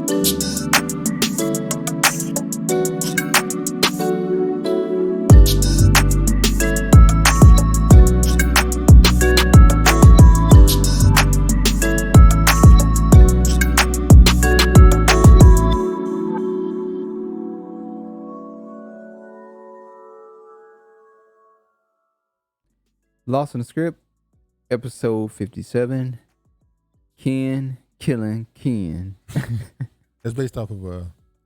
Lost in the Script, episode 57, Ken killing Ken. That's based off of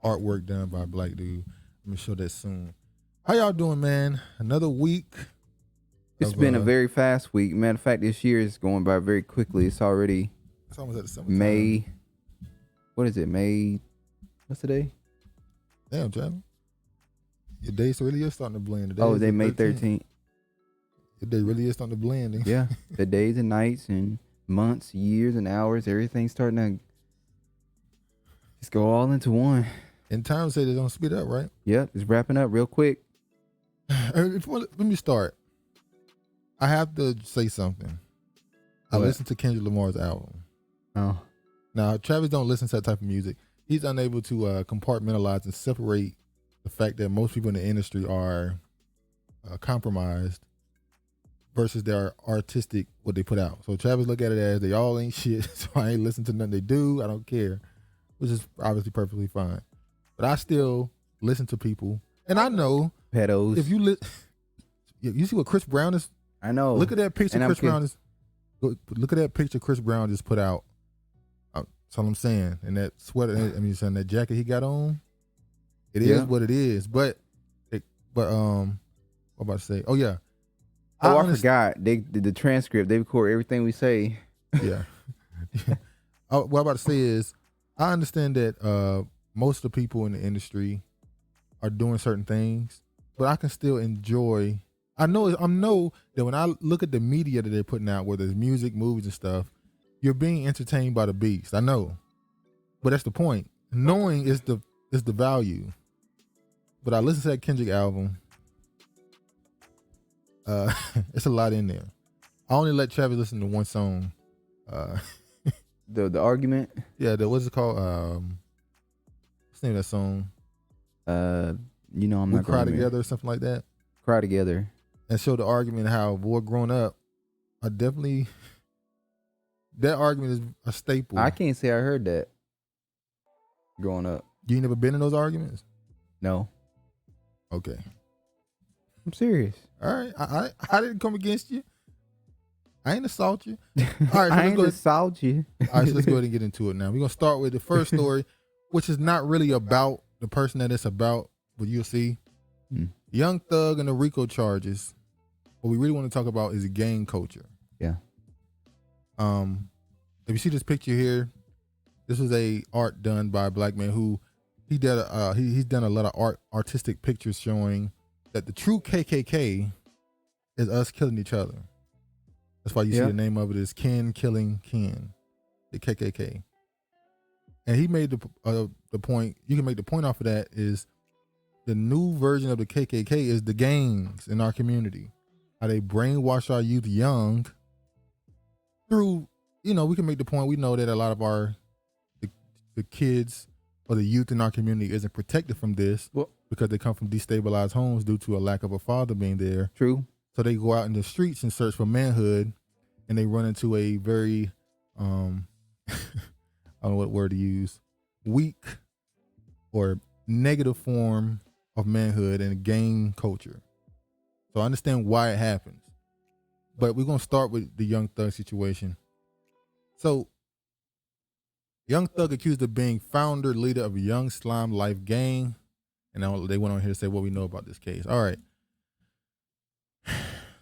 artwork done by a black dude. I'm gonna show that soon. How y'all doing, man? Another week. It's been a very fast week. Matter of fact, this year is going by very quickly. It's already almost at the summertime. May. What is it? May. What's the day? Damn, Travis. Your days really is starting to blend. Oh, they May 13th. Your day really is starting to blend. Yeah, the days and nights and months, years and hours, everything's starting to just go all into one. And time say they don't speed up, right? Yep, it's wrapping up real quick. Let me start. I have to say something. I listened to Kendrick Lamar's album. Oh. Now, Travis don't listen to that type of music. He's unable to compartmentalize and separate the fact that most people in the industry are compromised versus their artistic, what they put out. So Travis look at it as they all ain't shit, so I ain't listen to nothing they do. I don't care, which is obviously perfectly fine. But I still listen to people. And I know pedos. If you see what Chris Brown is. I know. Look at that picture Chris Brown is. Look at that picture Chris Brown just put out. That's all I'm saying. And that sweater, saying that jacket he got on. It is what it is. But what I'm about to say? Oh yeah. I forgot. They did the transcript. They record everything we say. Yeah. What I'm about to say is, I understand that most of the people in the industry are doing certain things, but I can still enjoy. I know that when I look at the media that they're putting out, whether it's music, movies, and stuff, you're being entertained by the beast. I know, but that's the point. Knowing is the value. But I listened to that Kendrick album. It's a lot in there. I only let Travis listen to one song. The argument. Yeah, what's it called? What's the name of that song? I'm we not cry together or something like that. Cry together. And show the argument how boy growing up, that argument is a staple. I can't say I heard that growing up. You ain't never been in those arguments? No. Okay. I'm serious. All right. I didn't come against you. I ain't assault you. All right, so I ain't assault you. All right, so let's go ahead and get into it now. We're going to start with the first story, which is not really about the person that it's about, but you'll see. Young Thug and the RICO charges. What we really want to talk about is gang culture. Yeah. If you see this picture here, this was a art done by a black man who he's done a lot of artistic pictures showing that the true KKK is us killing each other. That's why you see the name of it is Ken killing Ken, the KKK. And he made the point. You can make the point off of that is the new version of the KKK is the gangs in our community. How they brainwash our youth young through, we can make the point. We know that a lot of the kids or the youth in our community isn't protected from this because they come from destabilized homes due to a lack of a father being there. True. So they go out in the streets and search for manhood, and they run into a very, I don't know what word to use, weak or negative form of manhood and gang culture. So I understand why it happens. But we're going to start with the Young Thug situation. So Young Thug accused of being founder, leader of a Young Slime Life gang. And now they went on here to say what we know about this case. All right.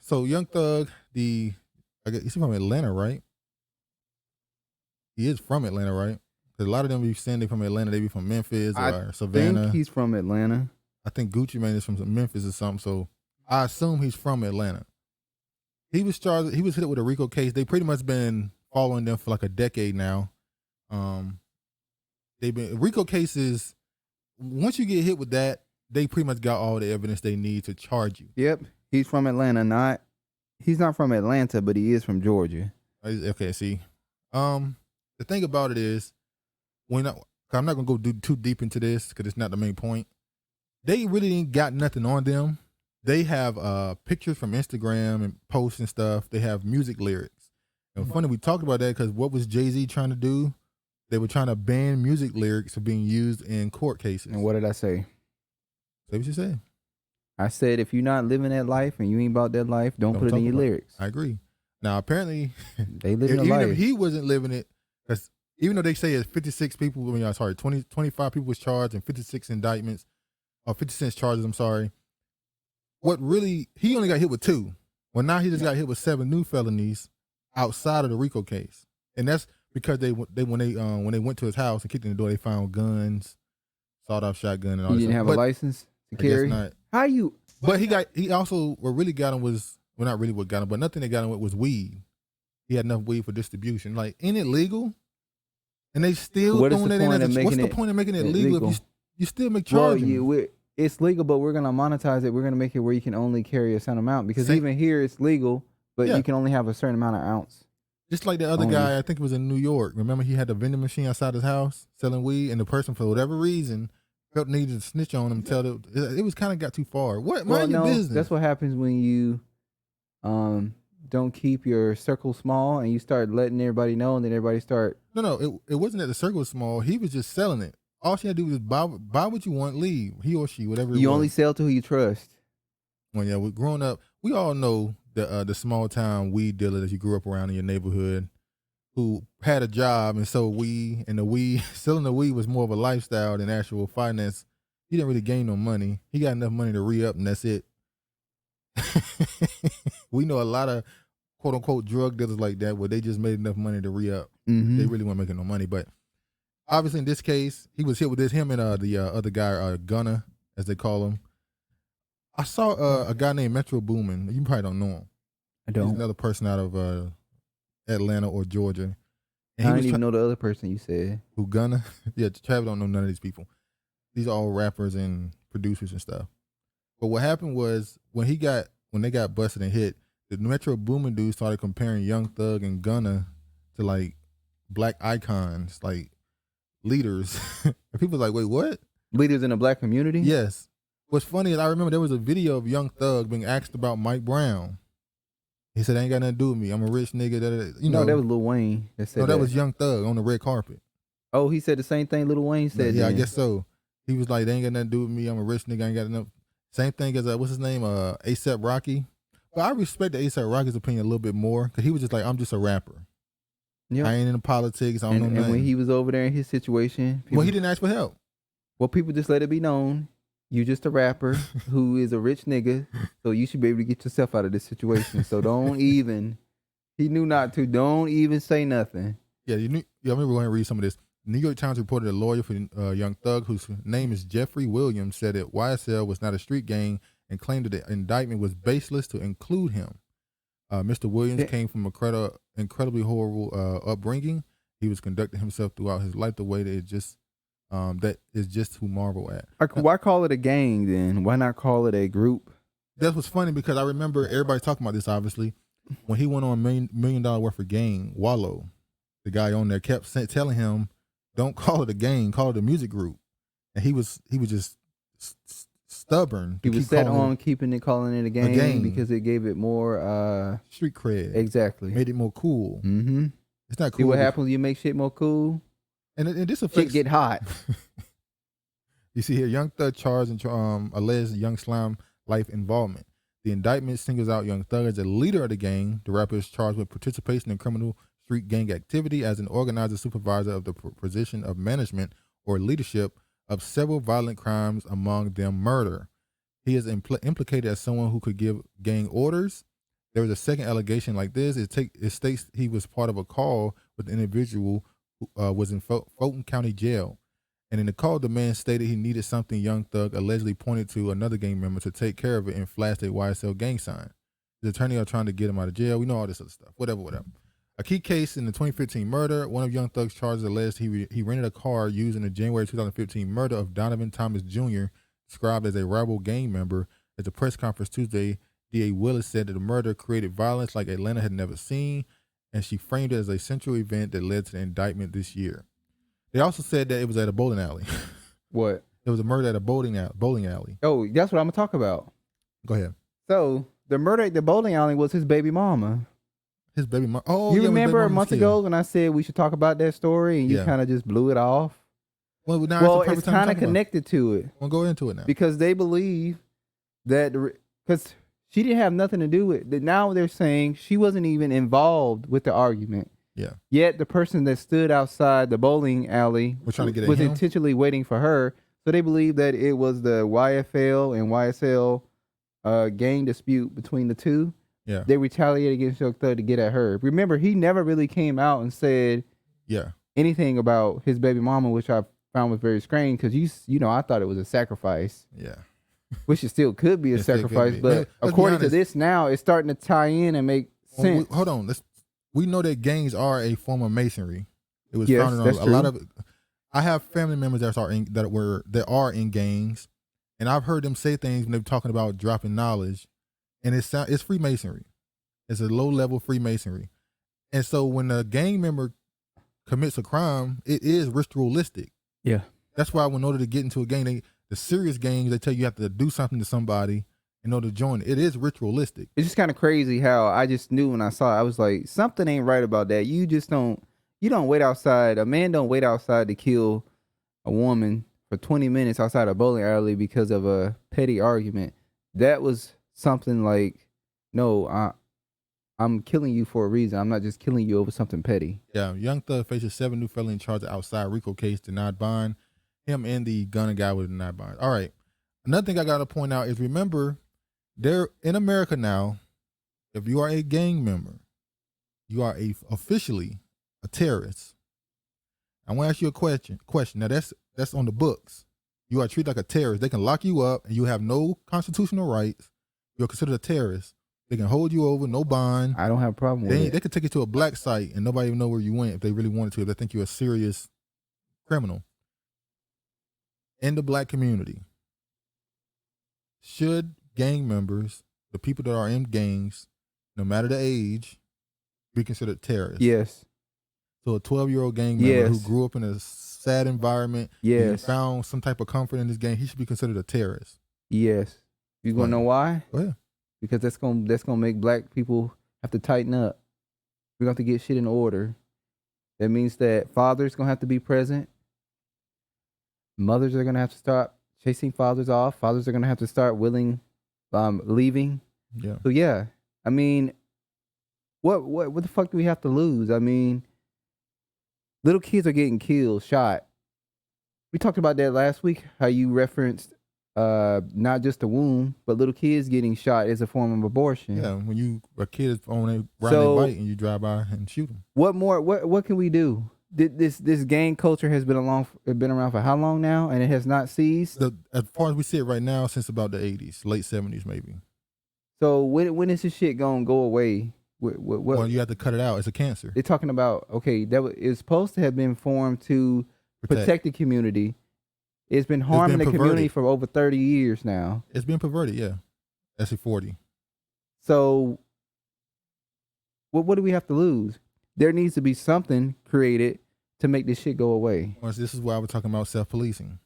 So Young Thug, he's from Atlanta, right? He is from Atlanta, right? Because a lot of them be saying they're from Atlanta. They be from Memphis or Savannah. I think he's from Atlanta. I think Gucci Mane is from Memphis or something. So I assume he's from Atlanta. He was charged. He was hit with a RICO case. They pretty much been following them for like a decade now. They've been RICO cases. Once you get hit with that, they pretty much got all the evidence they need to charge you. Yep, he's from Atlanta. He's not from Atlanta, but he is from Georgia. Okay, see, the thing about it is, I'm not gonna go too deep into this because it's not the main point. They really ain't got nothing on them. They have pictures from Instagram and posts and stuff. They have music lyrics. And funny, we talked about that because what was Jay-Z trying to do? They were trying to ban music lyrics from being used in court cases. And what did I say? Say what you said. I said if you're not living that life and you ain't about that life, don't put it in your lyrics. I agree. Now, apparently, they living a even life. if he wasn't living it, because even though they say it's 56 people, 25 people was charged and 56 indictments, or 56 charges, I'm sorry. What really, he only got hit with 2. Well, now he just got hit with 7 new felonies outside of the RICO case. And that's because when they went to his house and kicked in the door, they found guns, sawed-off shotgun, and all that. He didn't have a license to carry? Not. How you? But he also, what really got him was, well, not really what got him, but nothing that got him with was weed. He had enough weed for distribution. Like, ain't it legal? And they still throwing that in as what's the point of making it legal if you still make charges? Well, it's legal, but we're going to monetize it. We're going to make it where you can only carry a certain amount because even here it's legal, but you can only have a certain amount of ounce. Just like the other guy, I think it was in New York. Remember he had the vending machine outside his house selling weed, and the person, for whatever reason, felt needed to snitch on him. It was kind of got too far. Mind your business. That's what happens when you don't keep your circle small and you start letting everybody know, and then everybody start. No, it wasn't that the circle was small. He was just selling it. All she had to do was buy what you want, leave. He or she, whatever. You only sell to who you trust. Well, yeah, growing up, we all know the small town weed dealer that you grew up around in your neighborhood, who had a job and sold weed, and selling the weed was more of a lifestyle than actual finance. He didn't really gain no money. He got enough money to re-up, and that's it. We know a lot of quote unquote drug dealers like that where they just made enough money to re-up. They really weren't making no money. But obviously in this case, he was hit with this, him and the other guy, Gunna, as they call him. I saw a guy named Metro Boomin. You probably don't know him. I don't. He's another person out of Atlanta or Georgia. And I didn't even know the other person you said. Who, Gunna? Yeah, Travis don't know none of these people. These are all rappers and producers and stuff. But what happened was when they got busted and hit, the Metro Boomin dude started comparing Young Thug and Gunna to like black icons, like leaders. And people was like, wait, what? Leaders in the black community? Yes. What's funny is I remember there was a video of Young Thug being asked about Mike Brown. He said, ain't got nothing to do with me. I'm a rich nigga. No, that was Lil Wayne that said that was Young Thug on the red carpet. Oh, he said the same thing Lil Wayne said. Yeah, I guess so. He was like, they ain't got nothing to do with me. I'm a rich nigga. I ain't got enough. Same thing as, what's his name? A$AP Rocky. But I respect the A$AP Rocky's opinion a little bit more because he was just like, I'm just a rapper. Yep. I ain't in politics. I don't know nothing. And when he was over there in his situation. He didn't ask for help. Well, people just let it be known. You just a rapper who is a rich nigga. So you should be able to get yourself out of this situation. So don't even, he knew not to, don't even say nothing. Yeah, I remember going to read some of this. New York Times reported a lawyer for Young Thug, whose name is Jeffrey Williams, said that YSL was not a street gang and claimed that the indictment was baseless to include him. Mr. Williams came from incredibly horrible upbringing. He was conducting himself throughout his life the way that that is just who Marvel at. Why call it a gang then? Why not call it a group? That was funny because I remember everybody talking about this, obviously. When he went on $1 million worth of gang, Wallow, the guy on there, kept telling him, don't call it a gang, call it a music group. And he was just stubborn. He was set on calling it a gang because it gave it more street cred. Exactly. Made it more cool. Mm-hmm. It's not cool. See what happens when you make shit more cool? And this affects... Shit get hot. You see here, Young Thug charged and alleged Young Slime life involvement. The indictment singles out Young Thug as a leader of the gang. The rapper is charged with participation in criminal street gang activity as an organizer supervisor of the position of management or leadership of several violent crimes, among them murder. He is implicated as someone who could give gang orders. There was a second allegation like this. It states he was part of a call with an individual who was in Fulton County Jail. And in the call, the man stated he needed something. Young Thug allegedly pointed to another gang member to take care of it and flashed a YSL gang sign. The attorney are trying to get him out of jail. We know all this other stuff. Whatever. A key case in the 2015 murder, one of Young Thug's charges alleged he rented a car used in the January 2015 murder of Donovan Thomas Jr., described as a rival gang member. At the press conference Tuesday, D.A. Willis said that the murder created violence like Atlanta had never seen, and she framed it as a central event that led to the indictment this year. They also said that it was at a bowling alley. What? It was a murder at a bowling alley. Oh, that's what I'm gonna talk about. Go ahead. So the murder at the bowling alley was his baby mama. His baby mama. Oh, you yeah, remember a was month killed. ago when I said we should talk about that story, and you Yeah. kind of just blew it off? Well, now Well, it's, the it's perfect time to kind of talk about it. connected to it We'll go into it now. because they believe that because she didn't have nothing to do with it. Now they're saying she wasn't even involved with the argument. Yeah. Yet the person that stood outside the bowling alley We're trying to get at was him? intentionally waiting for her. So they believe that it was the YFL and YSL gang dispute between the two. Yeah. They retaliated against Young Thug to get at her. Remember, he never really came out and said Yeah. anything about his baby mama, which I found was very strange because you know I thought it was a sacrifice, Yeah. which it still could be a It still could sacrifice. be. But Man, let's be according to honest. this now, it's starting to tie in and make Well, sense. hold on. We know that gangs are a form of masonry. It was Yes, founded on that's a lot true. of. I have family members that are in gangs, and I've heard them say things when they're talking about dropping knowledge, and it's Freemasonry. It's a low level Freemasonry, and so when a gang member commits a crime, it is ritualistic. Yeah. That's why in order to get into a gang, the serious gangs, they tell you have to do something to somebody in order to join. It is ritualistic. It's just kind of crazy how I just knew when I saw it. I was like, something ain't right about that. You don't wait outside. A man don't wait outside to kill a woman for 20 minutes outside a bowling alley because of a petty argument. That was something like, no, I'm killing you for a reason. I'm not just killing you over something petty. Yeah, Young Thug faces 7 new felony charges outside RICO case, denied bond. Him and the Gunna guy with denied bond. All right. Another thing I got to point out is remember, there in America now, if you are a gang member, you are officially a terrorist. I want to ask you a question. Now that's on the books. You are treated like a terrorist. They can lock you up, and you have no constitutional rights. You're considered a terrorist. They can hold you over, no bond. I don't have a problem with it. They could take you to a black site and nobody even know where you went if they really wanted to. If they think you're a serious criminal. In the black community, should gang members, the people that are in gangs, no matter the age, be considered terrorists? Yes. So a 12-year-old gang member who grew up in a sad environment, Yes. he found some type of comfort in this gang, he should be considered a terrorist. Yes. You gonna know why? Go ahead. Because that's gonna make black people have to tighten up. We're gonna have to get shit in order. That means that fathers gonna have to be present. Mothers are gonna have to start chasing fathers off. Fathers are gonna have to start leaving. Yeah. So yeah, I mean, what the fuck do we have to lose? I mean, little kids are getting killed, shot. We talked about that last week. How you referenced not just the womb, but little kids getting shot is a form of abortion. Yeah, when a kid is on a riding So- their bike and you drive by and shoot them. What more? What can we do? This gang culture has been around for how long now, and it has not ceased. As far as we see it right now, since about the 80s, late 70s maybe. So when is this shit gonna go away? What Well, you have to cut it out. It's a cancer. they're talking about? Okay, it's supposed to have been formed to protect the community. It's been harming the community perverted. for over 30 years now. It's been perverted, yeah. That's a 40. So what do we have to lose? There needs to be something created to make this shit go away. Well, this is why I was talking about self-policing.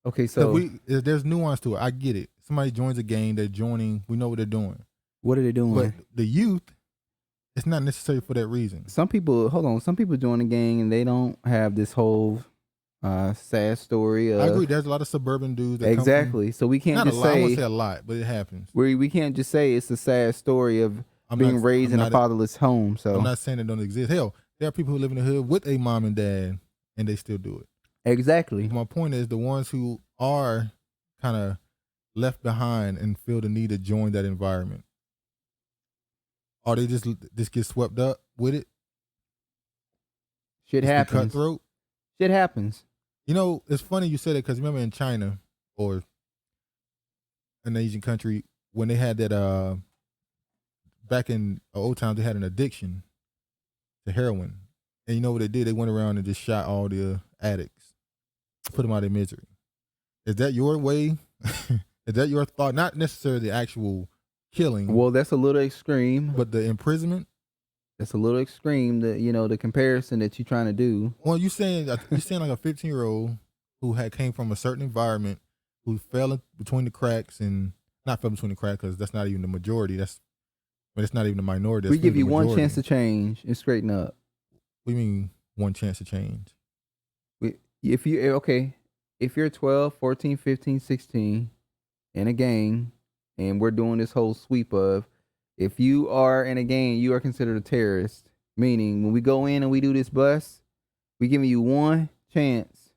Okay, so There's nuance to it. I get it. Somebody joins a gang, they're joining. We know what they're doing. what are they doing? But the youth, it's not necessary for that reason. Some people join the gang and they don't have this whole sad story of, I agree. There's a lot of suburban dudes that exactly. So we come can't from, not just a lot, I won't say say a lot, but it happens. we can't just say it's a sad story of I'm being not- raised I'm in a not- fatherless home. So I'm not saying it don't exist. Hell, there are people who live in the hood with a mom and dad and they still do it. exactly. My point is the ones who are kind of left behind and feel the need to join that environment, or they just get swept up with it. Shit Just be happens. cutthroat. Shit happens. You know, it's funny you said it because remember in China or an Asian country when they had that back in old times they had an addiction to heroin, and you know what they did? They went around and just shot all the addicts, put them out of their misery. Is that your way? Is that your thought? Not necessarily the actual killing, Well, that's a little extreme. but the imprisonment. That's a little extreme. The comparison that you're trying to do. Well, you saying like a 15-year-old who came from a certain environment, who fell between the cracks, and not fell between the cracks because that's not even the majority. But it's not even the minority. We give you one chance to change and straighten up. What do you mean one chance to change? If you're 12, 14, 15, 16 in a gang, and we're doing this whole sweep of, if you are in a gang, you are considered a terrorist. Meaning, when we go in and we do this bust, we giving you one chance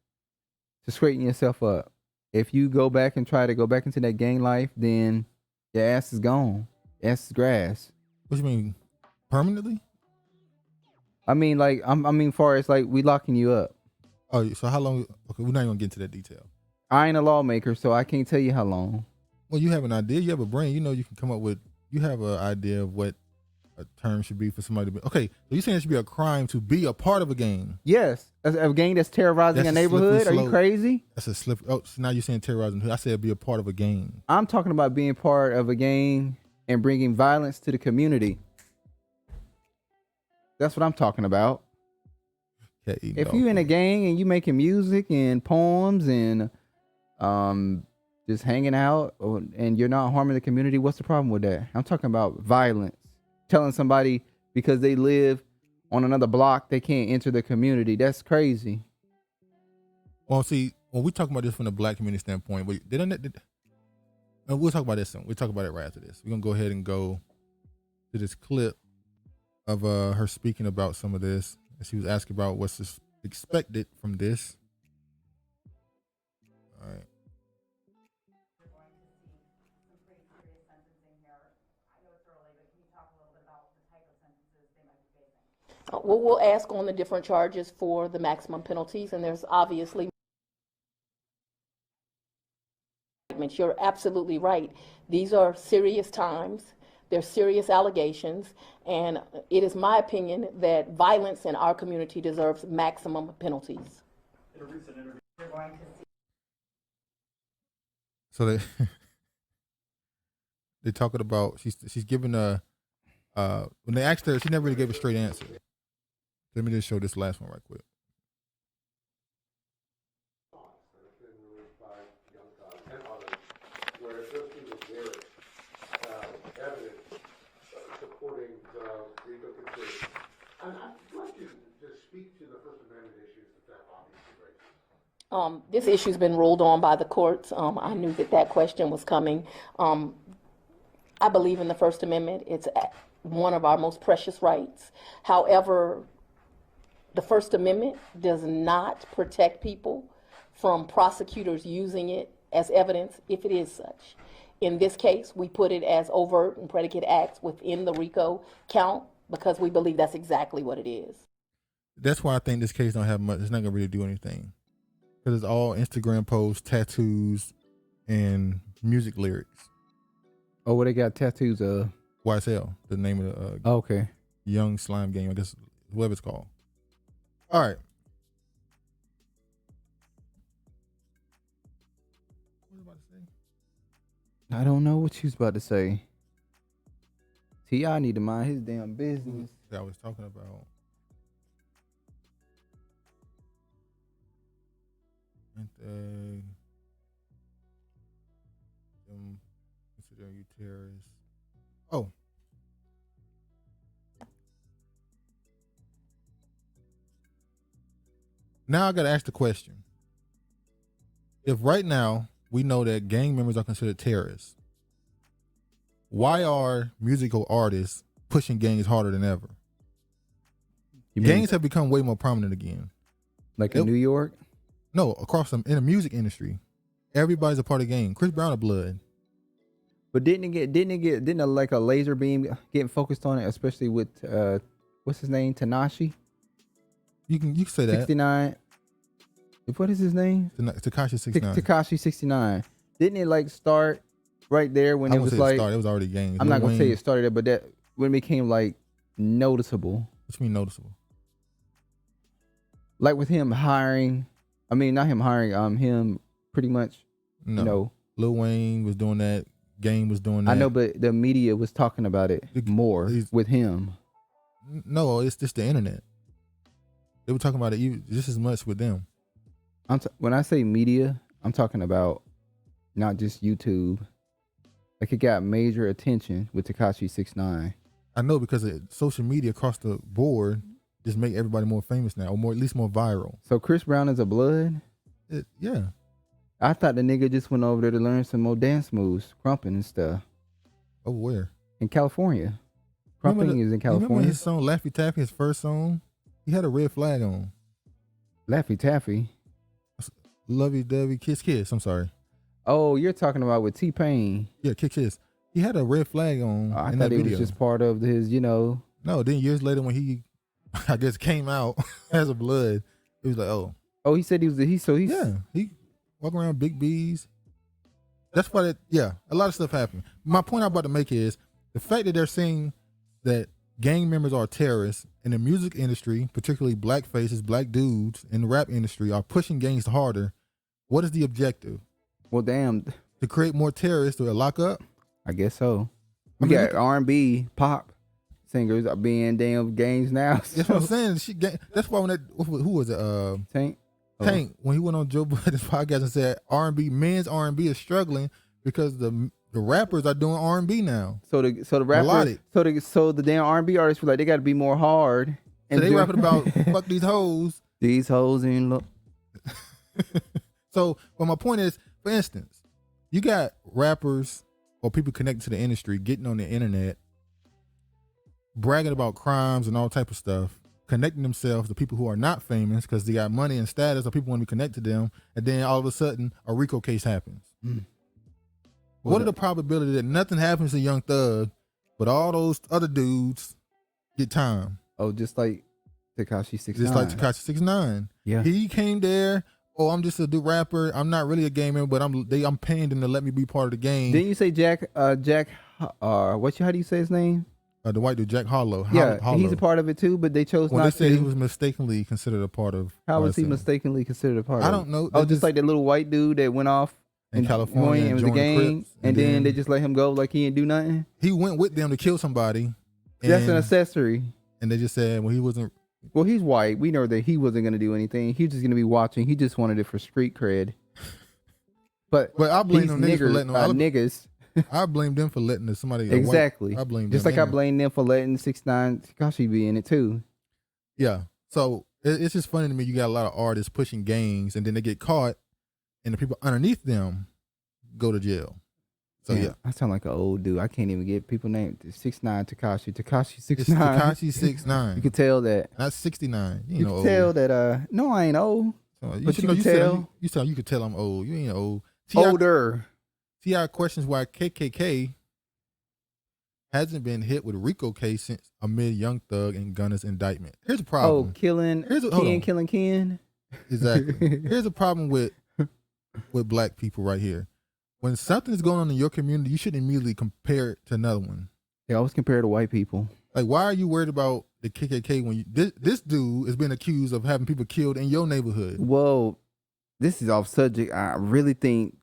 to straighten yourself up. If you go back and try to go back into that gang life, then your ass is gone. Ass is grass. What you mean, permanently? I mean, far as like we locking you up. Oh, so how long? Okay, we're not even gonna get into that detail. I ain't a lawmaker, so I can't tell you how long. Well, you have an idea. You have a brain. You know, you can come up with. You have an idea of what a term should be for somebody to be. Okay, so you're saying it should be a crime to be a part of a gang? Yes, a gang that's terrorizing a neighborhood. Are you crazy? That's a slip. Oh, so now you're saying terrorizing. I said be a part of a gang. I'm talking about being part of a gang and bringing violence to the community. That's what I'm talking about. Okay, if you in a gang and you making music and poems and just hanging out and you're not harming the community, what's the problem with that? I'm talking about violence. Telling somebody because they live on another block they can't enter the community. That's crazy. Well, see, when we talk about this from the black community standpoint, we'll talk about this. We'll talk about it right after this. We're gonna go ahead and go to this clip of her speaking about some of this. And she was asking about what's expected from this. All right. Well, we'll ask on the different charges for the maximum penalties, and there's obviously. You're absolutely right. These are serious times. They're serious allegations, and it is my opinion that violence in our community deserves maximum penalties. So they're talking about she's giving when they asked her, she never really gave a straight answer. Let me just show this last one right quick. This issue's been ruled on by the courts. I knew that question was coming. I believe in the First Amendment. It's one of our most precious rights. However, the First Amendment does not protect people from prosecutors using it as evidence if it is such. In this case, we put it as overt and predicate acts within the RICO count because we believe that's exactly what it is. That's why I think this case don't have much. It's not gonna really do anything because it's all Instagram posts, tattoos, and music lyrics. Oh, what they got tattoos of? YSL, the name of the okay. Young Slime Gang, I guess, whatever it's called. All right. What was I about to say? I don't know what you was about to say. T.I. need to mind his damn business. That I was talking about. And consider you terrorists. Oh. Now I gotta ask the question. If right now we know that gang members are considered terrorists, why are musical artists pushing gangs harder than ever? Gangs have become way more prominent again. Like in New York? No, across in the music industry. Everybody's a part of gang. Chris Brown of Blood. But didn't like a laser beam getting focused on it, especially with what's his name? Tanashi? You can say that. 69. What is his name? Tekashi 69. Tekashi 69. Didn't it like start right there when it was like it was already gangs. I'm not gonna say it started there, but that when it became like noticeable. What you mean noticeable? Like with him hiring, I mean not him hiring, him pretty much Lil Wayne was doing that, Game was doing that. I know, but the media was talking about it more with him. No, it's just the internet. They were talking about it just as much with them. When I say media, I'm talking about not just YouTube. Like it got major attention with Tekashi 6ix9ine. I know because social media across the board just make everybody more famous now, or more at least more viral. So Chris Brown is a blood? Yeah. I thought the nigga just went over there to learn some more dance moves, crumping and stuff. Oh, where? In California. Crumping is in California. Remember his song Laffy Taffy, his first song? He had a red flag on. Laffy Taffy? Lovey Dovey Kiss Kiss, I'm sorry. Oh, you're talking about with T-Pain. Yeah, Kiss Kiss. He had a red flag on I in thought that it video. was just part of his, No, then years later when he, I guess, came out as a blood, it was like, oh. Oh, he said he was, Yeah, he walk around big B's. That's why, a lot of stuff happened. My point I'm about to make is the fact that they're saying that gang members are terrorists in the music industry, particularly black faces, black dudes in the rap industry are pushing gangs harder. What is the objective? Well, damn. To create more terrorists to lock up? I guess so. We got R&B, pop singers are being damn gangs now. So. That's what I'm saying. That's why who was it? Tank. Tank, when he went on Joe Budden's podcast and said men's R&B is struggling because the rappers are doing R&B now. So the rappers, so the damn R&B artists were like, they got to be more hard. And so they rapping about fuck these hoes. These hoes in look. So, but my point is, for instance, you got rappers or people connected to the industry getting on the internet, bragging about crimes and all type of stuff, connecting themselves to people who are not famous because they got money and status or people want to be connected to them, and then all of a sudden a RICO case happens. What are the probability that nothing happens to Young Thug, but all those other dudes get time? Oh, just like Tekashi 6ix9ine. Just like Tekashi 6ix9ine. Yeah. He came there. Oh, I'm just a rapper. I'm not really a gamer, but I'm paying them to let me be part of the game. Didn't you say Jack? How do you say his name? The white dude, Jack Harlow. Yeah, he's a part of it too, but they chose not to. They said he was mistakenly considered a part of. How was he mistakenly considered a part of? I don't know. Oh, just like that little white dude that went off in California and was a gang, and then they just let him go like he didn't do nothing. He went with them to kill somebody. That's an accessory. And they just said, well, he wasn't. Well, he's white. We know that he wasn't going to do anything. He was just going to be watching. He just wanted it for street cred. But I blame them niggas for letting them. Niggas. I blame them for letting somebody. Exactly. I blame them. Just like I blame them for letting 6ix9ine Tekashi be in it too. Yeah. So it's just funny to me. You got a lot of artists pushing gangs, and then they get caught, and the people underneath them go to jail. So yeah. I sound like an old dude. I can't even get people named 6ix9ine Tekashi 6ix9ine. It's Tekashi 6ix9ine. You can tell that. Not 69. You can tell that. No, I ain't old. So but you can tell. You could tell I'm old. You ain't old. Older. T.I. questions why KKK hasn't been hit with a RICO case since amid Young Thug and Gunna's indictment. Here's a problem. Oh, killing Ken. Exactly. Here's a problem with black people right here. When something is going on in your community, you shouldn't immediately compare it to another one. They always compare to white people. Like, why are you worried about the KKK when this dude has been accused of having people killed in your neighborhood? Well, this is off subject. I really think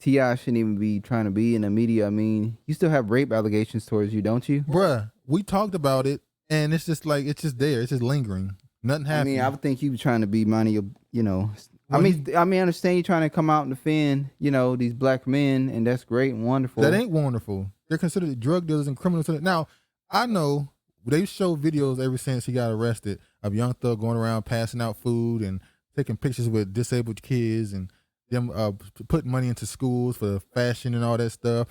T.I. shouldn't even be trying to be in the media. I mean, you still have rape allegations towards you, don't you? Bruh, we talked about it, and it's just like, it's just there. It's just lingering. Nothing happened. I mean, I would think you were trying to be minding your, I understand you trying to come out and defend, these black men, and that's great and wonderful. That ain't wonderful. They're considered drug dealers and criminals. Now, I know they show videos ever since he got arrested of Young Thug going around passing out food and taking pictures with disabled kids and them putting money into schools for fashion and all that stuff.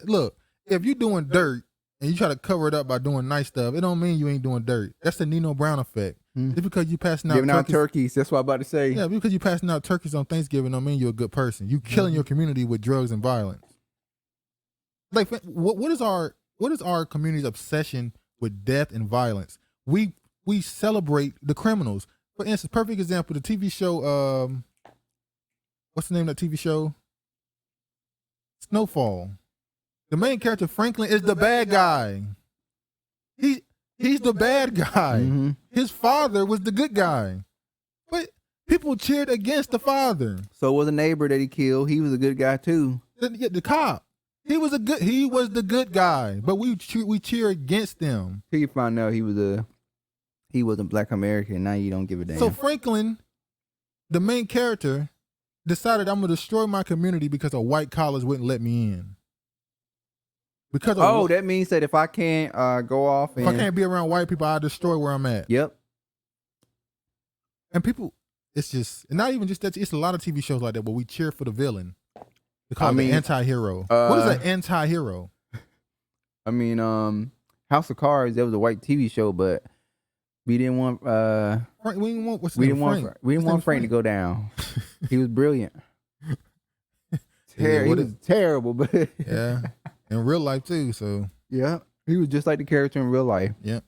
Look, if you're doing dirt and you try to cover it up by doing nice stuff, it don't mean you ain't doing dirt. That's the Nino Brown effect. Just because you passing out turkeys, that's what I'm about to say. Yeah, because you passing out turkeys on Thanksgiving don't mean you're a good person. You killing your community with drugs and violence. Like, what is our community's obsession with death and violence? We celebrate the criminals. For instance, perfect example, the TV show, what's the name of that TV show? Snowfall. The main character, Franklin, is the bad guy. He's the bad guy. Mm-hmm. His father was the good guy. But people cheered against the father. So was a neighbor that he killed. He was a good guy too. The cop. He was the good guy, but we cheer against them. He found out he wasn't Black American. Now you don't give a damn. So Franklin, the main character, decided I'm gonna destroy my community because a white college wouldn't let me in. Because that means that if I can't go off and if I can't be around white people, I destroy where I'm at. Yep. And people, it's just not even just that. It's a lot of TV shows like that where we cheer for the villain. They call it an anti-hero. What is an anti-hero? I mean, House of Cards. That was a white TV show, but we didn't want. We didn't want Frank to go down. He was brilliant. He Yeah, was terrible, but yeah, in real life too. So yeah, he was just like the character in real life. yeah.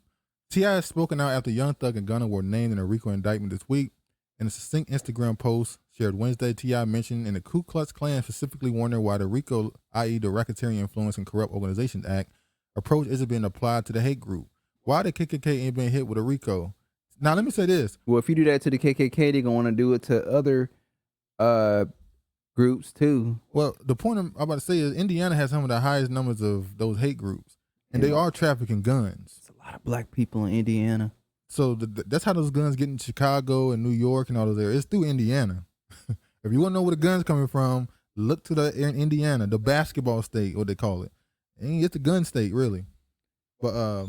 T.I. has spoken out after Young Thug and Gunna were named in a RICO indictment this week. In a succinct Instagram post shared Wednesday, T.I. mentioned in the Ku Klux Klan specifically wondering why the RICO, i.e. the Racketeering Influence and Corrupt Organizations Act, approach isn't being applied to the hate group. Why the KKK ain't been hit with a RICO? Now, let me say this. Well, if you do that to the KKK, they're going to want to do it to other groups too. Well, the point I'm about to say is Indiana has some of the highest numbers of those hate groups, and they are trafficking guns. There's a lot of black people in Indiana. So that's how those guns get in Chicago and New York and all those areas. It's through Indiana. If you want to know where the guns coming from, look to in Indiana, the basketball state, what they call it. And it's the gun state, really. But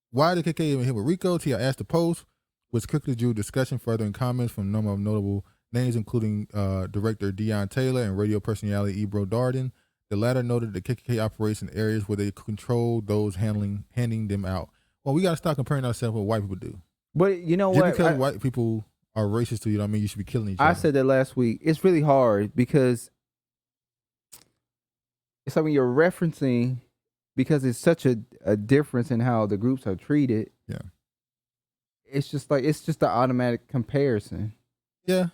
why the KKK even hit with RICO? T.I. asked the Post, which quickly drew discussion further in comments from a number of notable names, including director Dion Taylor and radio personality Ebro Darden. The latter noted the KKK operates in areas where they control those handing them out. Well, we got to stop comparing ourselves with what white people do. But you know Just what? because white people are racist to you, don't mean you should be killing each other. I said that last week. It's really hard because it's like when you're referencing, because it's such a difference in how the groups are treated. Yeah. It's just the automatic comparison. Yeah.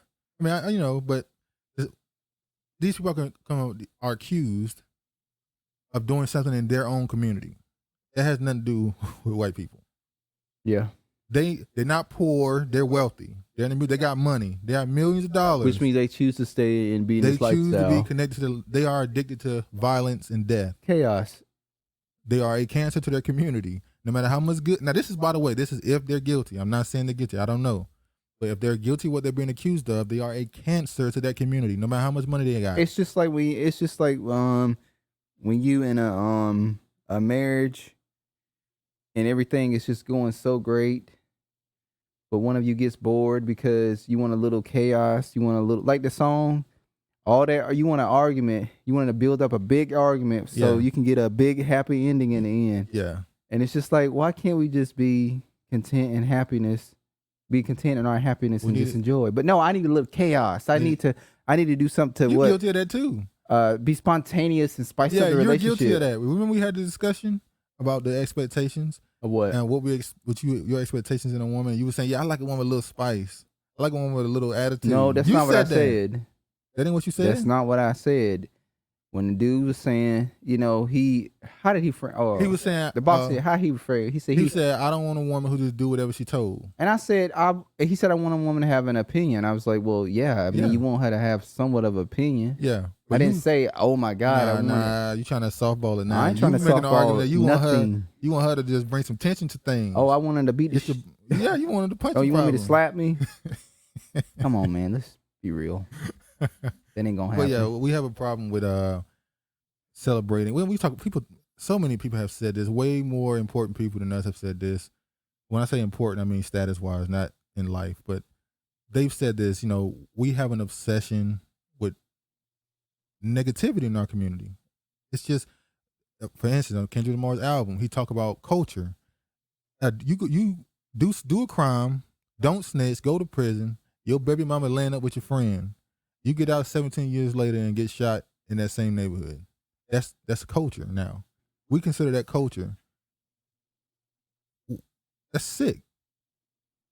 I mean, but these people are accused of doing something in their own community. That has nothing to do with white people. Yeah. They're not poor. They're wealthy. They got money. They have millions of dollars. Which means they choose to stay and be in this lifestyle. They choose to be connected to they are addicted to violence and death. Chaos. They are a cancer to their community. No matter how much good. Now, this is, by the way, this is if they're guilty. I'm not saying they're guilty. I don't know. But if they're guilty of what they're being accused of, they are a cancer to that community, no matter how much money they got. It's just like when you in a marriage and everything is just going so great, but one of you gets bored because you want a little chaos, you want a little, like the song, all that, or you want an argument, you want to build up a big argument so you can get a big happy ending in the end. Yeah. And it's just like, why can't we just be content in happiness? Be content in our happiness and just enjoy. But no, I need to live chaos. I need to do something to You're guilty of that too. Be spontaneous and spice up the relationship. You're guilty of that. Remember we had the discussion about the expectations of what and your expectations in a woman. You were saying, I like a woman with a little spice. I like a woman with a little attitude. No, that's not what I said. That ain't what you said. That's not what I said. When the dude was saying, how did he frame? Oh, he was saying the boss said how he framed. He said, I don't want a woman who just do whatever she told. And I said, he said I want a woman to have an opinion. I was like, well, yeah. I mean, you want her to have somewhat of an opinion. Yeah. I didn't say, oh my God. You trying to softball it now. I ain't trying to softball nothing. You want her to just bring some tension to things. Oh, I want her to beat the yeah, you want her to punch. Oh, you want me to slap me? Come on, man. Let's be real. That ain't gonna happen. But yeah, we have a problem with celebrating. When we talk, so many people have said this. Way more important people than us have said this. When I say important, I mean status wise, not in life. But they've said this. We have an obsession with negativity in our community. It's just, for instance, on Kendrick Lamar's album, he talk about culture. You do a crime, don't snitch, go to prison. Your baby mama laying up with your friend. You get out 17 years later and get shot in that same neighborhood. That's culture now. We consider that culture. That's sick.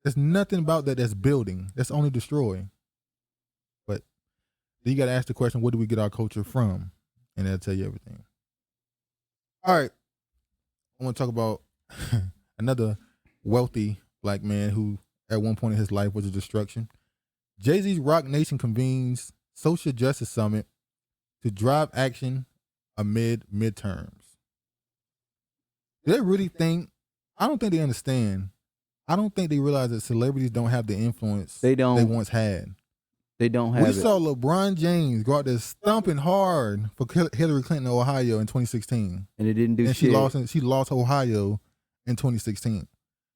There's nothing about that's building. That's only destroying. But then you got to ask the question, where do we get our culture from? And that'll tell you everything. All right. I want to talk about another wealthy black man who at one point in his life was a destruction. Jay-Z's Roc Nation convenes Social Justice Summit to drive action amid midterms. Do they really think? I don't think they understand. I don't think they realize that celebrities don't have the influence They don't. they once had. They don't have We it. saw LeBron James go out there stumping hard for Hillary Clinton in Ohio in 2016. And it didn't do and shit. She lost Ohio in 2016.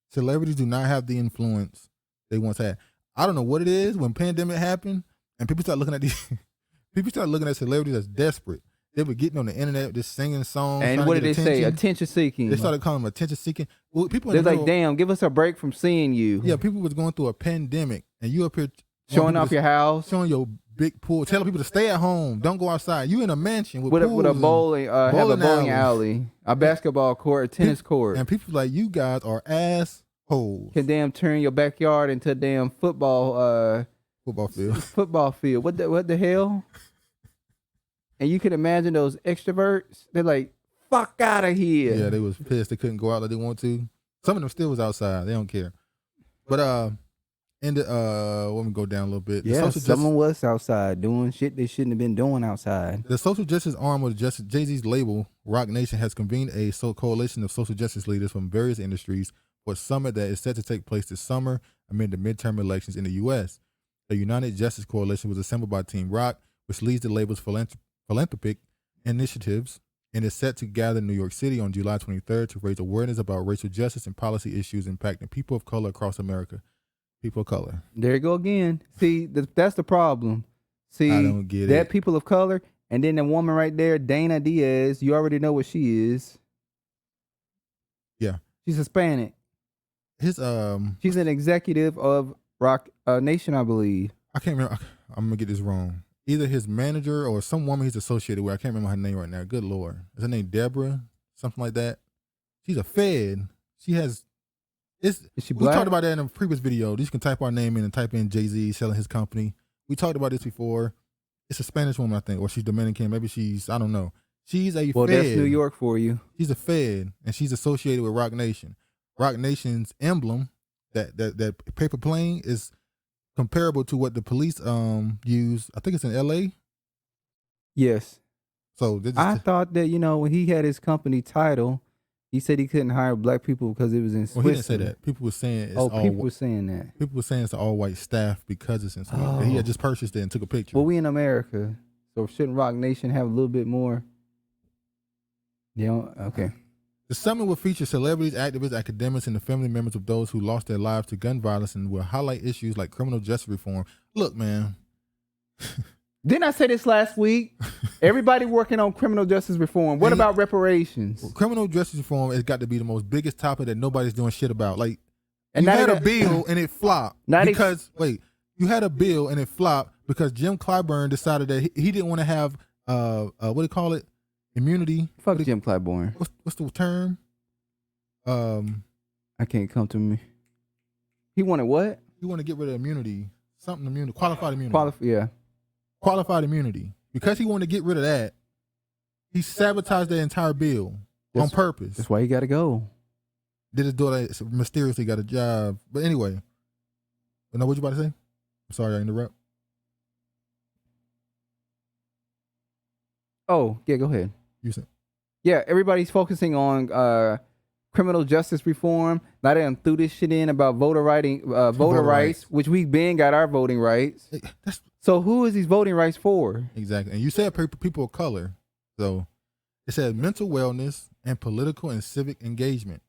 Celebrities do not have the influence they once had. I don't know what it is when pandemic happened and people start looking at people start looking at celebrities as desperate. They were getting on the internet just singing songs. And what did they say? Attention seeking. They started calling them attention seeking. Well, people they're like, damn, give us a break from seeing you. Yeah, people was going through a pandemic and you up here showing off your house, showing your big pool, telling people to stay at home, don't go outside. You in a mansion with a bowling, have a bowling alley, a basketball court, a tennis court, and people like you guys are assholes. Can damn turn your backyard into a damn football field. Football field. What the hell? And you can imagine those extroverts. They're like, fuck out of here. Yeah, they was pissed. They couldn't go out like they want to. Some of them still was outside. They don't care. But let me go down a little bit. Yeah, someone was outside doing shit they shouldn't have been doing outside. The social justice arm of Jay-Z's label, Roc Nation, has convened a coalition of social justice leaders from various industries for a summit that is set to take place this summer amid the midterm elections in the U.S. The United Justice Coalition was assembled by Team Roc, which leads the label's philanthropic initiatives, and is set to gather in New York City on July 23rd to raise awareness about racial justice and policy issues impacting people of color across America. People of color. There you go again. See, that's the problem. See, I don't get that it. People of color, and then the woman right there, Dana Diaz. You already know what she is. Yeah, she's Hispanic. She's an executive of Roc Nation, I believe. I can't remember. I'm gonna get this wrong. Either his manager or some woman he's associated with. I can't remember her name right now. Good Lord, is her name Deborah? Something like that. She's a Fed. She has. Is she black? We talked about that in a previous video. You can type our name in and type in Jay-Z selling his company. We talked about this before. It's a Spanish woman, I think, or she's Dominican. Maybe I don't know. She's a Fed. That's New York for you. She's a Fed, and she's associated with Roc Nation. Roc Nation's emblem, that paper plane, is comparable to what the police use. I think it's in L.A. Yes. So I thought that when he had his company title, he said he couldn't hire black people because it was in Switzerland. Well, he didn't say that. People were saying people were saying that. People were saying it's an all-white staff because it's in Switzerland. He had just purchased it and took a picture. Well, we in America, so shouldn't Roc Nation have a little bit more? Okay. The summit will feature celebrities, activists, academics, and the family members of those who lost their lives to gun violence, and will highlight issues like criminal justice reform. Look, man. Didn't I say this last week? Everybody working on criminal justice reform. What about reparations? Criminal justice reform has got to be the most biggest topic that nobody's doing shit about. Like, you had a bill and it flopped you had a bill and it flopped because Jim Clyburn decided that he didn't want to have what do you call it? Immunity. Fuck Jim Clyburn. What's the term? I can't come to me. He wanted what? He wanted to get rid of immunity. Something immunity. Qualified immunity. Qualified immunity. Because he wanted to get rid of that, he sabotaged the entire bill on purpose. That's why he got to go. Did his daughter mysteriously got a job. But anyway. What you about to say? I'm sorry I interrupt. Oh, yeah, go ahead. You said. Yeah, everybody's focusing on criminal justice reform. Now they done threw this shit in about voter rights, which we been got our voting rights. So who is these voting rights for? Exactly. And you said people of color. So it says mental wellness and political and civic engagement.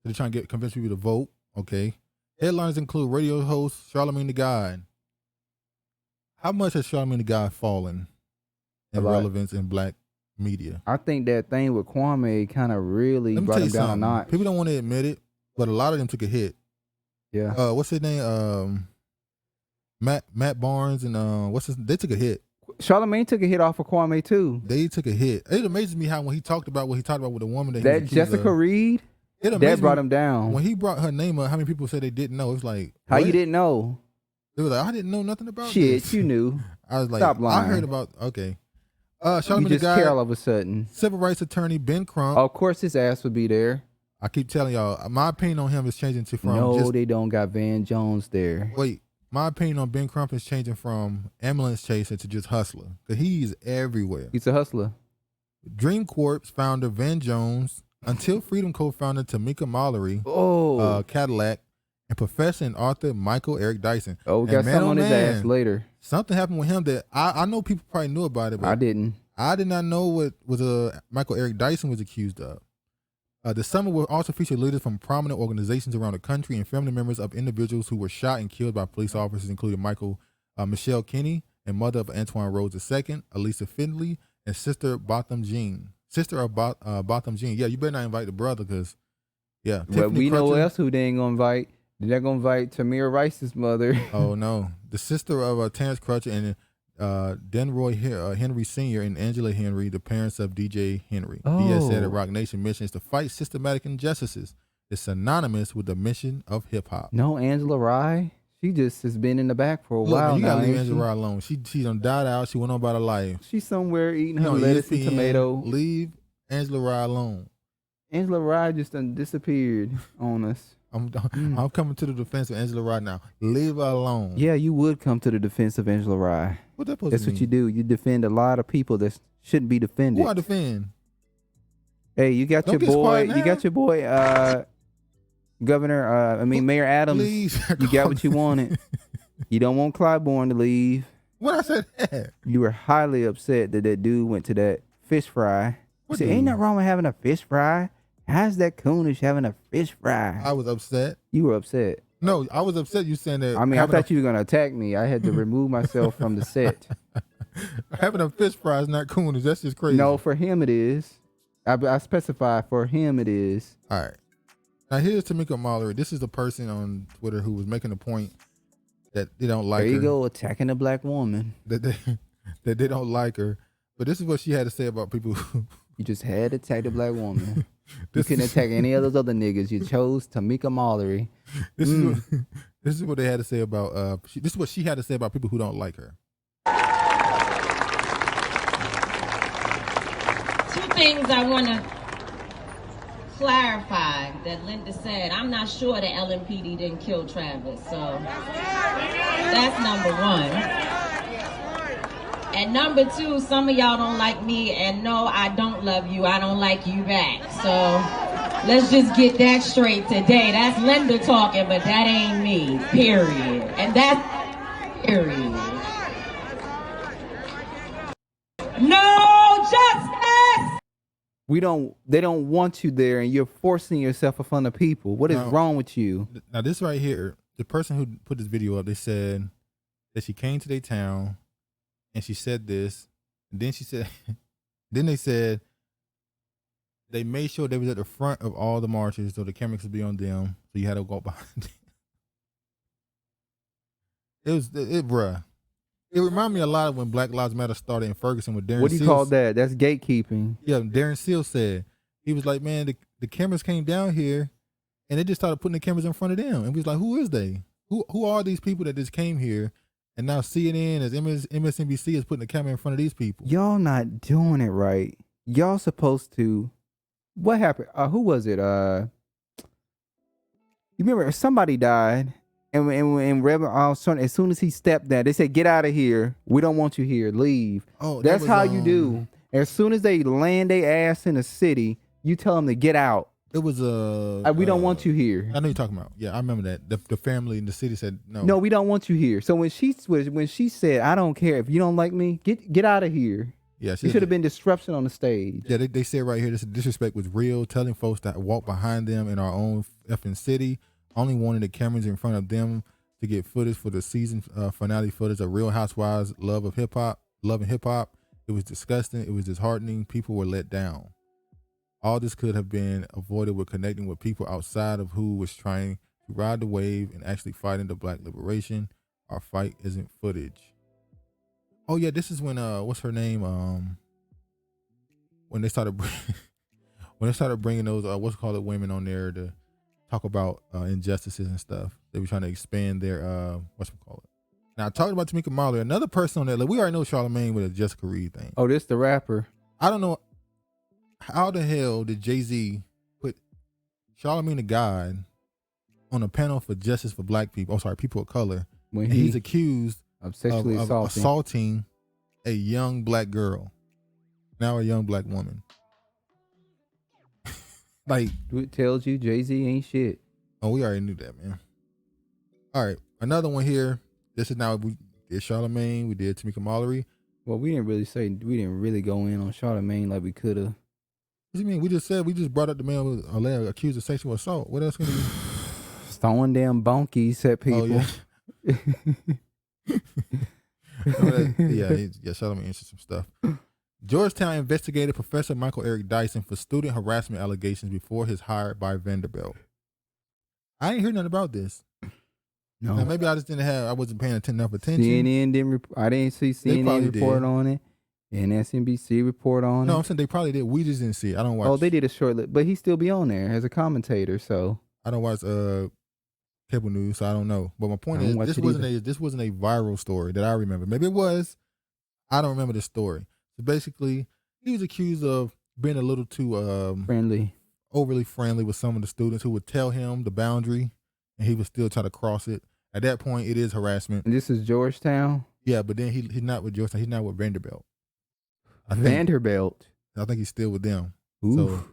So they're trying to convince people to vote. Okay. Headlines include radio host Charlamagne the God. How much has Charlamagne the God fallen in relevance in black media? I think that thing with Kwame kind of really brought him down a notch. People don't want to admit it, but a lot of them took a hit. Yeah. What's his name? Matt Barnes and they took a hit. Charlamagne took a hit off of Kwame too. They took a hit. It amazes me how when he talked about with the woman that Jessica Reed, that brought him down. When he brought her name up, how many people said they didn't know? It's like, how you didn't know? They were like, I didn't know nothing about shit. This. You knew. I was like, stop lying. I heard about. Okay. You just care all of a sudden. Civil rights attorney Ben Crump. Of course, his ass would be there. I keep telling y'all, my opinion on him is changing to from. No, they don't got Van Jones there. Wait, my opinion on Ben Crump is changing from ambulance chaser to just hustler, because he's everywhere. He's a hustler. Dream Corp founder Van Jones, Until Freedom co-founder Tamika Mallory, Cadillac, and professor and author Michael Eric Dyson. Oh, we got something on his ass later. Something happened with him that I know people probably knew about it, but I didn't. I did not know what Michael Eric Dyson was accused of. The summit will also feature leaders from prominent organizations around the country and family members of individuals who were shot and killed by police officers, including Michelle Kinney and mother of Antoine Rhodes II, Elisa Findley, and sister Botham Jean. Botham Jean. Yeah, you better not invite the brother, because, yeah. Well, we know else who they ain't going to invite. They're going to invite Tamir Rice's mother. Oh, no. The sister of Terrence Crutcher and Denroy Henry Sr. and Angela Henry, the parents of DJ Henry. Diaz said at Roc Nation mission is to fight systematic injustices. It's synonymous with the mission of hip hop. No, Angela Rye. She just has been in the back for a while. You now, gotta leave Angela Rye alone. She done died out. She went on about her life. She's somewhere eating her lettuce and tomato. Leave Angela Rye alone. Angela Rye just done disappeared on us. I'm coming to the defense of Angela Rye now. Leave her alone. Yeah, you would come to the defense of Angela Rye. What that supposed That's to mean? what you do. You defend a lot of people that shouldn't be defended. Who I defend? Hey, you got your boy. You got your boy. Governor. Mayor Adams. Please, you got what you wanted. You don't want Clyburn to leave. What I said that? You were highly upset that dude went to that fish fry. You said, ain't nothing wrong with having a fish fry. How's that coonish having a fish fry? I was upset. You were upset. No, I was upset you saying that. I thought you were going to attack me. I had to remove myself from the set. Having a fish fry is not coonish. That's just crazy. No, for him it is. I specify for him it is. All right. Now here's Tamika Mallory. This is the person on Twitter who was making the point that they don't like her. There you go, attacking a black woman. That they don't like her. But this is what she had to say about people who... You just had to attack the black woman. You couldn't attack any of those other niggas. You chose Tamika Mallory. This is what they had to say about this is what she had to say about people who don't like her. Two things I want to clarify that Linda said. I'm not sure the LMPD didn't kill Travis, so that's number one. And number two, some of y'all don't like me, and no, I don't love you. I don't like you back. So let's just get that straight today. That's Linda talking, but that ain't me, period. And that's period. No justice! They don't want you there, and you're forcing yourself in front of people. What is wrong with you? Now, this right here, the person who put this video up, they said that she came to their town, and she said this, and then she said, then they said they made sure they was at the front of all the marches so the cameras could be on them, so you had to go behind them. Bruh. It reminded me a lot of when Black Lives Matter started in Ferguson with Darren What do you Seals. call that? That's gatekeeping. Yeah, Darren Seals said. He was like, man, the cameras came down here, and they just started putting the cameras in front of them. And we was like, who is they? Who are these people that just came here? And now CNN, as MSNBC, is putting the camera in front of these people. Y'all not doing it right. Y'all supposed to. What happened? Who was it? You remember somebody died, and Reverend as soon as he stepped down, they said, "Get out of here. We don't want you here. Leave." Oh, that's how you do. As soon as they land their ass in the city, you tell them to get out. It was we don't want you here. I know you're talking about. Yeah, I remember that. The family in the city said no. No, we don't want you here. So when she said, "I don't care if you don't like me, get out of here." Yeah, it should have been disruption on the stage. Yeah, they said right here, this disrespect was real. Telling folks to walk behind them in our own effing city, only wanting the cameras in front of them to get footage for the season finale footage of Real Housewives' love and hip hop. It was disgusting. It was disheartening. People were let down. All this could have been avoided with connecting with people outside of who was trying to ride the wave and actually fighting the black liberation. Our fight isn't footage. Oh yeah, this is when what's her name? When they started bringing those women on there to talk about injustices and stuff. They were trying to expand their Now talking about Tamika Mallory, another person on there. Like, we already know Charlamagne with a Jessica Reed thing. Oh, this the rapper. I don't know. How the hell did Jay-Z put Charlamagne the God on a panel for justice for black people? People of color, when and he's accused of sexually of assaulting a young black girl, now a young black woman. Like, it tells you Jay-Z ain't shit. oh, we already knew that, man. All right, another one here. This is now, we did Charlamagne, we did Tamika Mallory. Well, we didn't really go in on Charlamagne like we could have. What do you mean? We just brought up the man who was accused of sexual assault. What else can we do? Throwing damn bonkies at people. Oh, yeah. Yeah, Charlamagne answered some stuff. Georgetown investigated Professor Michael Eric Dyson for student harassment allegations before his hire by Vanderbilt. I ain't heard nothing about this. No, now, maybe I wasn't paying enough attention. CNN didn't. I didn't see CNN report on it, and SNBC report on it. No, I'm saying they probably did. We just didn't see it. I don't watch. Oh, they did a short list, but he still be on there as a commentator. So I don't watch cable news, so I don't know. But my point is, this wasn't a viral story that I remember. Maybe it was. I don't remember the story. So basically, he was accused of being a little too overly friendly with some of the students who would tell him the boundary, and he would still try to cross it. At that point, it is harassment. And this is Georgetown? Yeah, but then he's not with Georgetown. He's not with Vanderbilt. Vanderbilt? I think he's still with them. Oof. So,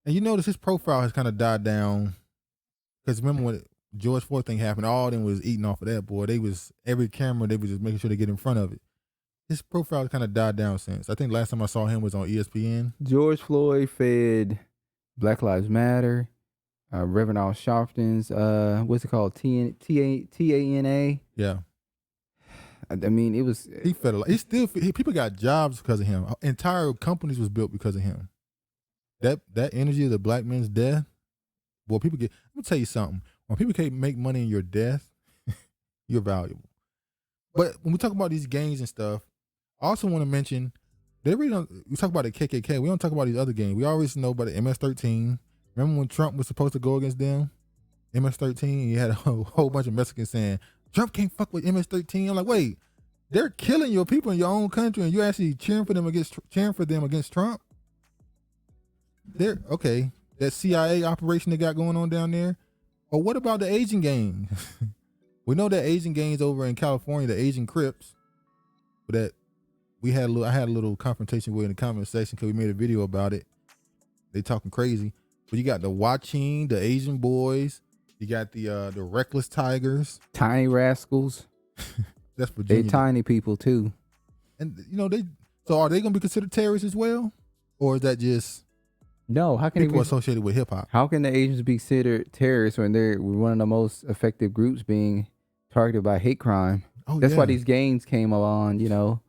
and you notice his profile has kind of died down. Because remember when George Floyd thing happened, all of them was eating off of that, boy. Every camera, they was just making sure they get in front of it. His profile has kind of died down since. I think last time I saw him was on ESPN. George Floyd fed Black Lives Matter. Reverend Al Sharpton's, what's it called? TANA? Yeah. I mean, it was. He fed a lot. People got jobs because of him. Entire companies was built because of him. That energy of the black man's death, boy, let me tell you something. When people can't make money in your death, you're valuable. But when we talk about these gangs and stuff, I also want to mention, we talk about the KKK. We don't talk about these other gangs. We always know about the MS-13. Remember when Trump was supposed to go against them? MS-13, you had a whole bunch of Mexicans saying, Trump can't fuck with MS-13. I'm like, wait, they're killing your people in your own country and you actually cheering for them against Trump? Okay, that CIA operation they got going on down there. Or what about the Asian gang? We know that Asian gangs over in California, the Asian Crips, that I had a little confrontation with in the comment section because we made a video about it. They talking crazy. But you got the Watching, the Asian boys. You got the Reckless Tigers. Tiny Rascals. That's Virginia. They tiny people too. And so are they gonna be considered terrorists as well? Or is that just how can people associated with hip hop? How can the Asians be considered terrorists when they're one of the most effective groups being targeted by hate crime? That's why these gangs came along, to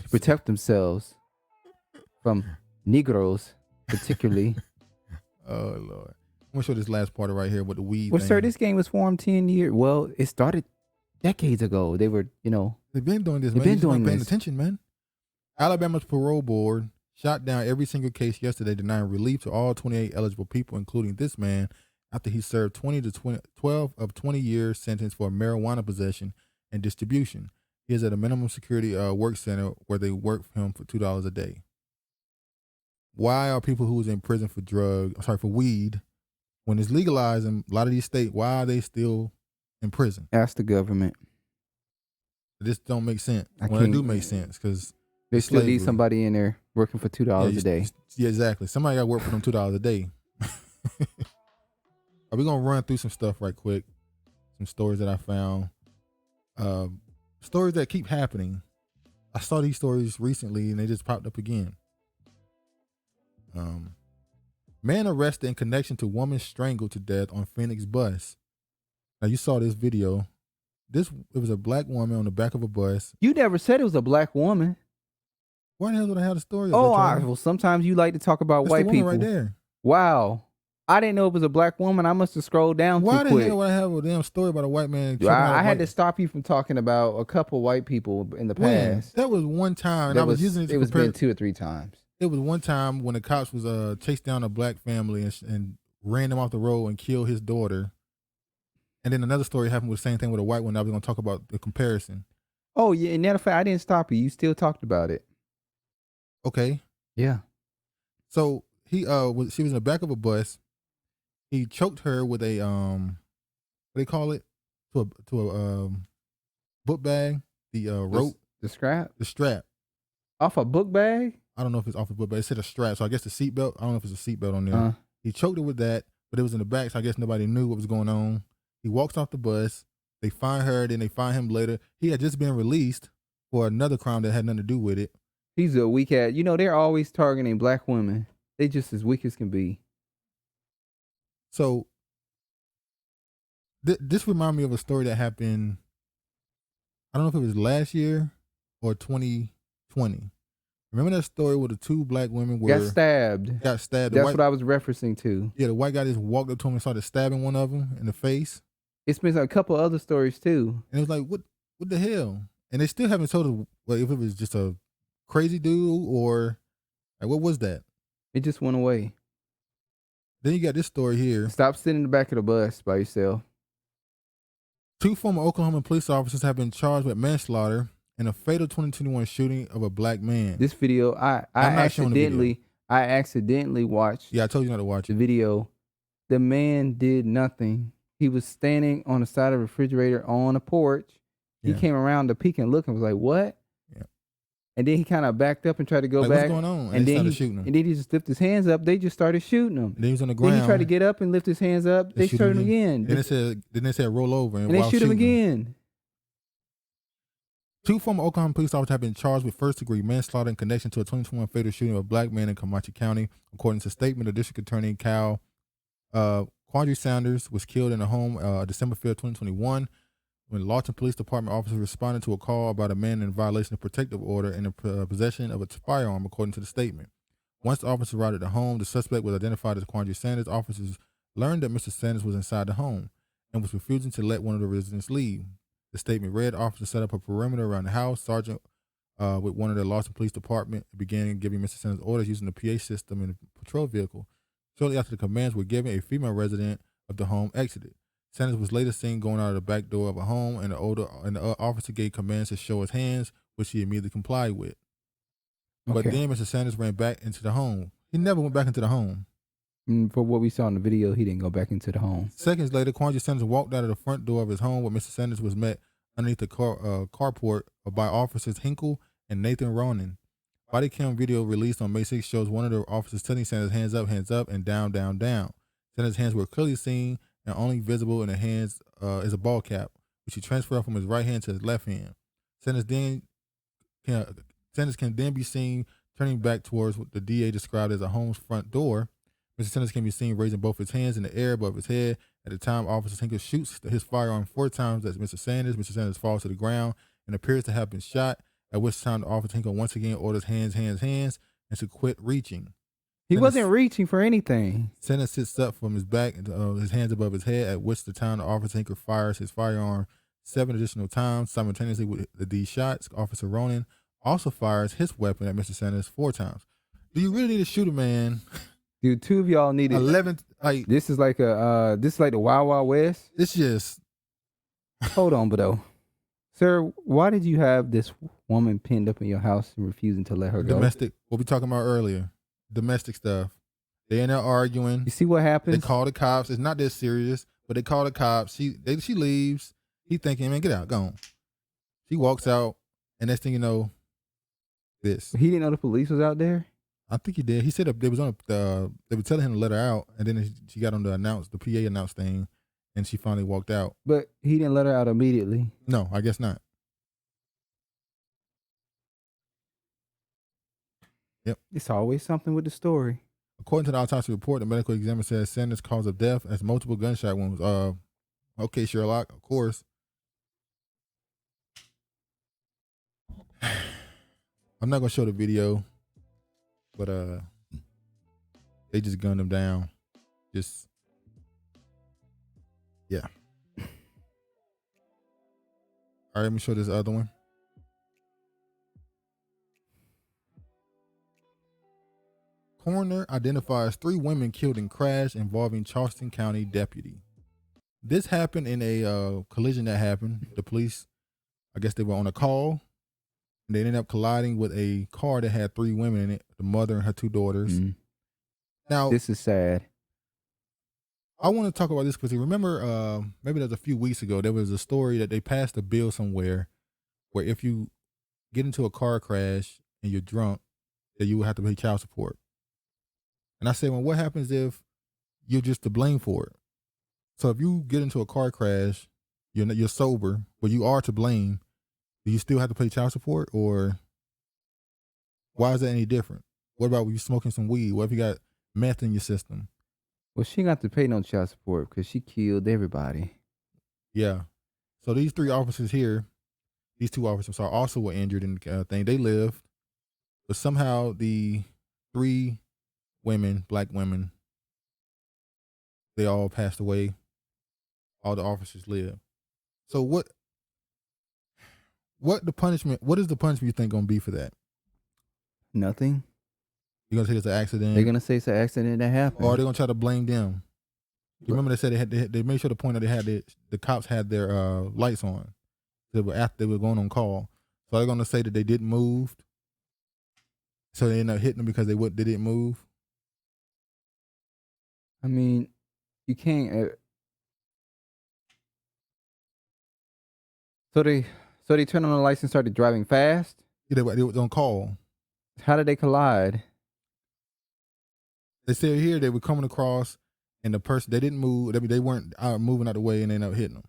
protect themselves from Negroes, particularly. Oh Lord! I'm gonna show this last part right here with the weed. Well, thing. sir, this game was formed 10 years. Well, it started decades ago. They were, they've been doing this. They've man. been doing paying this. attention, man. Alabama's parole board shot down every single case yesterday, denying relief to all 28 eligible people, including this man, after he served 12 of 20 years sentence for marijuana possession and distribution. He is at a minimum security work center where they work for him for $2 a day. Why are people who was in prison for weed, when it's legalized in a lot of these states, why are they still in prison? Ask the government. This don't make sense. It do make sense because they still need somebody in there working for $2 a day. Yeah, exactly. Somebody got to work for them $2 a day. Are we gonna run through some stuff right quick? Some stories that I found. Stories that keep happening. I saw these stories recently and they just popped up again. Man arrested in connection to woman strangled to death on Phoenix bus. Now you saw this video. It was a black woman on the back of a bus. You never said it was a black woman. Why the hell would I have the story? Well, sometimes you like to talk about That's white the people. Right there. Wow. I didn't know it was a black woman. I must have scrolled down Why too quick. Why the hell would I have a damn story about a white man? I had to stop you from talking about a couple white people in the past. That was one time. And I was using it. It was been 2 or 3 times. It was one time when the cops was chased down a black family and ran them off the road and killed his daughter. And then another story happened with the same thing with a white one. I was going to talk about the comparison. Oh yeah, in that fact, I didn't stop you. You still talked about it. Okay. Yeah. So she was in the back of a bus. He choked her with a what do they call it? To book bag, the rope, the scrap the strap. off a book bag. I don't know if it's off the book, but it said a strap. So I guess the seatbelt. I don't know if it's a seatbelt on there. He choked her with that, but it was in the back, so I guess nobody knew what was going on. He walks off the bus. They find her, then they find him later. He had just been released for another crime that had nothing to do with it. He's a weak ass. You know, they're always targeting black women. They just as weak as can be. So this reminded me of a story that happened, I don't know if it was last year or 2020. Remember that story where the two black women Got stabbed. That's what I was referencing to. Yeah, the white guy just walked up to him and started stabbing one of them in the face. It's been a couple other stories too. And it was like, what the hell? And they still haven't told us if it was just a crazy dude or like, what was that? It just went away. Then you got this story here. Stop sitting in the back of the bus by yourself. 2 former Oklahoma police officers have been charged with manslaughter in a fatal 2021 shooting of a black man. This video, I accidentally watched. Yeah, I told you not to watch the video. The man did nothing. He was standing on the side of the refrigerator on a porch. He came around to peek and look and was like, "What?" Yeah. And then he kind of backed up and tried to go back. What's going on? And then he started shooting him. And then he just lifted his hands up. They just started shooting him. And then he was on the ground. Then he tried to get up and lift his hands up. They shot him again. Then they said roll over. And they shoot him again. 2 former Oklahoma police officers have been charged with first-degree manslaughter in connection to a 2021 fatal shooting of a black man in Comanche County. According to a statement of District Attorney Quadry Sanders was killed in a home December 5th, 2021, when Lawton Police Department officers responded to a call about a man in violation of protective order and in possession of a firearm, according to the statement. Once the officers arrived at the home, the suspect was identified as Quadry Sanders. Officers learned that Mr. Sanders was inside the home and was refusing to let one of the residents leave. The statement read, officers set up a perimeter around the house. Sergeant with one of the Lawson Police Department began giving Mr. Sanders orders using the PA system in a patrol vehicle. Shortly after the commands were given, a female resident of the home exited. Sanders was later seen going out of the back door of a home, and the officer gave commands to show his hands, which he immediately complied with. But then Mr. Sanders ran back into the home. He never went back into the home. For what we saw in the video, he didn't go back into the home. Seconds later, Quadry Sanders walked out of the front door of his home, where Mr. Sanders was met underneath the carport by officers Hinkle and Nathan Ronan. Body cam video released on May 6 shows one of the officers telling Sanders hands up, and down, down, down. Sanders' hands were clearly seen, and only visible in the hands is a ball cap, which he transferred from his right hand to his left hand. Sanders can then be seen turning back towards what the DA described as a home's front door. Mr. Sanders can be seen raising both his hands in the air above his head. At the time, Officer Hinkle shoots his firearm 4 times at Mr. Sanders. Mr. Sanders falls to the ground and appears to have been shot, at which time the Officer Hinkle once again orders hands, and to quit reaching. He wasn't reaching for anything. Sanders sits up from his back, his hands above his head, at which the time the Officer Hinkle fires his firearm 7 additional times simultaneously with these shots. Officer Ronan also fires his weapon at Mr. Sanders 4 times. Do you really need to shoot a man? Dude, 2 of y'all needed 11. Like, this is like the Wild Wild West. It's just. Hold on, Bedeau. Sir, why did you have this woman pinned up in your house and refusing to let her go? Domestic. What we talking about earlier. Domestic stuff. They in there arguing. You see what happens? They call the cops. It's not this serious, but they call the cops. She leaves. He thinking, man, get out, go on. She walks out, and next thing you know, this. He didn't know the police was out there? I think he did. He said they was on they were telling him to let her out, and then she got on the PA announce thing, and she finally walked out. But he didn't let her out immediately. No, I guess not. Yep. It's always something with the story. According to the autopsy report, the medical examiner says Sanders' cause of death as multiple gunshot wounds. Okay, Sherlock, of course. I'm not gonna show the video, but they just gunned him down. Yeah. All right, let me show this other one. Coroner identifies 3 women killed in crash involving Charleston County deputy. This happened in a collision that happened. The police, I guess they were on a call, and they ended up colliding with a car that had 3 women in it, the mother and her 2 daughters. Mm-hmm. Now, this is sad. I want to talk about this because you remember, maybe that was a few weeks ago, there was a story that they passed a bill somewhere where if you get into a car crash and you're drunk, that you will have to pay child support. And I said, well, what happens if you're just to blame for it? So if you get into a car crash, you're sober, but you are to blame, do you still have to pay child support, or why is that any different? What about when you smoking some weed? What if you got meth in your system? Well, she got to pay no child support because she killed everybody. Yeah. So these three officers here, these two officers also were injured in the thing. They lived, but somehow the three women, black women, they all passed away. All the officers lived. So what is the punishment you think gonna be for that? Nothing. You're gonna say it's an accident? They're gonna say it's an accident that happened. Or are they gonna try to blame them? You remember they said they made sure to point out the cops had their lights on. They were going on call. So they're gonna say that they didn't move. So they ended up hitting them because they didn't move. I mean, you can't. So they turned on the lights and started driving fast. Yeah, they was on call. How did they collide? They said here they were coming across, and the person, they didn't move. They weren't moving out of the way, and they ended up hitting them.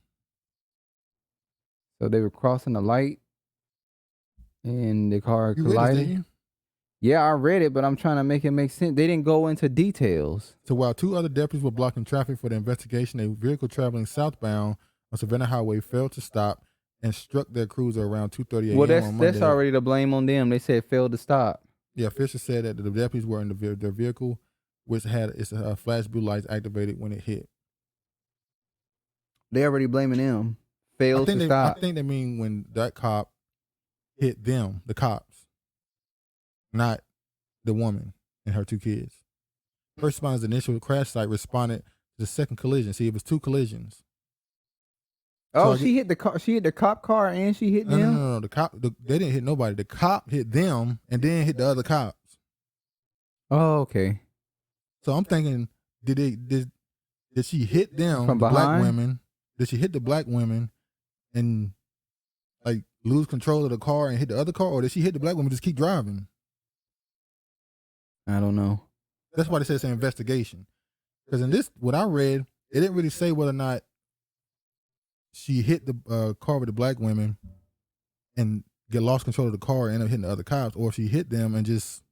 So they were crossing the light, and the car You read this, collided. didn't you? Yeah, I read it, but I'm trying to make it make sense. They didn't go into details. So while two other deputies were blocking traffic for the investigation, a vehicle traveling southbound on Savannah Highway failed to stop and struck their cruiser around 2:30 a.m. Well, on Monday. that's already the blame on them. They said failed to stop. Yeah, officials said that the deputies were in their vehicle, which had its flash blue lights activated when it hit. They already blaming them. Failed to stop. I think they mean when that cop hit them, the cops, not the woman and her two kids. First responders' initial crash site responded to the second collision. See, it was two collisions. Oh, she hit the car. She hit the cop car and she hit them. No. The cop. They didn't hit nobody. The cop hit them and then hit the other cops. Oh, okay. So I'm thinking, did she hit them, from the behind? black women? Did she hit the black women and like lose control of the car and hit the other car, or did she hit the black woman and just keep driving? I don't know. That's why they say it's an investigation. Because in this, what I read, it didn't really say whether or not she hit the car with the black women and lost control of the car and ended up hitting the other cops, or if she hit them and just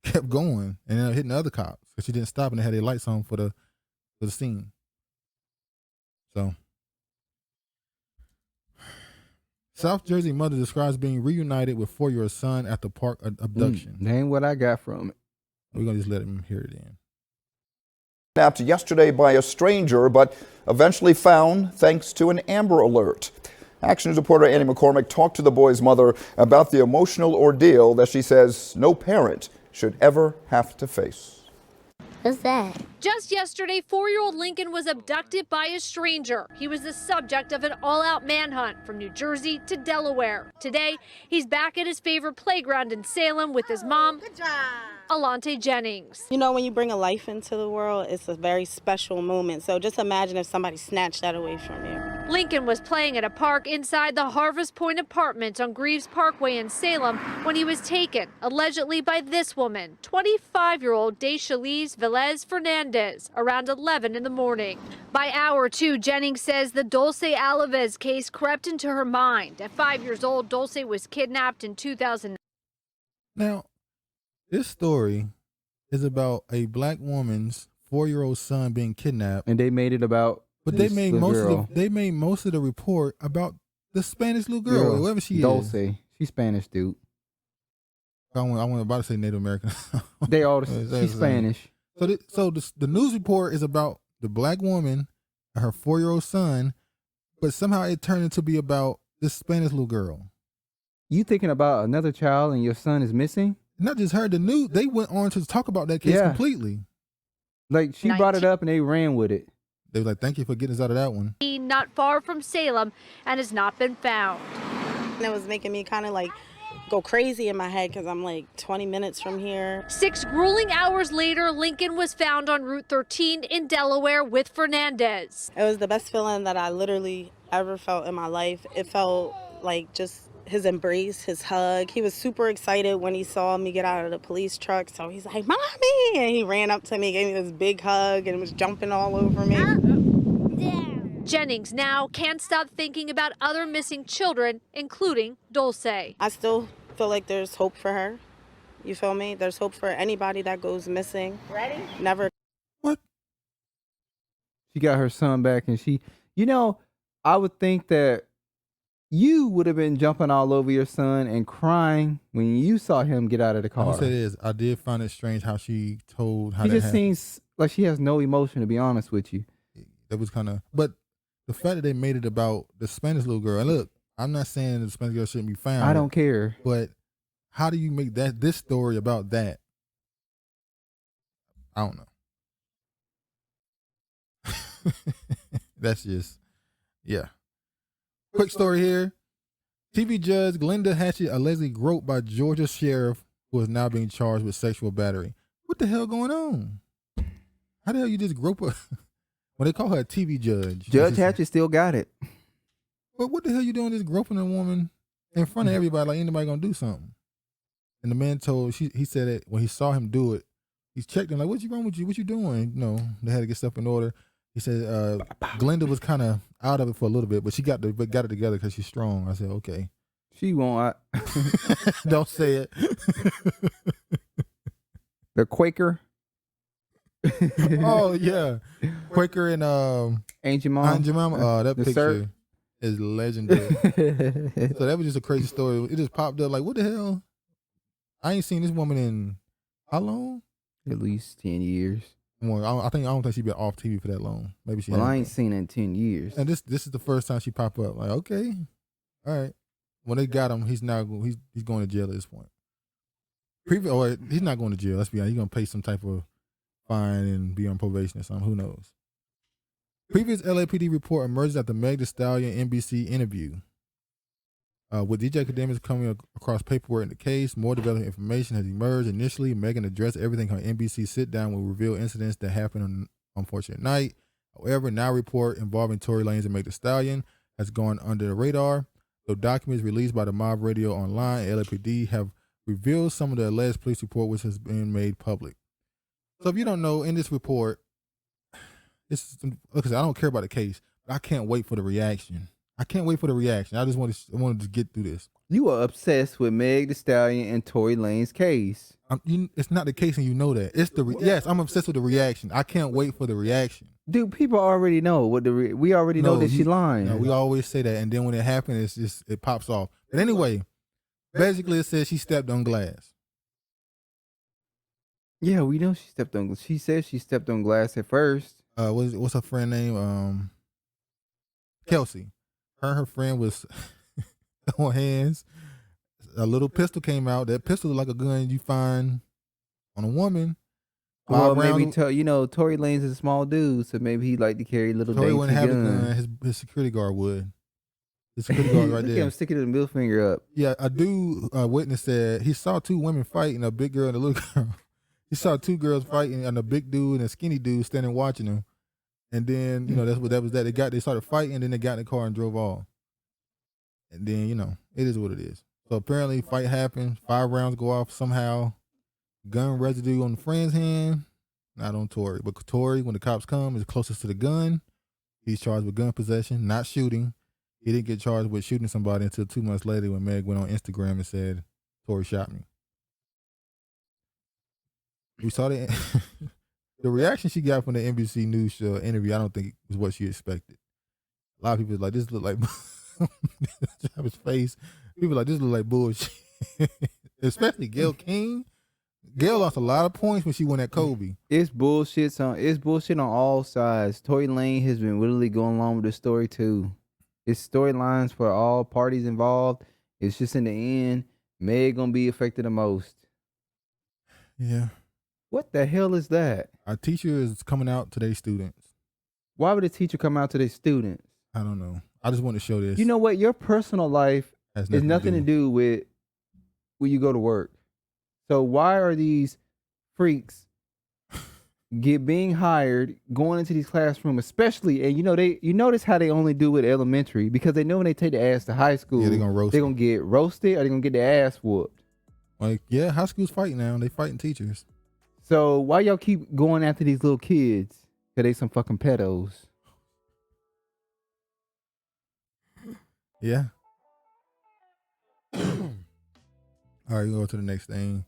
kept going and ended up hitting the other cops because she didn't stop and they had their lights on for the scene. So, South Jersey mother describes being reunited with 4-year-old son after park abduction. That ain't what I got from it. We're gonna just let him hear it in. Kidnapped yesterday by a stranger, but eventually found thanks to an Amber Alert. Action News reporter Annie McCormick talked to the boy's mother about the emotional ordeal that she says no parent should ever have to face. What's that? Just yesterday, 4-year-old Lincoln was abducted by a stranger. He was the subject of an all-out manhunt from New Jersey to Delaware. Today, he's back at his favorite playground in Salem with his mom, Alante Jennings. You know, when you bring a life into the world, it's a very special moment. So just imagine if somebody snatched that away from you. Lincoln was playing at a park inside the Harvest Point Apartments on Greaves Parkway in Salem when he was taken, allegedly by this woman, 25-year-old Deschalise Velez Fernandez, around 11 in the morning. By hour 2, Jennings says the Dulce Alaves case crept into her mind. At 5 years old, Dulce was kidnapped in 2000. Now, this story is about a black woman's 4-year-old son being kidnapped, And they made it about. but they made most of the report about the Spanish little girl, whoever she Dulce. is. She's Spanish, dude. I want about to say Native American. They all. She's Spanish. So the news report is about the black woman and her 4-year-old son, but somehow it turned into be about this Spanish little girl. You thinking about another child and your son is missing? Not just her. The news, they went on to talk about that case completely. Like she brought it up and they ran with it. They were like, "Thank you for getting us out of that one." Not far from Salem and has not been found. And it was making me kind of like go crazy in my head because I'm like 20 minutes from here. 6 grueling hours later, Lincoln was found on Route 13 in Delaware with Fernandez. It was the best feeling that I literally ever felt in my life. It felt like just his embrace, his hug. He was super excited when he saw me get out of the police truck. So he's like, "Mommy!" And he ran up to me, gave me this big hug, and was jumping all over me. Jennings now can't stop thinking about other missing children, including Dulce. I still feel like there's hope for her. You feel me? There's hope for anybody that goes missing. Ready? Never. What? She got her son back, and I would think that you would have been jumping all over your son and crying when you saw him get out of the I will car. say this: I did find it strange how she told how She that just happened. seems like she has no emotion, to be honest with you. That was kind of, but the fact that they made it about the Spanish little girl. And look, I'm not saying the Spanish girl shouldn't be found. I don't care. But how do you make this story about that? I don't know. That's just, yeah. Quick story here. TV judge Glenda Hatchett allegedly groped by Georgia sheriff who is now being charged with sexual battery. What the hell going on? How the hell you just grope her? Well, they call her a TV judge. Judge Hatchett still got it. But what the hell you doing just groping a woman in front of everybody like anybody gonna do something? And the man he said that when he saw him do it, he checked him like, "What's wrong with you? What you doing?" They had to get stuff in order. He said Glenda was kind of out of it for a little bit, but she got it together because she's strong. I said, okay. She won't. Don't say it. The Quaker. Oh yeah, Quaker and Aunt Jemima. That The picture is legendary. So that was just a crazy story. It just popped up like, what the hell? I ain't seen this woman in how long? At least 10 years. Well, I don't think she's been off TV for that long. Maybe she. Well, I hasn't. ain't seen her in 10 years. And this is the first time she popped up. Like, okay, all right. When they got him, he's going to jail at this point. He's not going to jail. Let's be honest. He's going to pay some type of fine and be on probation or something. Who knows? Previous LAPD report emerges after Meg Thee Stallion NBC interview. With DJ Academics coming across paperwork in the case, more developing information has emerged. Initially, Megan addressed everything her NBC sit-down will reveal incidents that happened on an unfortunate night. However, now report involving Tory Lanez and Meg Thee Stallion has gone under the radar. Though documents released by the Mob Radio Online and LAPD have revealed some of the alleged police report which has been made public. So if you don't know, in this report, look, I don't care about the case, but I can't wait for the reaction. I just wanted to get through this. You are obsessed with Meg Thee Stallion and Tory Lanez case. It's not the case, and you know that. It's yes, I'm obsessed with the reaction. I can't wait for the reaction. Dude, people already know what we already know that she lying. No, we always say that, and then when it happens, it pops off. But anyway, basically it says she stepped on glass. Yeah, we know she stepped on. She said she stepped on glass at first. What's her friend name? Kelsey. Her and her friend was on hands. A little pistol came out. That pistol is like a gun you find on a woman. Well, maybe Tory Lanez is a small dude, so maybe he like to carry little Tory dainty wouldn't have a guns. gun. His security guard would. His security guard right Look there. at him sticking the middle finger up. Yeah, a dude witness said he saw two women fighting, a big girl and a little girl. He saw two girls fighting, and a big dude and a skinny dude standing watching them. And then that was that. They started fighting, and then they got in the car and drove off. And then it is what it is. So apparently, fight happened. 5 rounds go off somehow. Gun residue on the friend's hand, not on Tory. But Tory, when the cops come, is closest to the gun. He's charged with gun possession, not shooting. He didn't get charged with shooting somebody until 2 months later when Meg went on Instagram and said, "Tory shot me." We saw the reaction she got from the NBC News show interview. I don't think was what she expected. A lot of people was like, "This look like." His face. People like, this look like bullshit. Especially Gayle King. Gayle lost a lot of points when she went at Kobe. It's bullshit on all sides. Tory Lanez has been literally going along with the story too. It's storylines for all parties involved. It's just in the end, Meg gonna be affected the most. Yeah. What the hell is that? Our teacher is coming out to their students. Why would a teacher come out to their students? I don't know. I just want to show this. You know what? Your personal life has nothing to do with when you go to work. So why are these freaks being hired, going into these classrooms, especially, and you notice how they only do it elementary, because they know when they take the ass to high school, they're gonna roast they're them. gonna get roasted or they're gonna get their ass whooped. Like, yeah, high school's fighting now. They fighting teachers. So why y'all keep going after these little kids? Cause they some fucking pedos. Yeah. All right, go to the next thing.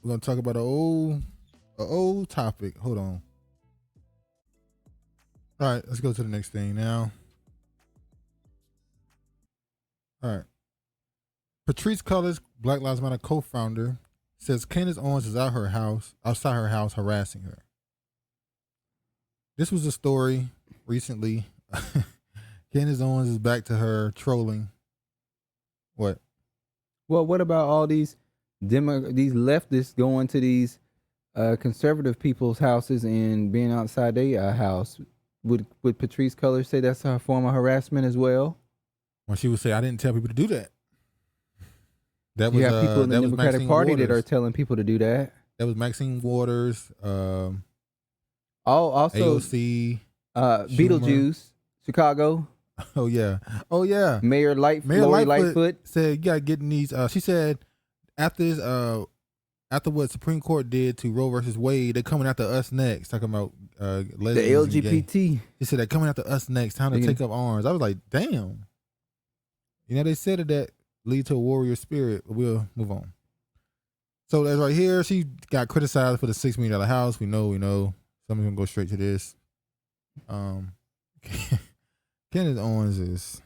We're gonna talk about an old topic. Hold on. All right, let's go to the next thing now. All right. Patrisse Cullors, Black Lives Matter co-founder, says Candace Owens is outside her house harassing her. This was a story recently. Candace Owens is back to her trolling. What? Well, what about all these these leftists going to these conservative people's houses and being outside their house? Would Patrisse Cullors say that's a form of harassment as well? Well, she would say, I didn't tell people to do that. That was, you have people in the Democratic Maxine Party Waters. that are telling people to do that. That was Maxine Waters, Also, AOC, Beetlejuice, Chicago. Oh yeah. Mayor Lori Lightfoot said, "You gotta get in these." She said, after what Supreme Court did to Roe versus Wade, they're coming after us next. Talking about the lesbians and gay. LGBT. She said they're coming after us next. Time to take up arms. I was like, damn. They said that lead to a warrior spirit. But we'll move on. So that's right here. She got criticized for the $6 million house. We know. Some of them go straight to this. Candace Owens is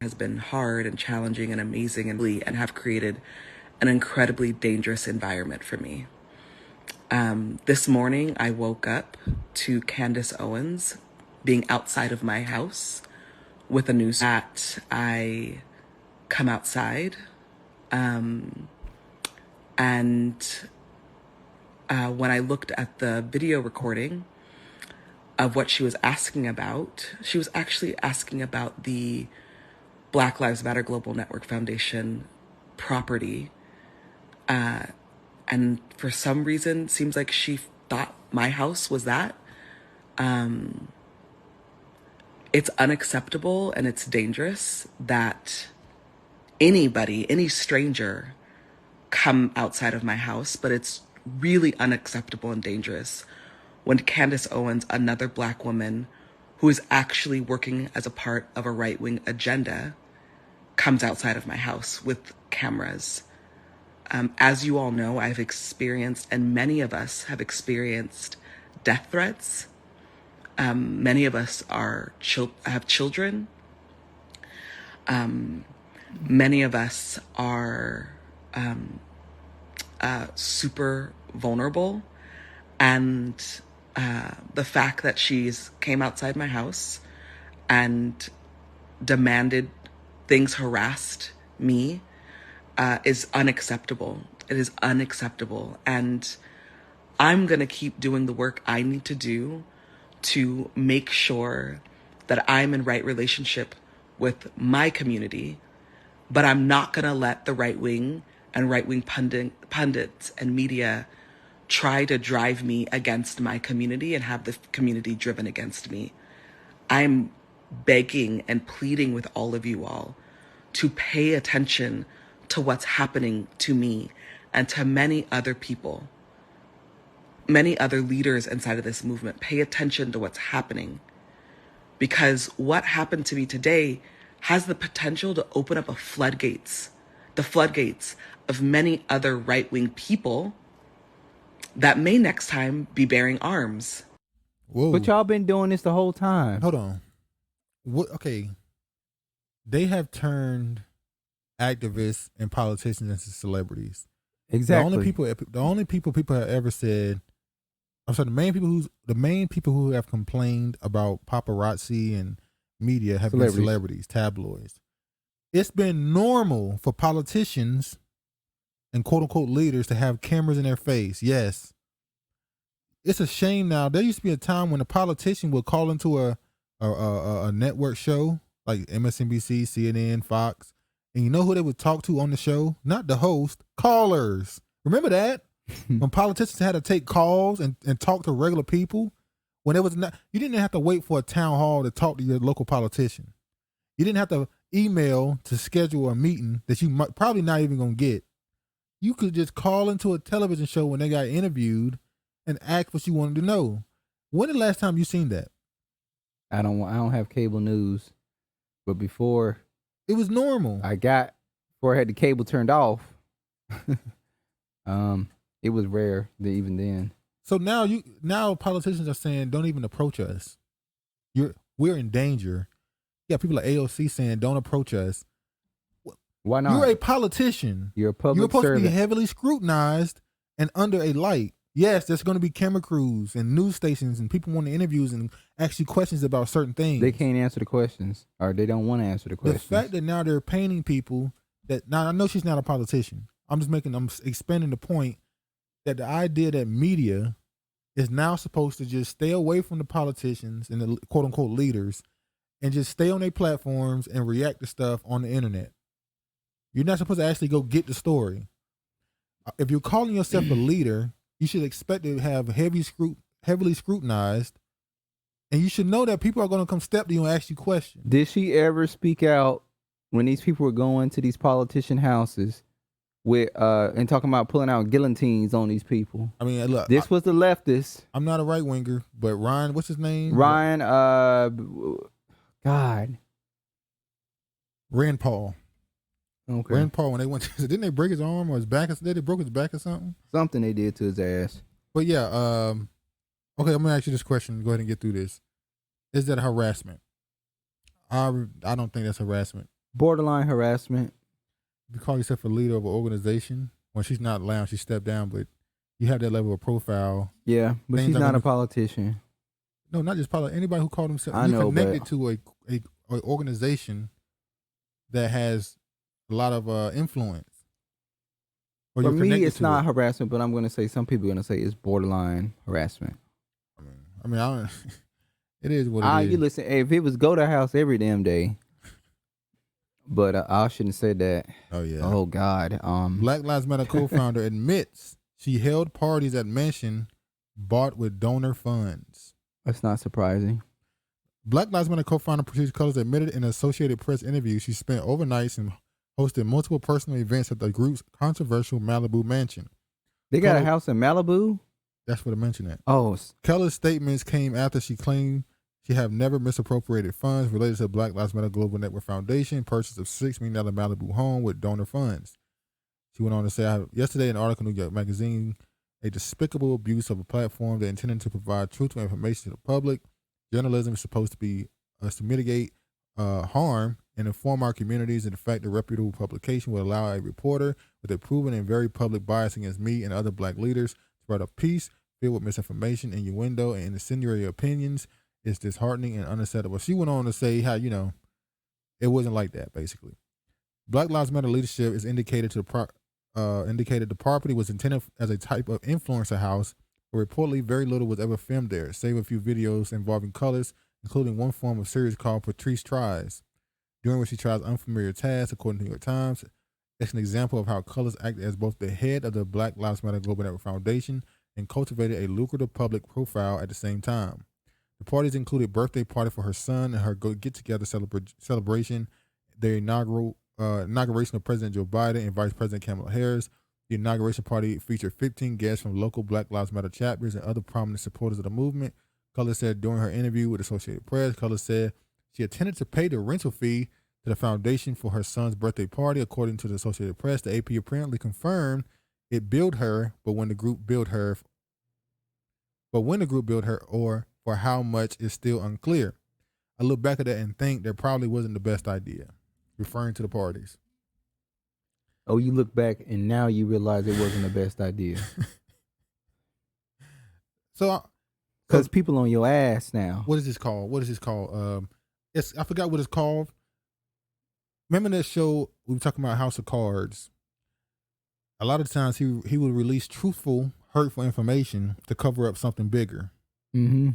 has been hard and challenging and amazing and have created an incredibly dangerous environment for me. This morning, I woke up to Candace Owens being outside of my house with a news that I come outside. And when I looked at the video recording of what she was asking about, she was actually asking about the Black Lives Matter Global Network Foundation property. And for some reason, seems like she thought my house was that. It's unacceptable and it's dangerous that any stranger come outside of my house, but it's really unacceptable and dangerous when Candace Owens, another Black woman who is actually working as a part of a right-wing agenda, comes outside of my house with cameras. As you all know, I've experienced, and many of us have experienced, death threats. Many of us have children. Many of us are super vulnerable. And the fact that she's came outside my house and demanded things, harassed me, is unacceptable. It is unacceptable. And I'm going to keep doing the work I need to do to make sure that I'm in right relationship with my community, but I'm not going to let the right wing and right-wing pundits and media try to drive me against my community and have the community driven against me. I'm begging and pleading with all of you all to pay attention to what's happening to me and to many other people, many other leaders inside of this movement. Pay attention to what's happening, because what happened to me today has the potential to open up the floodgates of many other right-wing people that may next time be bearing arms. Whoa. But y'all been doing this the whole time. Hold on. Okay. They have turned activists and politicians into celebrities. Exactly. The only people have ever said, I'm sorry, the main people who have complained about paparazzi and media have been celebrities, tabloids. It's been normal for politicians and quote unquote leaders to have cameras in their face. Yes. It's a shame now. There used to be a time when a politician would call into a network show like MSNBC, CNN, Fox. And you know who they would talk to on the show? Not the host, callers. Remember that? When politicians had to take calls and talk to regular people, when it was not, you didn't have to wait for a town hall to talk to your local politician. You didn't have to email to schedule a meeting that you might probably not even gonna get. You could just call into a television show when they got interviewed and ask what you wanted to know. When the last time you seen that? I don't have cable news, but before it was normal. Before I had the cable turned off. It was rare even then. So now politicians are saying, don't even approach us. We're in danger. Yeah, people like AOC saying, don't approach us. Why not? You're a politician. You're a public You're supposed servant. to be heavily scrutinized and under a light. Yes, there's going to be camera crews and news stations and people wanting interviews and ask you questions about certain things. They can't answer the questions, or they don't want to answer the questions. The fact that now they're painting people that, now I know she's not a politician. I'm expanding the point that the idea that media is now supposed to just stay away from the politicians and the quote unquote leaders and just stay on their platforms and react to stuff on the internet. You're not supposed to actually go get the story. If you're calling yourself a leader, you should expect to have heavily scrutinized, and you should know that people are going to come step to you and ask you questions. Did she ever speak out when these people were going to these politician houses with and talking about pulling out guillotines on these people? I mean, look, this was the leftists. I'm not a right winger, but Ryan, what's his name? Ryan, God, Rand Paul. Okay. Rand Paul, when they went, didn't they break his arm or his back? They broke his back or something. Something they did to his ass. But yeah, okay, I'm gonna ask you this question. Go ahead and get through this. Is that harassment? I don't think that's harassment. Borderline harassment. You call yourself a leader of an organization. When she's not allowed, she stepped down, but you have that level of profile. Yeah, but she's not a politician. No, not just politician. Anybody who called himself. I You're know, connected to a organization that has a lot of influence. Or For me, it's not harassment, but I'm going to say some people are going to say it's borderline harassment. I mean, it is what it is. You listen, if it was go to house every damn day, but I shouldn't have said that. Oh yeah. Oh God. Black Lives Matter co-founder admits she held parties at mansion bought with donor funds. That's not surprising. Black Lives Matter co-founder Patrisse Cullors admitted in an Associated Press interview she spent overnights and hosted multiple personal events at the group's controversial Malibu mansion. They got a house in Malibu? That's what I mentioned at. Oh. Cullors' statements came after she claimed she have never misappropriated funds related to the Black Lives Matter Global Network Foundation purchase of $6 million Malibu home with donor funds. She went on to say, yesterday in an article in New York Magazine, a despicable abuse of a platform that intended to provide truthful information to the public. Journalism is supposed to be to mitigate harm and inform our communities, and the fact that a reputable publication would allow a reporter with a proven and very public bias against me and other black leaders to write a piece filled with misinformation, innuendo, and incendiary opinions is disheartening and unacceptable. She went on to say how, it wasn't like that, basically. Black Lives Matter leadership is indicated the property was intended as a type of influencer house, but reportedly very little was ever filmed there, save a few videos involving Cullors, including one form of series called Patrisse Tries, during which she tries unfamiliar tasks, according to New York Times. It's an example of how Cullors acted as both the head of the Black Lives Matter Global Network Foundation and cultivated a lucrative public profile at the same time. The parties included a birthday party for her son and her get-together celebration, their inauguration of President Joe Biden and Vice President Kamala Harris. The inauguration party featured 15 guests from local Black Lives Matter chapters and other prominent supporters of the movement. Cullors said during her interview with the Associated Press, Cullors said she intended to pay the rental fee to the foundation for her son's birthday party. According to the Associated Press, the AP apparently confirmed it billed her, but when the group billed her or for how much is still unclear. I look back at that and think that probably wasn't the best idea, referring to the parties. Oh, you look back and now you realize it wasn't the best idea. So, because people on your ass now. What is this called? I forgot what it's called. Remember that show we were talking about, House of Cards? A lot of times he would release truthful, hurtful information to cover up something bigger. Mm-hmm.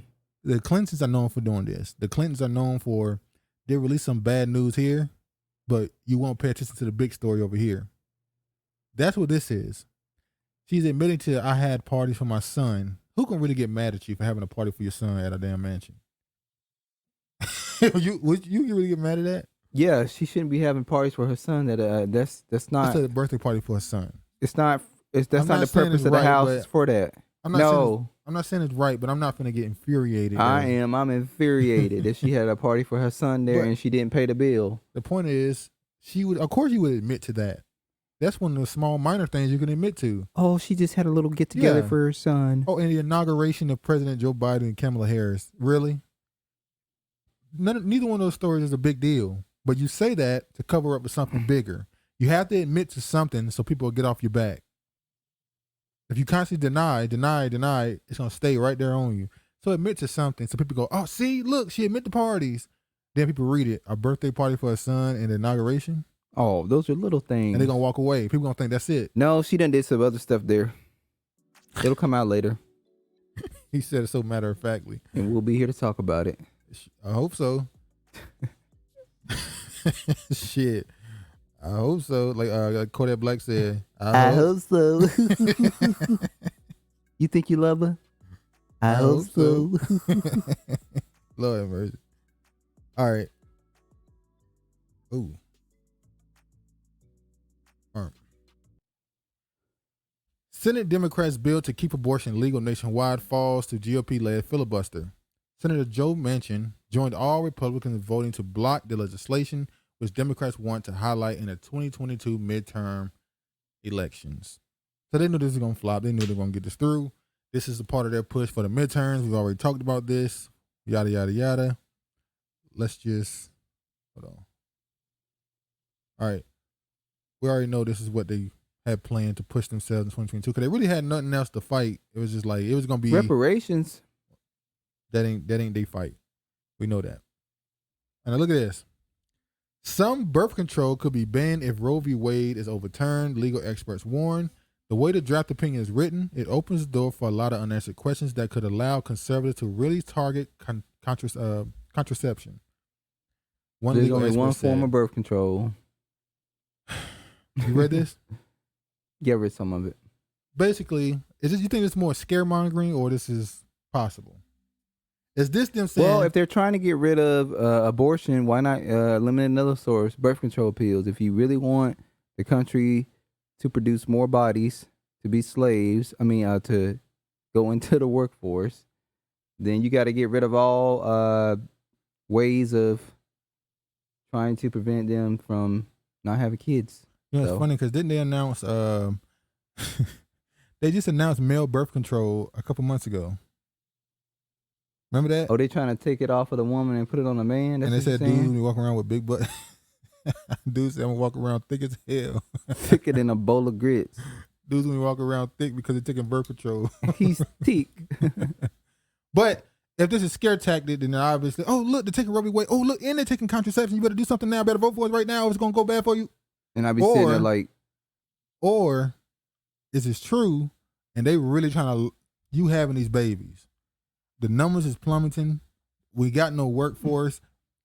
The Clintons are known for doing this. The Clintons are known for they release some bad news here, but you won't pay attention to the big story over here. That's what this is. She's admitting to, I had parties for my son. Who can really get mad at you for having a party for your son at a damn mansion? Would you really get mad at that? Yeah, she shouldn't be having parties for her son. That's not. It's a birthday party for her son. It's not. That's I'm not not the saying purpose it's of the right, house. but It's for that. I'm not saying it's right, but I'm not gonna get infuriated. I am. I'm infuriated that she had a party for her son there and she didn't pay the bill. The point is, of course, you would admit to that. That's one of the small, minor things you can admit to. Oh, she just had a little get together for her son. Oh, and the inauguration of President Joe Biden and Kamala Harris. Really? Neither one of those stories is a big deal. But you say that to cover up with something bigger. You have to admit to something so people will get off your back. If you constantly deny, it's going to stay right there on you. So admit to something so people go, oh, see, look, she admit to parties. Then people read it, a birthday party for her son and the inauguration. Oh, those are little things. And they're going to walk away. People going to think that's it. No, she done did some other stuff there. It'll come out later. He said it so matter-of-factly. And we'll be here to talk about it. I hope so. Shit. I hope so. Like Kodak Black said. I hope so. You think you love her? I hope so. Lord have mercy. All right. Ooh. All right. Senate Democrats' bill to keep abortion legal nationwide falls to GOP-led filibuster. Senator Joe Manchin joined all Republicans in voting to block the legislation, which Democrats want to highlight in the 2022 midterm elections. So they knew this was going to flop. They knew they were going to get this through. This is a part of their push for the midterms. We've already talked about this. Yada, yada, yada. Let's just, hold on. All right. We already know this is what they had planned to push themselves in 2022 because they really had nothing else to fight. It was just like, it was going to be. Reparations. That ain't they fight. We know that. And now look at this. Some birth control could be banned if Roe v. Wade is overturned, legal experts warn. The way the draft opinion is written, it opens the door for a lot of unanswered questions that could allow conservatives to really target contraception. There's only one form of birth control. You read this? Yeah, I read some of it. Basically, you think it's more scaremongering or this is possible? Is this them saying? Well, if they're trying to get rid of abortion, why not eliminate another source, birth control pills? If you really want the country to produce more bodies to be slaves, to go into the workforce, then you got to get rid of all ways of trying to prevent them from not having kids. It's funny because didn't they announce? They just announced male birth control a couple months ago. Remember that? Oh, they trying to take it off of the woman and put it on the man? That's and they said saying? dudes walking around with big butt. Dudes said I'm walking around thick as hell. Thicker than a bowl of grits. Dudes when walk around thick because they're taking birth control. He's thick. But if this is scare tactic, then obviously, oh look, they're taking Roe v. Wade. Oh look, and they're taking contraception. You better do something now. Better vote for us right now. Or it's gonna go bad for you. And I be sitting there like, or is this true? And they really trying to you having these babies. The numbers is plummeting. We got no workforce.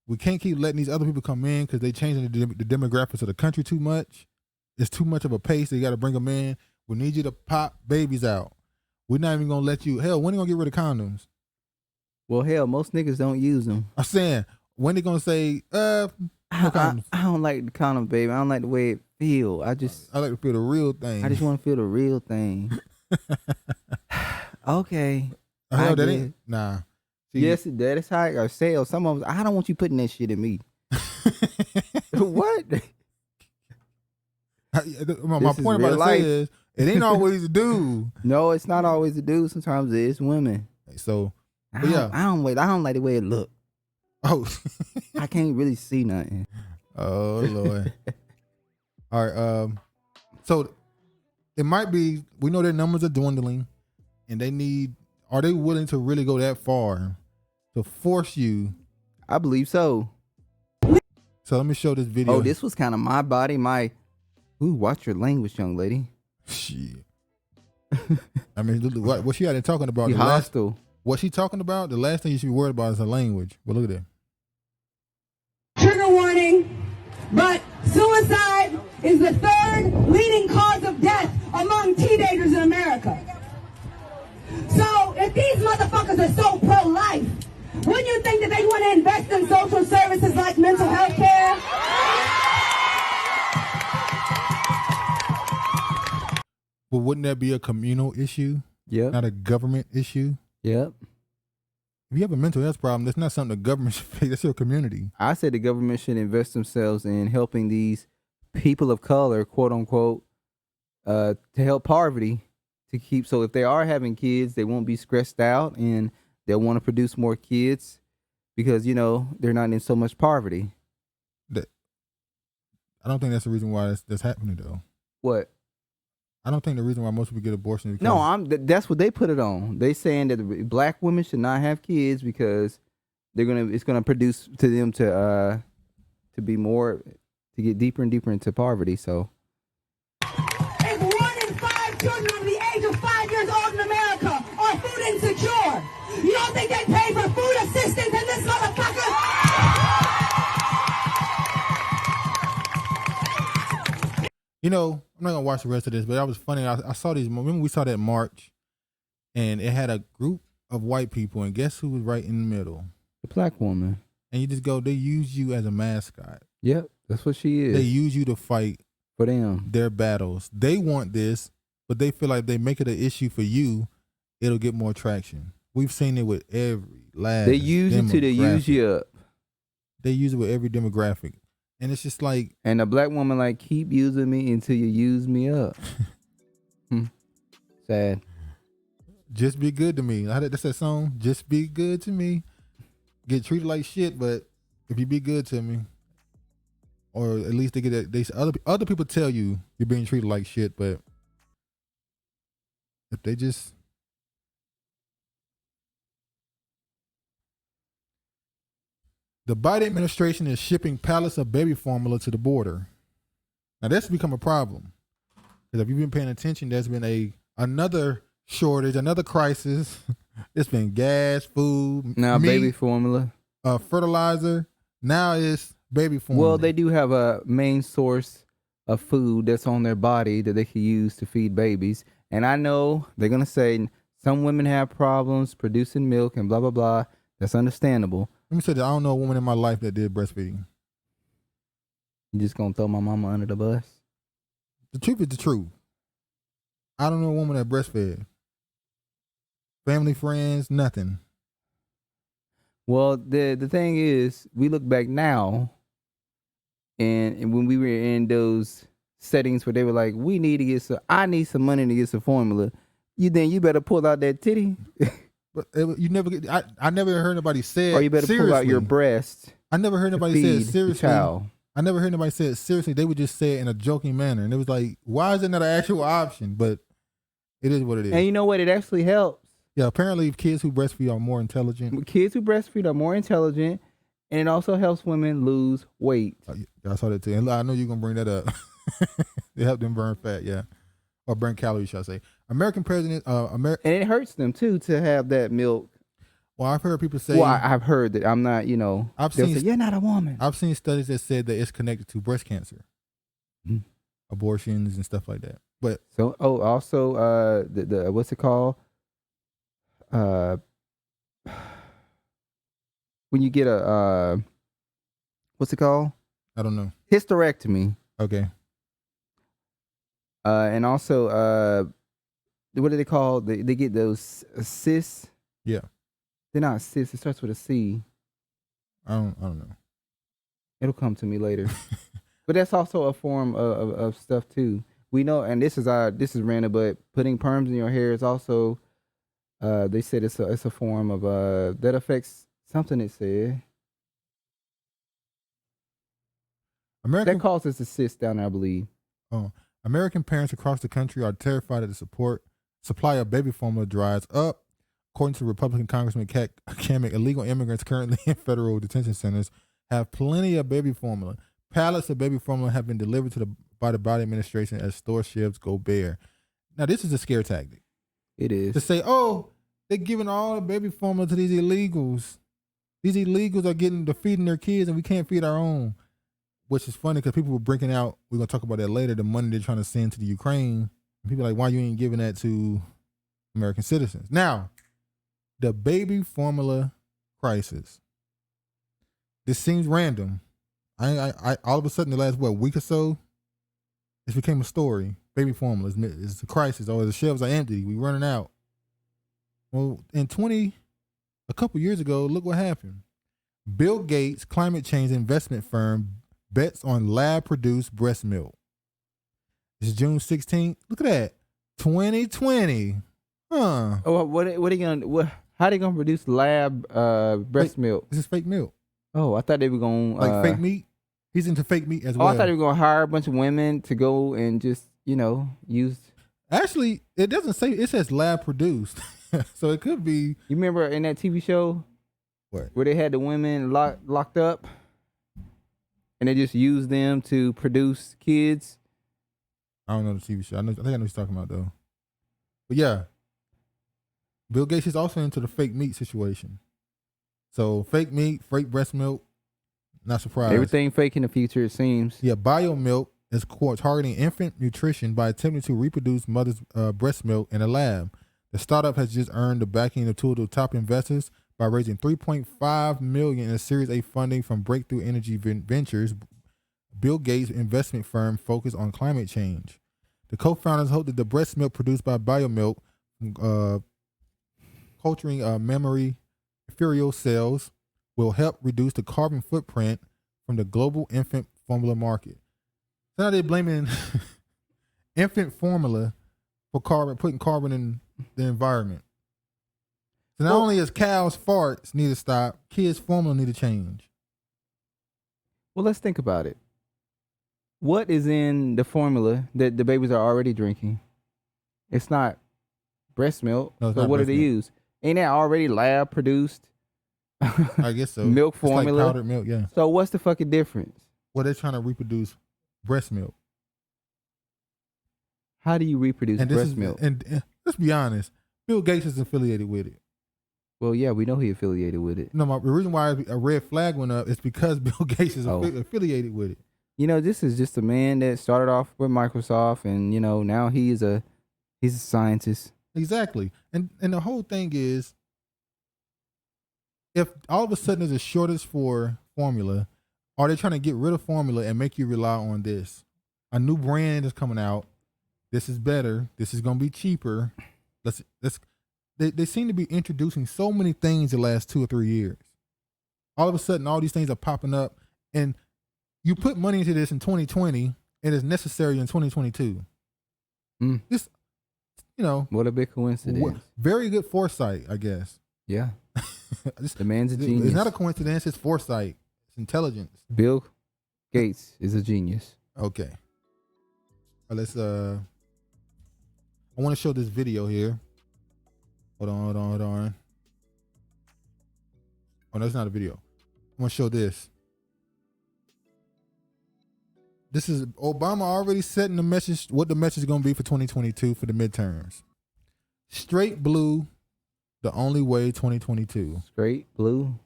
We can't keep letting these other people come in because they changing the demographics of the country too much. It's too much of a pace. They got to bring them in. We need you to pop babies out. We're not even going to let you. Hell, when are you going to get rid of condoms? Well, hell, most niggas don't use them. I'm saying, when they going to say, no condoms? I don't like the condom, baby. I don't like the way it feel. I like to feel the real thing. I just want to feel the real thing. Okay. Hell, that ain't. Nah. See, yes, that is how I say. Or some of them, I don't want you putting that shit in me. What? My point about to say is, it ain't always a dude. No, it's not always a dude. Sometimes it is women. So, I don't like the way it look. Oh, I can't really see nothing. Oh Lord. All right. So it might be. We know their numbers are dwindling, and they need. Are they willing to really go that far to force you? I believe so. So let me show this video. Oh, this was kind of my body. Ooh, watch your language, young lady. Shit. I mean, what she had talking about? You hostile. What she talking about? The last thing you should be worried about is her language. But look at that. But suicide is the third leading cause of death among teenagers in America. So if these motherfuckers are so pro-life, wouldn't you think that they want to invest in social services like mental health care? Well, wouldn't that be a communal issue? Yep. Not a government issue? Yep. If you have a mental health problem, that's not something the government should fix. That's your community. I said the government should invest themselves in helping these people of color, quote unquote, to help poverty, to keep. So if they are having kids, they won't be stressed out and they'll want to produce more kids because, you know, they're not in so much poverty. I don't think that's the reason why that's happening, though. What? I don't think the reason why most people get abortions is because No, that's what they put it on. They saying that black women should not have kids because it's gonna produce to them to be more, to get deeper and deeper into poverty. So If 1 in 5 children under the age of 5 years old in America are food insecure, you don't think they pay for food assistance in this motherfucker? You know, I'm not gonna watch the rest of this, but that was funny. I saw these. Remember we saw that march, and it had a group of white people, and guess who was right in the middle? the black woman. And you just go, they use you as a mascot. Yep, that's what she is. They use you to fight for them their battles. They want this, but they feel like they make it an issue for you, it'll get more traction. We've seen it with every last. They use it to use you up. They use it with every demographic. And it's just like, and a black woman like, keep using me until you use me up. Sad. Just be good to me. That's that song. Just be good to me. Get treated like shit, but if you be good to me, or at least they get that. Other people tell you you're being treated like shit, but if they just. The Biden administration is shipping pallets of baby formula to the border. Now that's become a problem. Because if you've been paying attention, there's been another shortage, another crisis. It's been gas, food, now meat, baby formula, fertilizer. Now it's baby formula. Well, they do have a main source of food that's on their body that they can use to feed babies. And I know they're going to say some women have problems producing milk and blah, blah, blah. That's understandable. Let me say that I don't know a woman in my life that did breastfeeding. You just going to throw my mama under the bus? The truth is the truth. I don't know a woman that breastfed. Family, friends, nothing. Well, the thing is, we look back now, and when we were in those settings where they were like, we need to get I need some money to get some formula. You better pull out that titty. But you never get. I never heard nobody say it. Or you better pull out your breast. I never heard nobody say it seriously. Child. I never heard nobody say it seriously. They would just say it in a joking manner, and it was like, why is it not an actual option? But it is what it is. And you know what? It actually helps. Yeah, apparently kids who breastfeed are more intelligent. Kids who breastfeed are more intelligent, and it also helps women lose weight. I saw that too. And I know you're going to bring that up. They help them burn fat, yeah. Or burn calories, shall I say. American president... and it hurts them, too, to have that milk. Well, I've heard people say... Well, I've heard that. I'm not, I've seen, say, you're not a woman. I've seen studies that said that it's connected to breast cancer. Mm-hmm. Abortions and stuff like that. But so, also, the what's it called? When you get a what's it called? I don't know. Hysterectomy. Okay. And also, what do they call? They get those cysts. Yeah. They're not cysts. It starts with a C. I don't know. It'll come to me later. But that's also a form of stuff too. We know, and this is random, but putting perms in your hair is also. They said it's a form of that affects something. It said that causes a cyst down there, I believe. Oh, American parents across the country are terrified that the supply of baby formula dries up. According to Republican Congressman Kamek, illegal immigrants currently in federal detention centers have plenty of baby formula. Pallets of baby formula have been delivered by the Biden administration as store shelves go bare. Now, this is a scare tactic. It is. To say, oh, they're giving all the baby formula to these illegals. These illegals are feeding their kids and we can't feed our own. which is funny because people were breaking out. We're gonna talk about that later. The money they're trying to send to the Ukraine. And people are like, why you ain't giving that to American citizens? Now, the baby formula crisis. This seems random. I all of a sudden the last week or so, this became a story. Baby formula is a crisis. Oh, the shelves are empty. We running out. Well, a couple years ago, look what happened. Bill Gates' climate change investment firm bets on lab-produced breast milk. It's June 16th. Look at that, 2020. Huh? Oh, what are they gonna? How they gonna produce lab breast milk? This is fake milk. Oh, I thought they were gonna like fake meat. He's into fake meat as Oh, well. I thought they were gonna hire a bunch of women to go and just use. Actually, it doesn't say. It says lab produced, so it could be. You remember in that TV show? What? Where they had the women locked up, and they just used them to produce kids. I don't know the TV show. I think I know what you're talking about though. But yeah, Bill Gates is also into the fake meat situation. So fake meat, fake breast milk. Not surprised. Everything fake in the future, it seems. Yeah, bio milk is targeting infant nutrition by attempting to reproduce mother's breast milk in a lab. The startup has just earned the backing of two of the top investors by raising $3.5 million in a Series A funding from Breakthrough Energy Ventures, Bill Gates' investment firm focused on climate change. The co-founders hope that the breast milk produced by biomilk, culturing mammary epithelial cells, will help reduce the carbon footprint from the global infant formula market. So now they're blaming infant formula for putting carbon in the environment. So not only is cows' farts need to stop, kids' formula need to change. Well, let's think about it. What is in the formula that the babies are already drinking? It's not breast milk. No, it's but not what do breast they milk. use? Ain't that already lab produced? I guess so. Milk It's formula. like powdered milk, yeah. So what's the fucking difference? Well, they're trying to reproduce breast milk. How do you reproduce breast milk? And let's be honest, Bill Gates is affiliated with it. Well, yeah, we know he affiliated with it. No, the reason why a red flag went up is because Bill Gates is affiliated with it. This is just a man that started off with Microsoft, and now he's a scientist. Exactly, and the whole thing is, if all of a sudden there's a shortage for formula, are they trying to get rid of formula and make you rely on this? A new brand is coming out. This is better. This is gonna be cheaper. They seem to be introducing so many things the last 2 or 3 years. All of a sudden, all these things are popping up, and you put money into this in 2020, and it's necessary in 2022. This, what a big coincidence. Very good foresight, I guess. Yeah. The man's a genius. It's not a coincidence. It's foresight. It's intelligence. Bill Gates is a genius. Okay. Let's. I want to show this video here. Hold on. Oh, no, it's not a video. I want to show this. This is Obama already setting the message, what the message is going to be for 2022 for the midterms. Straight blue, the only way 2022. Straight blue?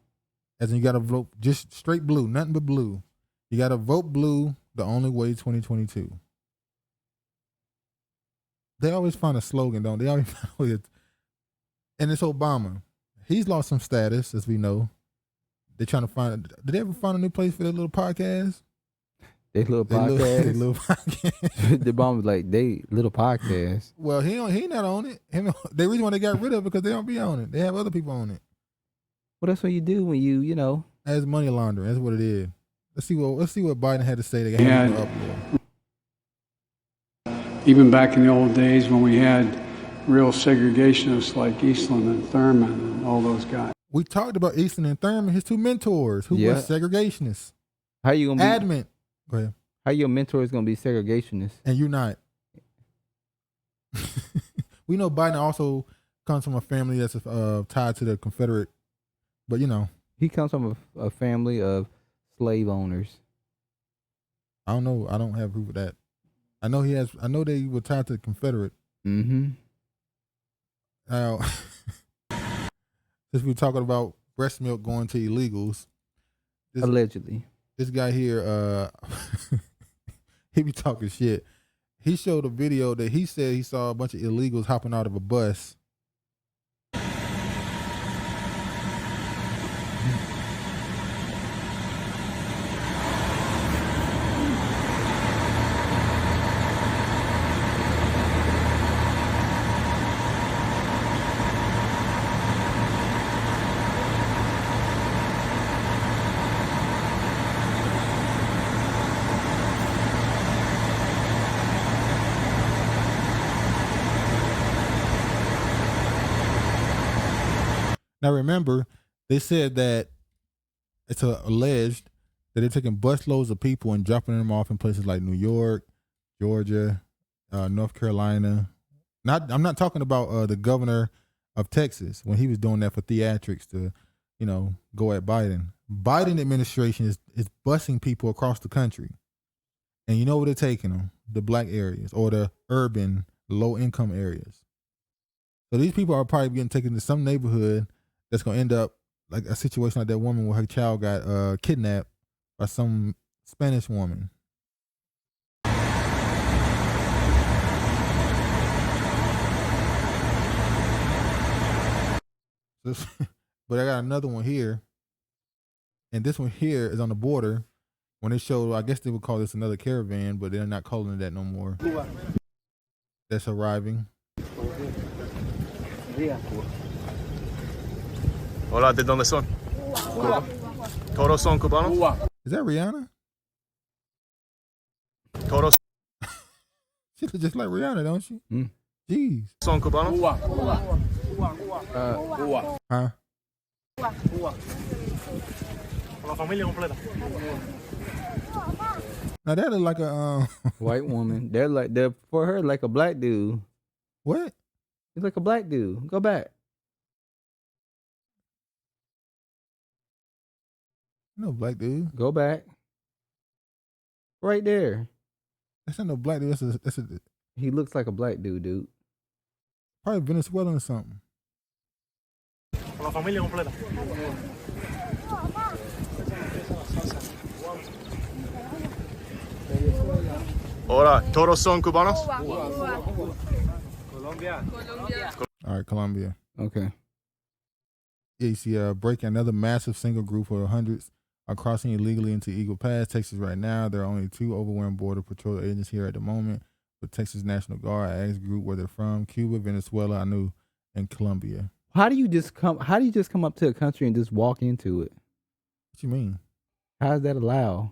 As in you got to vote just straight blue, nothing but blue. You got to vote blue, the only way 2022. They always find a slogan, don't they? Always find it. And it's Obama. He's lost some status, as we know. They're trying to find. Did they ever find a new place for their little podcast? They little podcast. They little podcast. The bomb was like, they little podcast. Well, he not on it. The reason why they got rid of it because they don't be on it. They have other people on it. Well, that's what you do when you. That's money laundering. That's what it is. Let's see what Biden had to say. They got him up there. Even back in the old days when we had real segregationists like Eastland and Thurman and all those guys. We talked about Eastland and Thurman, his two mentors, who were segregationists. How you gonna be adamant? Go ahead. How your mentor is gonna be segregationist? And you're not. We know Biden also comes from a family that's tied to the Confederate, but he comes from a family of slave owners. I don't know. I don't have proof of that. I know they were tied to the Confederate. Mm-hmm. Now, since we're talking about breast milk going to illegals, Allegedly. This guy here, he be talking shit. He showed a video that he said he saw a bunch of illegals hopping out of a bus. Now remember, they said that it's alleged that they're taking busloads of people and dropping them off in places like New York, Georgia, North Carolina. I'm not talking about the governor of Texas when he was doing that for theatrics to, go at Biden. Biden administration is busing people across the country, and you know where they're taking them? The black areas or the urban low income areas. So these people are probably getting taken to some neighborhood that's going to end up like a situation like that woman where her child got kidnapped by some Spanish woman. But I got another one here. And this one here is on the border. When they show, I guess they would call this another caravan, but they're not calling it that no more. That's arriving. Hola, ¿de dónde son? ¿Todos son cubanos? Is that Rihanna? Todos She looks just like Rihanna, don't she? Jeez. son cubanos? Huh? La familia completa. Now that look like a white woman. They're for her like a black dude. What? He's like a black dude. Go back. No black dude. Go back. Right there. That's not no black dude. That's a He looks like a black dude. Probably Venezuelan or something. La familia completa. Hola, ¿todos son cubanos? Colombia. All right, Colombia. Okay. Yeah, you see, breaking another massive single group of hundreds are crossing illegally into Eagle Pass, Texas right now. There are only 2 overwhelmed Border Patrol agents here at the moment. But Texas National Guard, I asked group where they're from. Cuba, Venezuela, I knew, and Colombia. How do you just come up to a country and just walk into it? What you mean? How is that allowed?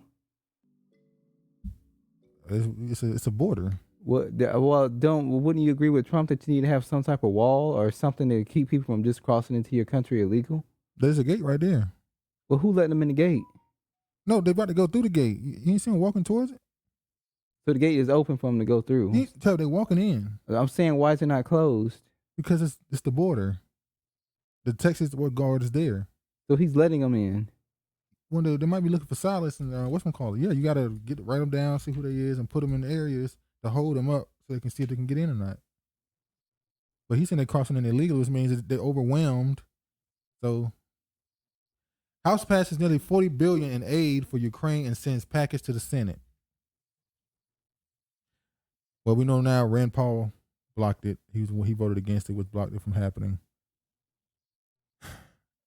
It's a border. Wouldn't you agree with Trump that you need to have some type of wall or something to keep people from just crossing into your country illegal? There's a gate right there. Well, who letting them in the gate? No, they're about to go through the gate. You ain't seen them walking towards it? So the gate is open for them to go through. You ain't tell they're walking in. I'm saying, why is it not closed? Because it's the border. The Texas guard is there. So he's letting them in. When they might be looking for Silas and what's one called? Yeah, you got to write them down, see who they is, and put them in the areas to hold them up so they can see if they can get in or not. But he's saying they're crossing in illegal, which means that they're overwhelmed. So, House passes nearly $40 billion in aid for Ukraine and sends package to the Senate. Well, we know now Rand Paul blocked it. He voted against it, which blocked it from happening.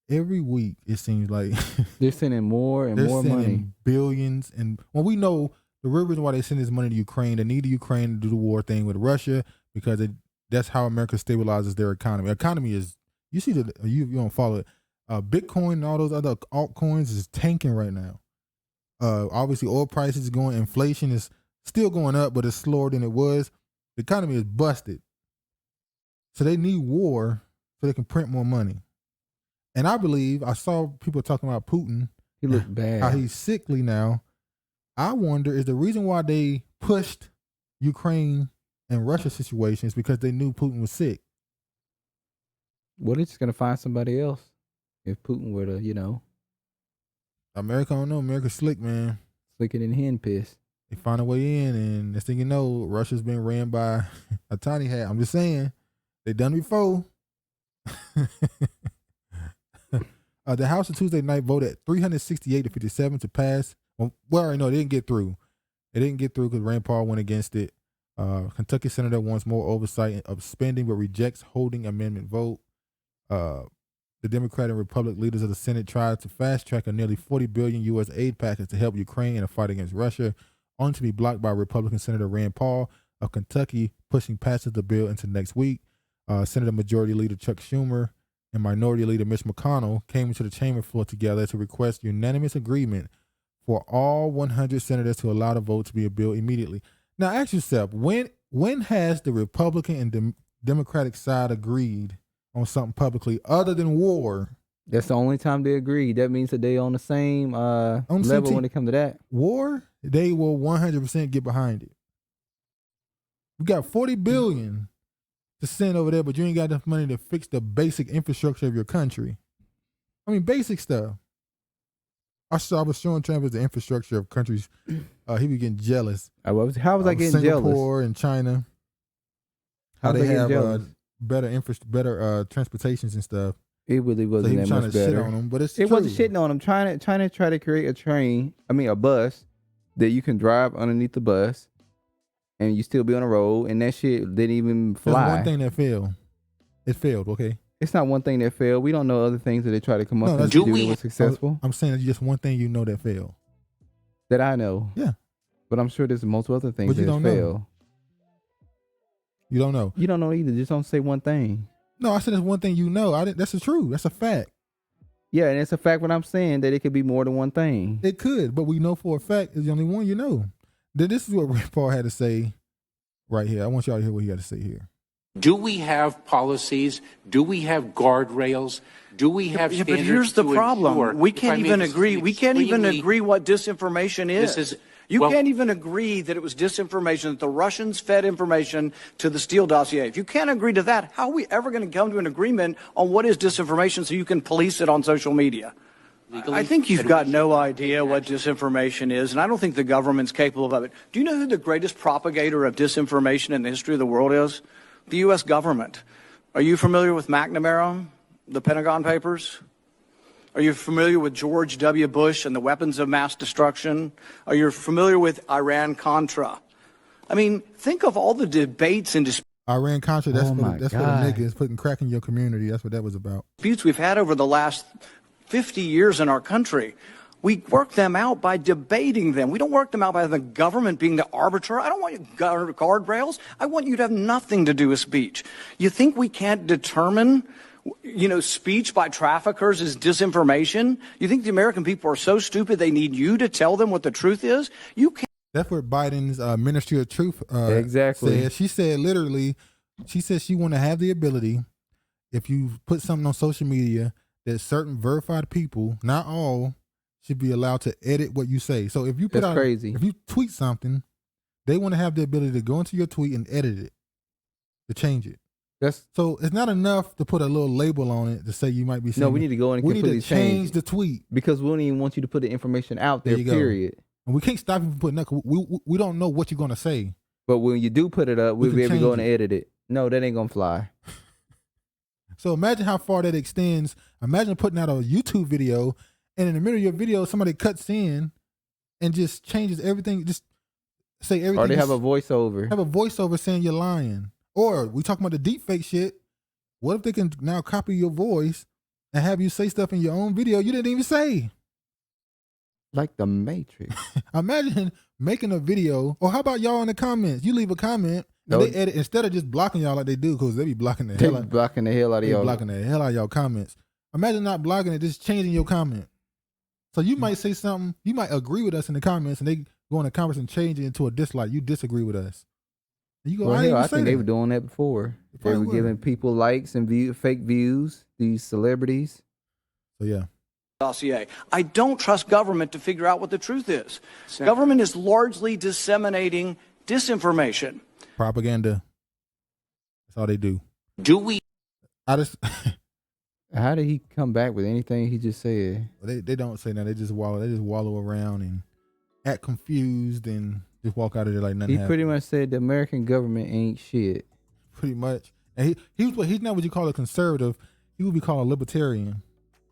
Every week, it seems like they're sending more and more money, billions, and we know the real reason why they send this money to Ukraine, they need the Ukraine to do the war thing with Russia because that's how America stabilizes their economy. Economy is, you see you don't follow it. Bitcoin and all those other altcoins is tanking right now. Obviously, oil prices are going. Inflation is still going up, but it's slower than it was. The economy is busted, so they need war so they can print more money. And I believe I saw people talking about Putin. He looked bad. How he's sickly now. I wonder, is the reason why they pushed Ukraine and Russia situation is because they knew Putin was sick? Well, they're just going to find somebody else if Putin were to, America, I don't know. America's slick, man. Slicker than hen piss. They find a way in, and next thing you know, Russia's been ran by a tiny hat. I'm just saying. They done it before. The House on Tuesday night voted 368 to 57 to pass Well, no, it didn't get through. It didn't get through because Rand Paul went against it. Kentucky senator wants more oversight of spending but rejects holding amendment vote. The Democrat and Republican leaders of the Senate tried to fast-track a nearly $40 billion U.S. aid package to help Ukraine in a fight against Russia, only to be blocked by Republican Senator Rand Paul of Kentucky, pushing passage of the bill into next week. Senator Majority Leader Chuck Schumer and Minority Leader Mitch McConnell came into the chamber floor together to request unanimous agreement for all 100 senators to allow the vote to be a bill immediately. Now, ask yourself, when has the Republican and Democratic side agreed on something publicly other than war? That's the only time they agreed. That means that they on the same level when it comes to that. War, they will 100% get behind it. We got $40 billion to send over there, but you ain't got enough money to fix the basic infrastructure of your country. I mean, basic stuff. I was showing Travis the infrastructure of countries. He was getting jealous. How was I getting Singapore jealous? and China. How they have better transportations and stuff. It really wasn't so he was that trying much to better. shit on them, but it wasn't shitting on them. China tried to create a bus that you can drive underneath the bus, and you still be on the road, and that shit didn't even fly. There's one thing that failed. It failed. Okay. It's not one thing that failed. We don't know other things that they try to come up and do that was successful. I'm saying it's just one thing you know that failed. That I know. Yeah. But I'm sure there's multiple other things that failed. You don't know. You don't know either. Just don't say one thing. No, I said it's one thing you know. That's the truth. That's a fact. Yeah, and it's a fact when I'm saying that it could be more than one thing. It could, but we know for a fact it's the only one you know. Then this is what Rand Paul had to say right here. I want y'all to hear what he had to say here. Do we have policies? Do we have guardrails? Do we have standards? But here's the problem. Ensure, we can't even agree. We can't even agree what disinformation is. You can't even agree that it was disinformation, that the Russians fed information to the Steele dossier. If you can't agree to that, how are we ever going to come to an agreement on what is disinformation so you can police it on social media? I think you've got no idea what disinformation is, and I don't think the government's capable of it. Do you know who the greatest propagator of disinformation in the history of the world is? The U.S. government. Are you familiar with McNamara, the Pentagon Papers? Are you familiar with George W. Bush and the weapons of mass destruction? Are you familiar with Iran-Contra? I mean, think of all the debates and disputes. Iran-Contra, that's for the niggas, putting crack in your community. That's what that was about. Disputes we've had over the last 50 years in our country. We work them out by debating them. We don't work them out by the government being the arbiter. I don't want you guardrails. I want you to have nothing to do with speech. You think we can't determine, speech by traffickers is disinformation? You think the American people are so stupid they need you to tell them what the truth is? You can't. That's what Biden's Ministry of Truth exactly said. She said literally, she want to have the ability, if you put something on social media, that certain verified people, not all, should be allowed to edit what you say. So if you put if you tweet something, they want to have the ability to go into your tweet and edit it, to change it. So it's not enough to put a little label on it to say you might be saying. No, we need to go in and completely need to change the tweet. Because we don't even want you to put the information out there, period. And we can't stop you from putting nothing. We don't know what you're going to say. But when you do put it up, we'll be able to go and edit it. No, that ain't going to fly. So imagine how far that extends. Imagine putting out a YouTube video, and in the middle of your video, somebody cuts in and just changes everything. Just say everything. Or they have a voiceover. Have a voiceover saying you're lying. Or we talking about the deep fake shit. What if they can now copy your voice and have you say stuff in your own video you didn't even say? Like the Matrix. Imagine making a video. Or how about y'all in the comments? You leave a comment and they edit instead of just blocking y'all like they do, because they be blocking the hell out of y'all. Blocking the hell out of y'all comments. Imagine not blocking it, just changing your comment. So you might say something, you might agree with us in the comments, and they go in the comments and change it into a dislike. You disagree with us. And you go, I think they were doing that before. They were giving people likes and fake views, these celebrities. So yeah. Dossier. I don't trust government to figure out what the truth is. Government is largely disseminating disinformation. Propaganda. That's all they do. Do we? How did he come back with anything he just said? They don't say nothing. They just wallow around and act confused and just walk out of there like nothing happened. He pretty much said the American government ain't shit. Pretty much. And he's not what you call a conservative. He would be called a libertarian,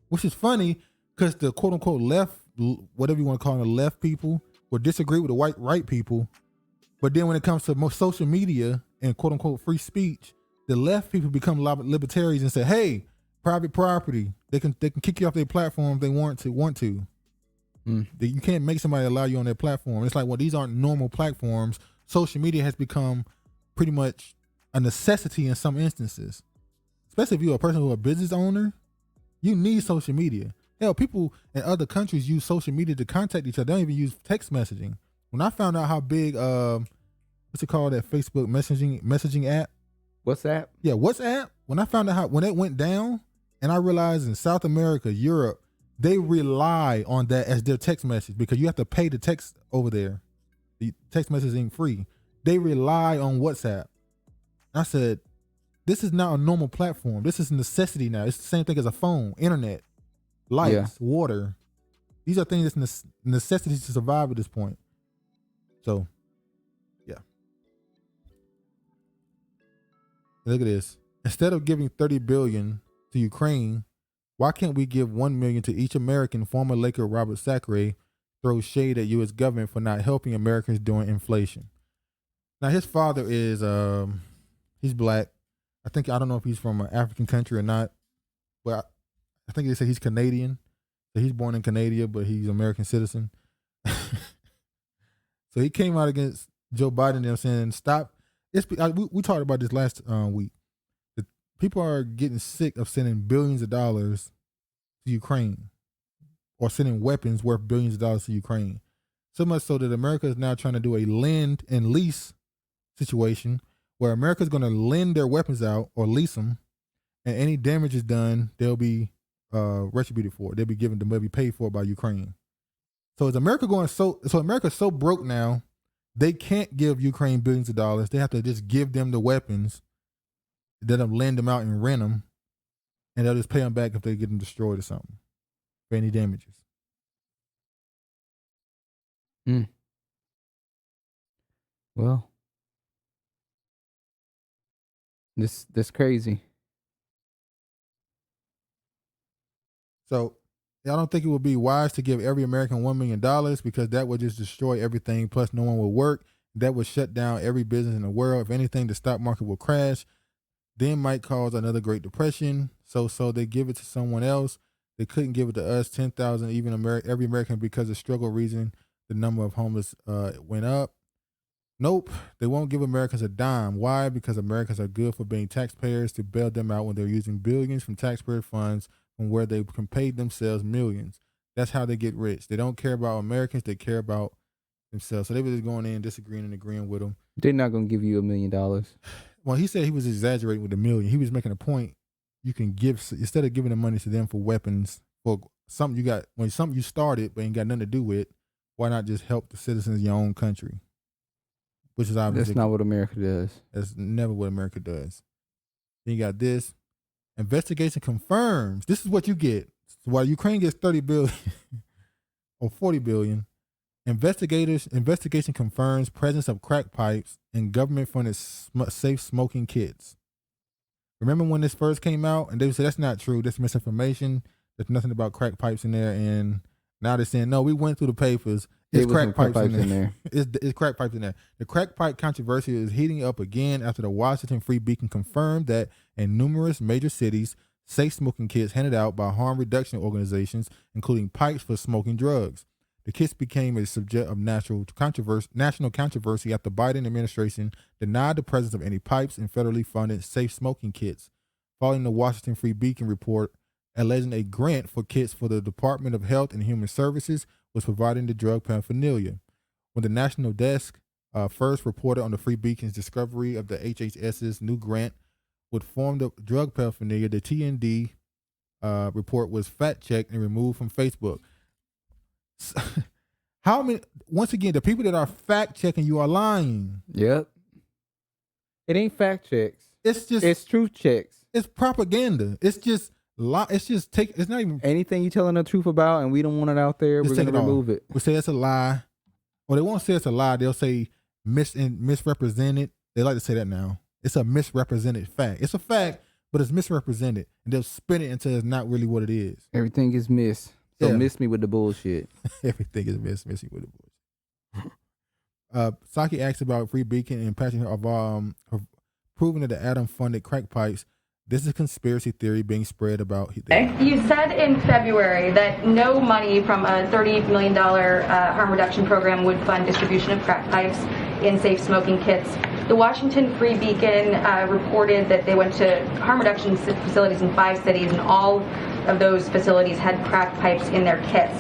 which is funny because the quote unquote left whatever you want to call them, the left people, will disagree with the right people. But then when it comes to most social media and quote unquote free speech, the left people become libertarians and say, hey, private property, they can kick you off their platform if they want to. You can't make somebody allow you on their platform. It's like, well, these aren't normal platforms. Social media has become pretty much a necessity in some instances. Especially if you're a person who's a business owner, you need social media. Hell, people in other countries use social media to contact each other. They don't even use text messaging. When I found out how big, what's it called, that Facebook messaging app? WhatsApp? Yeah, WhatsApp. When I found out when it went down, and I realized in South America, Europe, they rely on that as their text message because you have to pay the text over there. The text message ain't free. They rely on WhatsApp. I said, this is not a normal platform. This is a necessity now. It's the same thing as a phone, internet, lights, water. These are things that's necessities to survive at this point. So, yeah. Look at this. Instead of giving $30 billion to Ukraine, why can't we give $1 million to each American? Former Laker Robert Sacre throws shade at U.S. government for not helping Americans during inflation. Now his father is he's black. I don't know if he's from an African country or not, but I think they say he's Canadian. So he's born in Canada, but he's an American citizen. So he came out against Joe Biden and them saying, stop. We talked about this last week. People are getting sick of sending billions of dollars to Ukraine or sending weapons worth billions of dollars to Ukraine. So much so that America is now trying to do a lend and lease situation where America is going to lend their weapons out or lease them, and any damage is done, they'll be retributed for it. They'll be paid for by Ukraine. So is America America's so broke now, they can't give Ukraine billions of dollars. They have to just give them the weapons, let them lend them out and rent them, and they'll just pay them back if they get them destroyed or something for any damages. Well, this crazy. So I don't think it would be wise to give every American $1 million because that would just destroy everything. Plus, no one will work. That would shut down every business in the world. If anything, the stock market will crash. Then might cause another Great Depression. So they give it to someone else. They couldn't give it to us. 10,000, even every American, because of struggle reason, the number of homeless went up. Nope, they won't give Americans a dime. Why? Because Americans are good for being taxpayers to bail them out when they're using billions from taxpayer funds from where they can pay themselves millions. That's how they get rich. They don't care about Americans. They care about themselves. So they were just going in, disagreeing and agreeing with them. They're not going to give you $1 million. Well, he said he was exaggerating with $1 million. He was making a point. You can give, instead of giving the money to them for weapons, for something you started but ain't got nothing to do with, why not just help the citizens of your own country? Which is obviously that's not what America does. That's never what America does. Then you got this. Investigation confirms. This is what you get. So while Ukraine gets $30 billion or $40 billion, investigation confirms presence of crack pipes in government-funded safe smoking kits. Remember when this first came out and they said that's not true, that's misinformation, there's nothing about crack pipes in there, and now they're saying, no, we went through the papers, it's crack pipes in there. It's crack pipes in there. The crack pipe controversy is heating up again after the Washington Free Beacon confirmed that in numerous major cities, safe smoking kits handed out by harm reduction organizations, including pipes for smoking drugs. The kits became a subject of national controversy after the Biden administration denied the presence of any pipes in federally funded safe smoking kits, following the Washington Free Beacon report alleging a grant for kits for the Department of Health and Human Services was providing the drug paraphernalia. When the national desk first reported on the Free Beacon's discovery of the HHS's new grant would form the drug paraphernalia, the TND report was fact-checked and removed from Facebook. How many? Once again, the people that are fact-checking you are lying. Yep. It ain't fact checks. It's truth checks. It's propaganda. It's just it's not even anything you telling the truth about, and we don't want it out there. We're gonna remove it. We say it's a lie, or they won't say it's a lie. They'll say misrepresented. They like to say that now. It's a misrepresented fact. It's a fact, but it's misrepresented, and they'll spin it until it's not really what it is. Everything is So miss me with the bullshit. Everything is miss me with the bullshit. Saki asked about Free Beacon and Patrick of proving that the Adam funded crack pipes. This is a conspiracy theory being spread about. You said in February that no money from a $30 million harm reduction program would fund distribution of crack pipes in safe smoking kits. The Washington Free Beacon reported that they went to harm reduction facilities in 5 cities, and all of those facilities had crack pipes in their kits.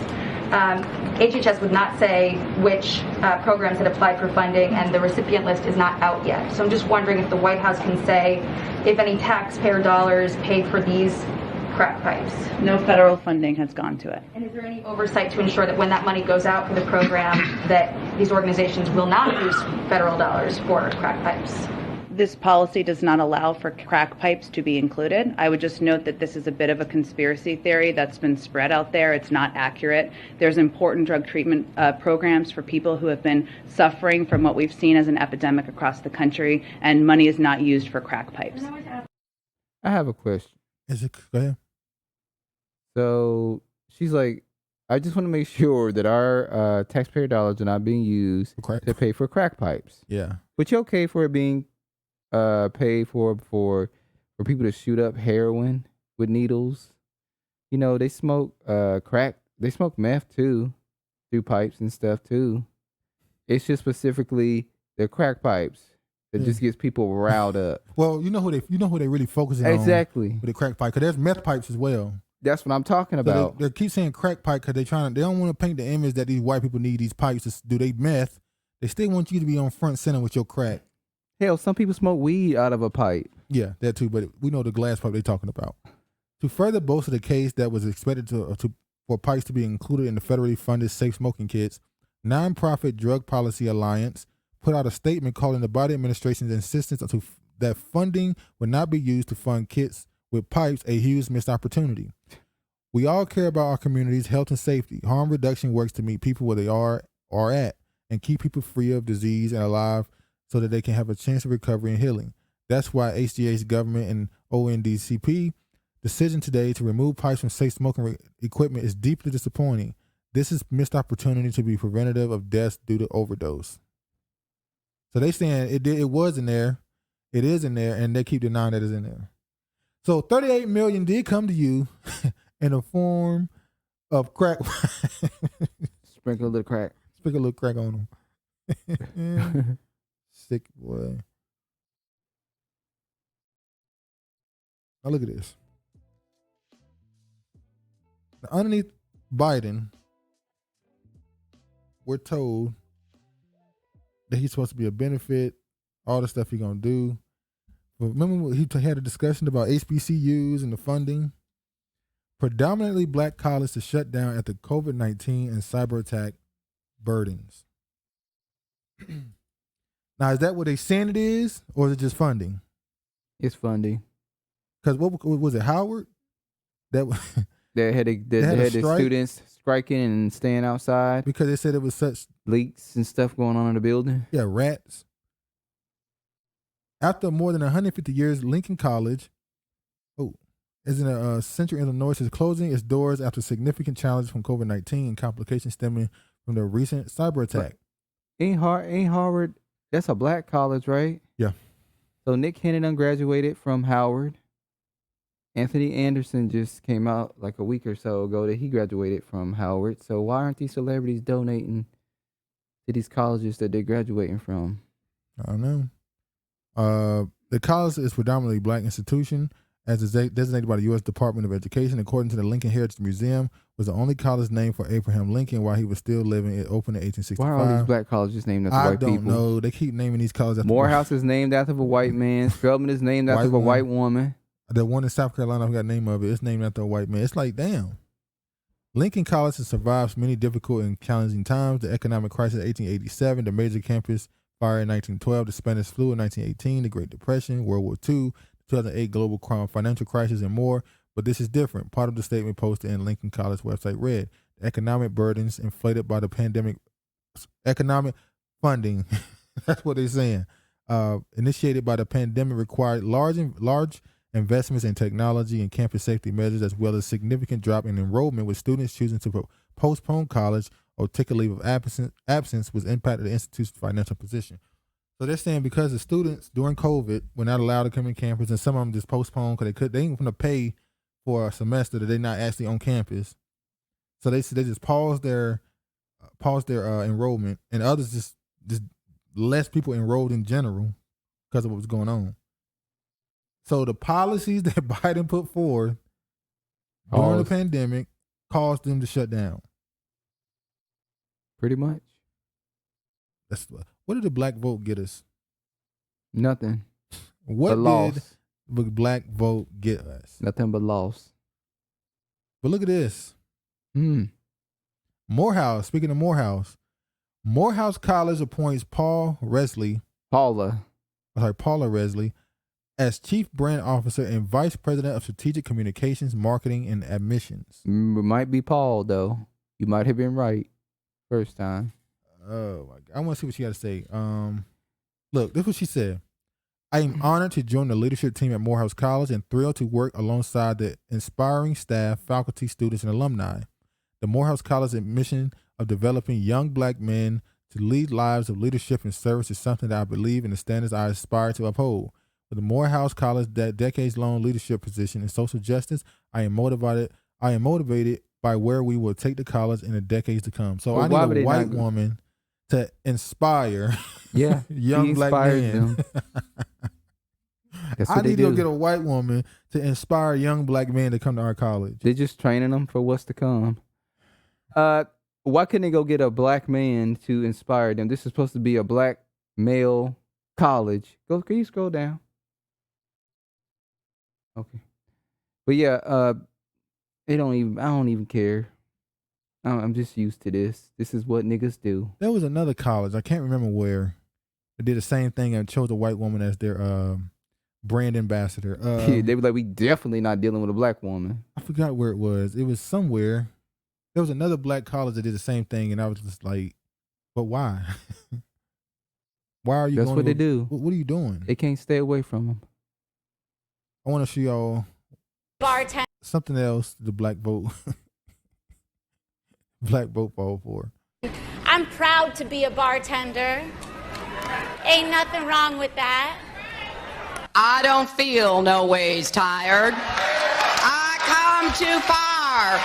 HHS would not say which programs had applied for funding, and the recipient list is not out yet. So I'm just wondering if the White House can say if any taxpayer dollars paid for these crack pipes. No federal funding has gone to it. And is there any oversight to ensure that when that money goes out for the program, that these organizations will not use federal dollars for crack pipes? This policy does not allow for crack pipes to be included. I would just note that this is a bit of a conspiracy theory that's been spread out there. It's not accurate. There's important drug treatment programs for people who have been suffering from what we've seen as an epidemic across the country, and money is not used for crack pipes. I have a question. Go ahead. So she's like, I just want to make sure that our taxpayer dollars are not being used to pay for crack pipes. Yeah. But you okay for it being paid for people to shoot up heroin with needles? You know, they smoke crack. They smoke meth too, through pipes and stuff too. It's just specifically the crack pipes that just gets people riled up. Well, you know who they really focusing on exactly with the crack pipe, because there's meth pipes as well. That's what I'm talking about. So they keep saying crack pipe because they don't want to paint the image that these white people need these pipes to do their meth. They still want you to be on front center with your crack. Hell, some people smoke weed out of a pipe. Yeah, that too. But we know the glass pipe they're talking about. To further bolster the case that was expected for pipes to be included in the federally funded safe smoking kits, nonprofit Drug Policy Alliance put out a statement calling the Biden administration's insistence that funding would not be used to fund kits with pipes a huge missed opportunity. We all care about our community's health and safety. Harm reduction works to meet people where they are at and keep people free of disease and alive so that they can have a chance of recovery and healing. That's why HGH's government and ONDCP decision today to remove pipes from safe smoking equipment is deeply disappointing. This is missed opportunity to be preventative of deaths due to overdose. So they saying it was in there, it is in there, and they keep denying that it's in there. So $38 million did come to you in the form of crack. Sprinkle a little crack. Sprinkle a little crack on them. Sick boy. Now look at this. Now, underneath Biden, we're told that he's supposed to be a benefit, all the stuff he's gonna do. But remember he had a discussion about HBCUs and the funding. Predominantly black colleges to shut down after COVID-19 and cyber attack burdens. Now, is that what they saying it is, or is it just funding? It's funding. Because what was it, Howard? They had the students striking and staying outside because they said it was such leaks and stuff going on in the building. Yeah, rats. After more than 150 years, Lincoln College, is in Central Illinois, is closing its doors after significant challenges from COVID-19 and complications stemming from the recent cyber attack. Ain't Harvard? That's a black college, right? Yeah. So Nick Cannon graduated from Howard. Anthony Anderson just came out like a week or so ago that he graduated from Howard. So why aren't these celebrities donating to these colleges that they're graduating from? I don't know. The college is predominantly black institution, as is designated by the U.S. Department of Education. According to the Lincoln Heritage Museum, was the only college named for Abraham Lincoln while he was still living. It opened in 1865. Why are all these black colleges named after white people? I don't know. They keep naming these colleges after Morehouse is named after a white man. Spelman is named after a white woman. The one in South Carolina, I forgot the name of it. It's named after a white man. It's like, damn. Lincoln College has survived many difficult and challenging times. The economic crisis of 1887, the major campus fire in 1912, the Spanish flu in 1918, the Great Depression, World War II, 2008 global financial crisis, and more. But this is different. Part of the statement posted in Lincoln College website read, the economic burdens inflated by the pandemic, economic funding, that's what they're saying, initiated by the pandemic required large investments in technology and campus safety measures, as well as significant drop in enrollment, with students choosing to postpone college or take a leave of absence was impacted the institution's financial position. So they're saying because the students during COVID were not allowed to come in campus, and some of them just postponed because they ain't going to pay for a semester that they're not actually on campus. So they just paused their enrollment, and others just less people enrolled in general because of what was going on. So the policies that Biden put forth during the pandemic caused them to shut down. Pretty much. What did the black vote get us? Nothing. What but did loss. the black vote get us? Nothing but loss. But look at this. Morehouse, speaking of Morehouse College appoints Paula Resley as Chief Brand Officer and Vice President of Strategic Communications, Marketing, and Admissions. It might be Paul, though. You might have been right first time. Oh, my God. I want to see what she got to say. Look, this is what she said. I am honored to join the leadership team at Morehouse College and thrilled to work alongside the inspiring staff, faculty, students, and alumni. The Morehouse College's mission of developing young black men to lead lives of leadership and service is something that I believe in the standards I aspire to uphold. With the Morehouse College decades-long leadership position in social justice, I am motivated by where we will take the college in the decades to come. So I need a white woman to inspire young black men. I need to go get a white woman to inspire young black men to come to our college. They're just training them for what's to come. Why couldn't they go get a black man to inspire them? This is supposed to be a black male college. Can you scroll down? Okay. But yeah, I don't even care. I'm just used to this. This is what niggas do. There was another college, I can't remember where, that did the same thing and chose a white woman as their brand ambassador. They were like, we definitely not dealing with a black woman. I forgot where it was. It was somewhere. There was another black college that did the same thing, and I was just like, but why? Why are you That's what they do. What are you doing? They can't stay away from them. I want to show y'all something else the black vote fall for. I'm proud to be a bartender. Ain't nothing wrong with that. I don't feel no ways tired. I come too far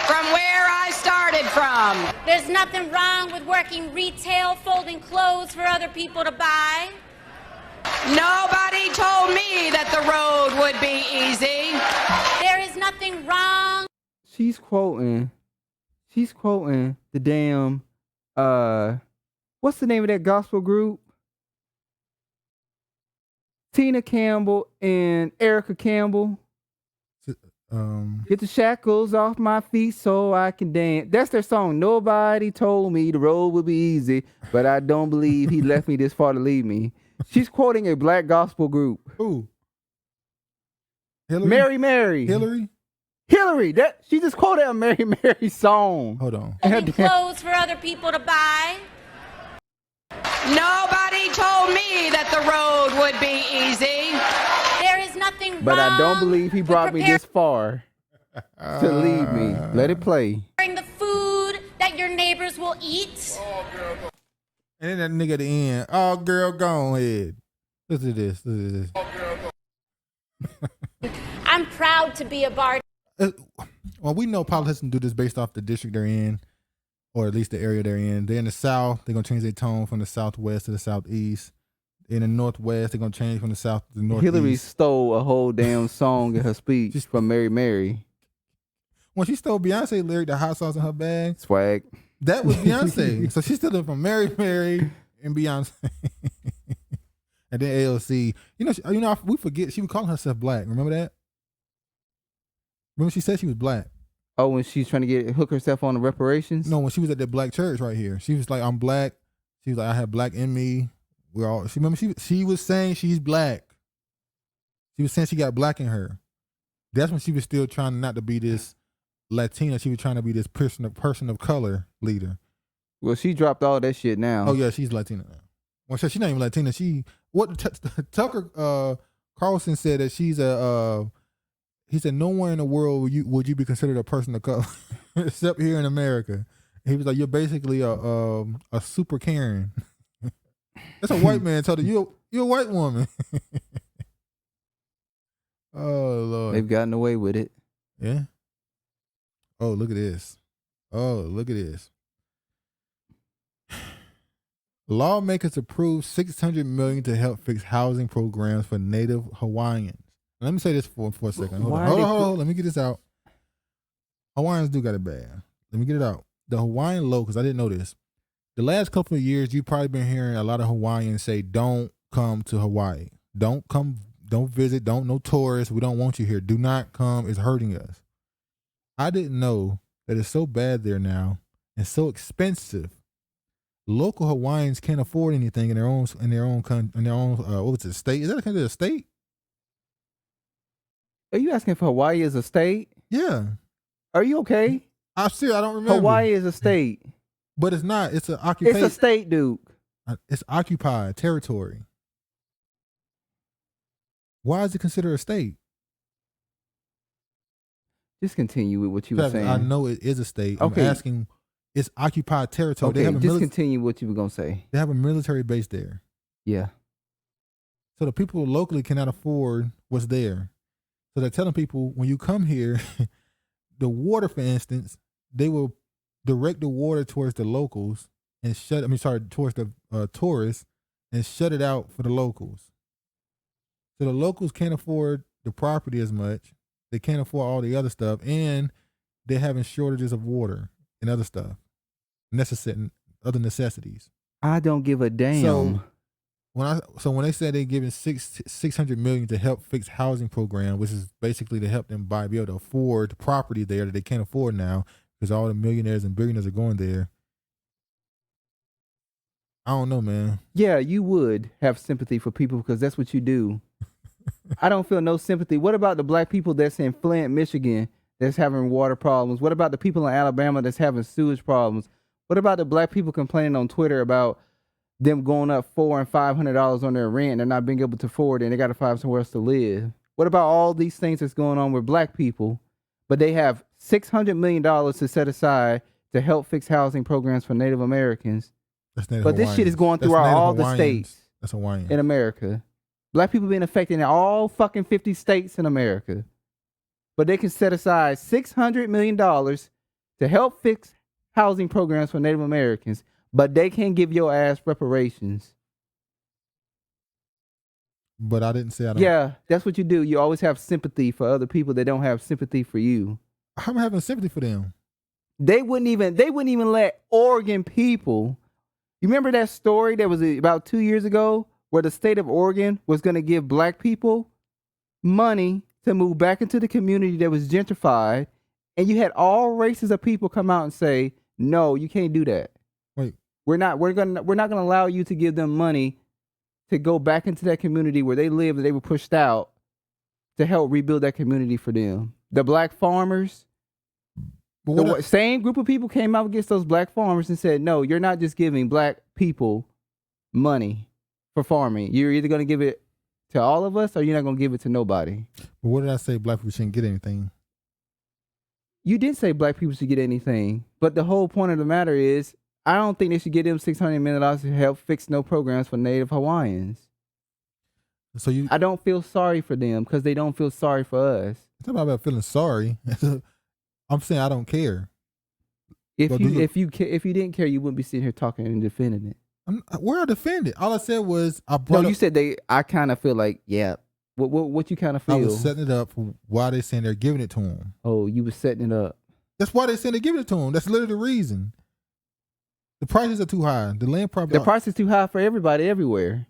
from where I started from. There's nothing wrong with working retail, folding clothes for other people to buy. Nobody told me that the road would be easy. There is nothing wrong. She's quoting the damn, what's the name of that gospel group? Tina Campbell and Erica Campbell. Get the shackles off my feet so I can dance. That's their song. Nobody told me the road would be easy, but I don't believe he left me this far to leave me. She's quoting a black gospel group. Who? Hillary? Mary. Hillary. That she just quoted a Mary Mary song. Hold on. Folding clothes for other people to buy. Nobody told me that the road would be easy. There is nothing wrong. But I don't believe he brought me this far to leave me. Let it play. Preparing the food that your neighbors will eat. And then that nigga at the end, oh girl, go ahead. Listen to this. I'm proud to be a bartender. Well, we know politicians do this based off the district they're in, or at least the area they're in. They're in the South, they're gonna change their tone from the Southwest to the Southeast. In the Northwest, they're gonna change from the South to the Northeast. Hillary stole a whole damn song in her speech from Mary Mary. When she stole Beyonce lyric, the hot sauce in her bag. Swag. That was Beyonce. So she stole it from Mary Mary and Beyonce. And then AOC. You know, we forget she was calling herself black. Remember that? Remember she said she was black. Oh, when she's trying to hook herself on the reparations? No, when she was at that black church right here. She was like, I'm black. She was like, I have black in me. She was saying she's black. She was saying she got black in her. That's when she was still trying not to be this Latina. She was trying to be this person of color leader. Well, she dropped all that shit now. Oh yeah, she's Latina now. Well, she's not even Latina. Tucker Carlson said that she's a. He said nowhere in the world would you be considered a person of color except here in America. He was like, you're basically a super Karen. That's a white man told you you're a white woman. Oh Lord, They've gotten away with it. yeah. Oh, look at this. Oh, look at this. Lawmakers approved $600 million to help fix housing programs for Native Hawaiians. Let me say this for a second. Hold on. Let me get this out. Hawaiians do got it bad. Let me get it out. The Hawaiian locals, I didn't know this. The last couple of years, you've probably been hearing a lot of Hawaiians say, don't come to Hawaii. Don't come, don't visit, no tourists. We don't want you here. Do not come. It's hurting us. I didn't know that it's so bad there now and so expensive. Local Hawaiians can't afford anything in their own what was it, state? Is that considered a state? Are you asking if Hawaii is a state? Yeah. Are you okay? I don't remember. Hawaii is a state. But it's not. It's an occupation. It's a state, Duke. It's occupied territory. Why is it considered a state? Just continue with what you were saying. I know it is a state. Okay. I'm asking, it's occupied territory. Okay, just continue what you were going to say. They have a military base there. Yeah. So the people locally cannot afford what's there. So they're telling people, when you come here, the water, for instance, they will direct the water towards the locals and towards the tourists and shut it out for the locals. So the locals can't afford the property as much. They can't afford all the other stuff, and they're having shortages of water and other stuff, other necessities. I don't give a damn. So when they said they're giving $600 million to help fix housing program, which is basically to help them be able to afford property there that they can't afford now because all the millionaires and billionaires are going there. I don't know, man. Yeah, you would have sympathy for people because that's what you do. I don't feel no sympathy. What about the black people that's in Flint, Michigan, that's having water problems? What about the people in Alabama that's having sewage problems? What about the black people complaining on Twitter about them going up $400 and $500 on their rent and they're not being able to afford it and they got to find somewhere else to live? What about all these things that's going on with black people, but they have $600 million to set aside to help fix housing programs for Native Americans? That's Native but Hawaiians. This shit is going throughout all the states. That's Hawaiian in America. Black people being affected in all fucking 50 states in America. But they can set aside $600 million to help fix housing programs for Native Americans, but they can't give your ass reparations. But I didn't say I don't. Yeah, that's what you do. You always have sympathy for other people that don't have sympathy for you. I'm having sympathy for them. They wouldn't even let Oregon people. You remember that story that was about 2 years ago where the state of Oregon was going to give black people money to move back into the community that was gentrified, and you had all races of people come out and say, "No, you can't do that. Wait, we're not going to allow you to give them money to go back into that community where they lived and they were pushed out to help rebuild that community for them." The black farmers, the same group of people came out against those black farmers and said, "No, you're not just giving black people money for farming. You're either going to give it to all of us or you're not going to give it to nobody." But what did I say? Black people shouldn't get anything. You did say black people should get anything, but the whole point of the matter is, I don't think they should get them $600 million to help fix no programs for Native Hawaiians. So I don't feel sorry for them because they don't feel sorry for us. It's not about feeling sorry. I'm saying I don't care. If you didn't care, you wouldn't be sitting here talking and defending it. Where I defend it? All I said was you said I kind of feel like, yeah. What you kind of feel? I was setting it up for why they saying they're giving it to them. Oh, you were setting it up. That's why they saying they're giving it to them. That's literally the reason. The prices are too high. The land property. The price is too high for everybody everywhere.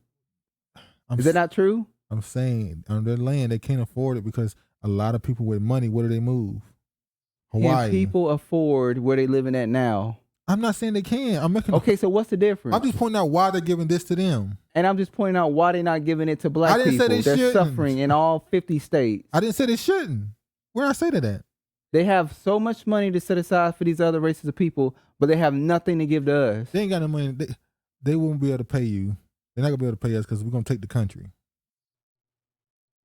Is that not true? I'm saying on their land they can't afford it because a lot of people with money, where do they move? Hawaii. Can people afford where they living at now? I'm not saying they can. I'm making. Okay, so what's the difference? I'm just pointing out why they're giving this to them. And I'm just pointing out why they're not giving it to black people. They're suffering in all 50 states. I didn't say they shouldn't. Where I say that? They have so much money to set aside for these other races of people, but they have nothing to give to us. They ain't got no money. They won't be able to pay you. They're not gonna be able to pay us because we're gonna take the country.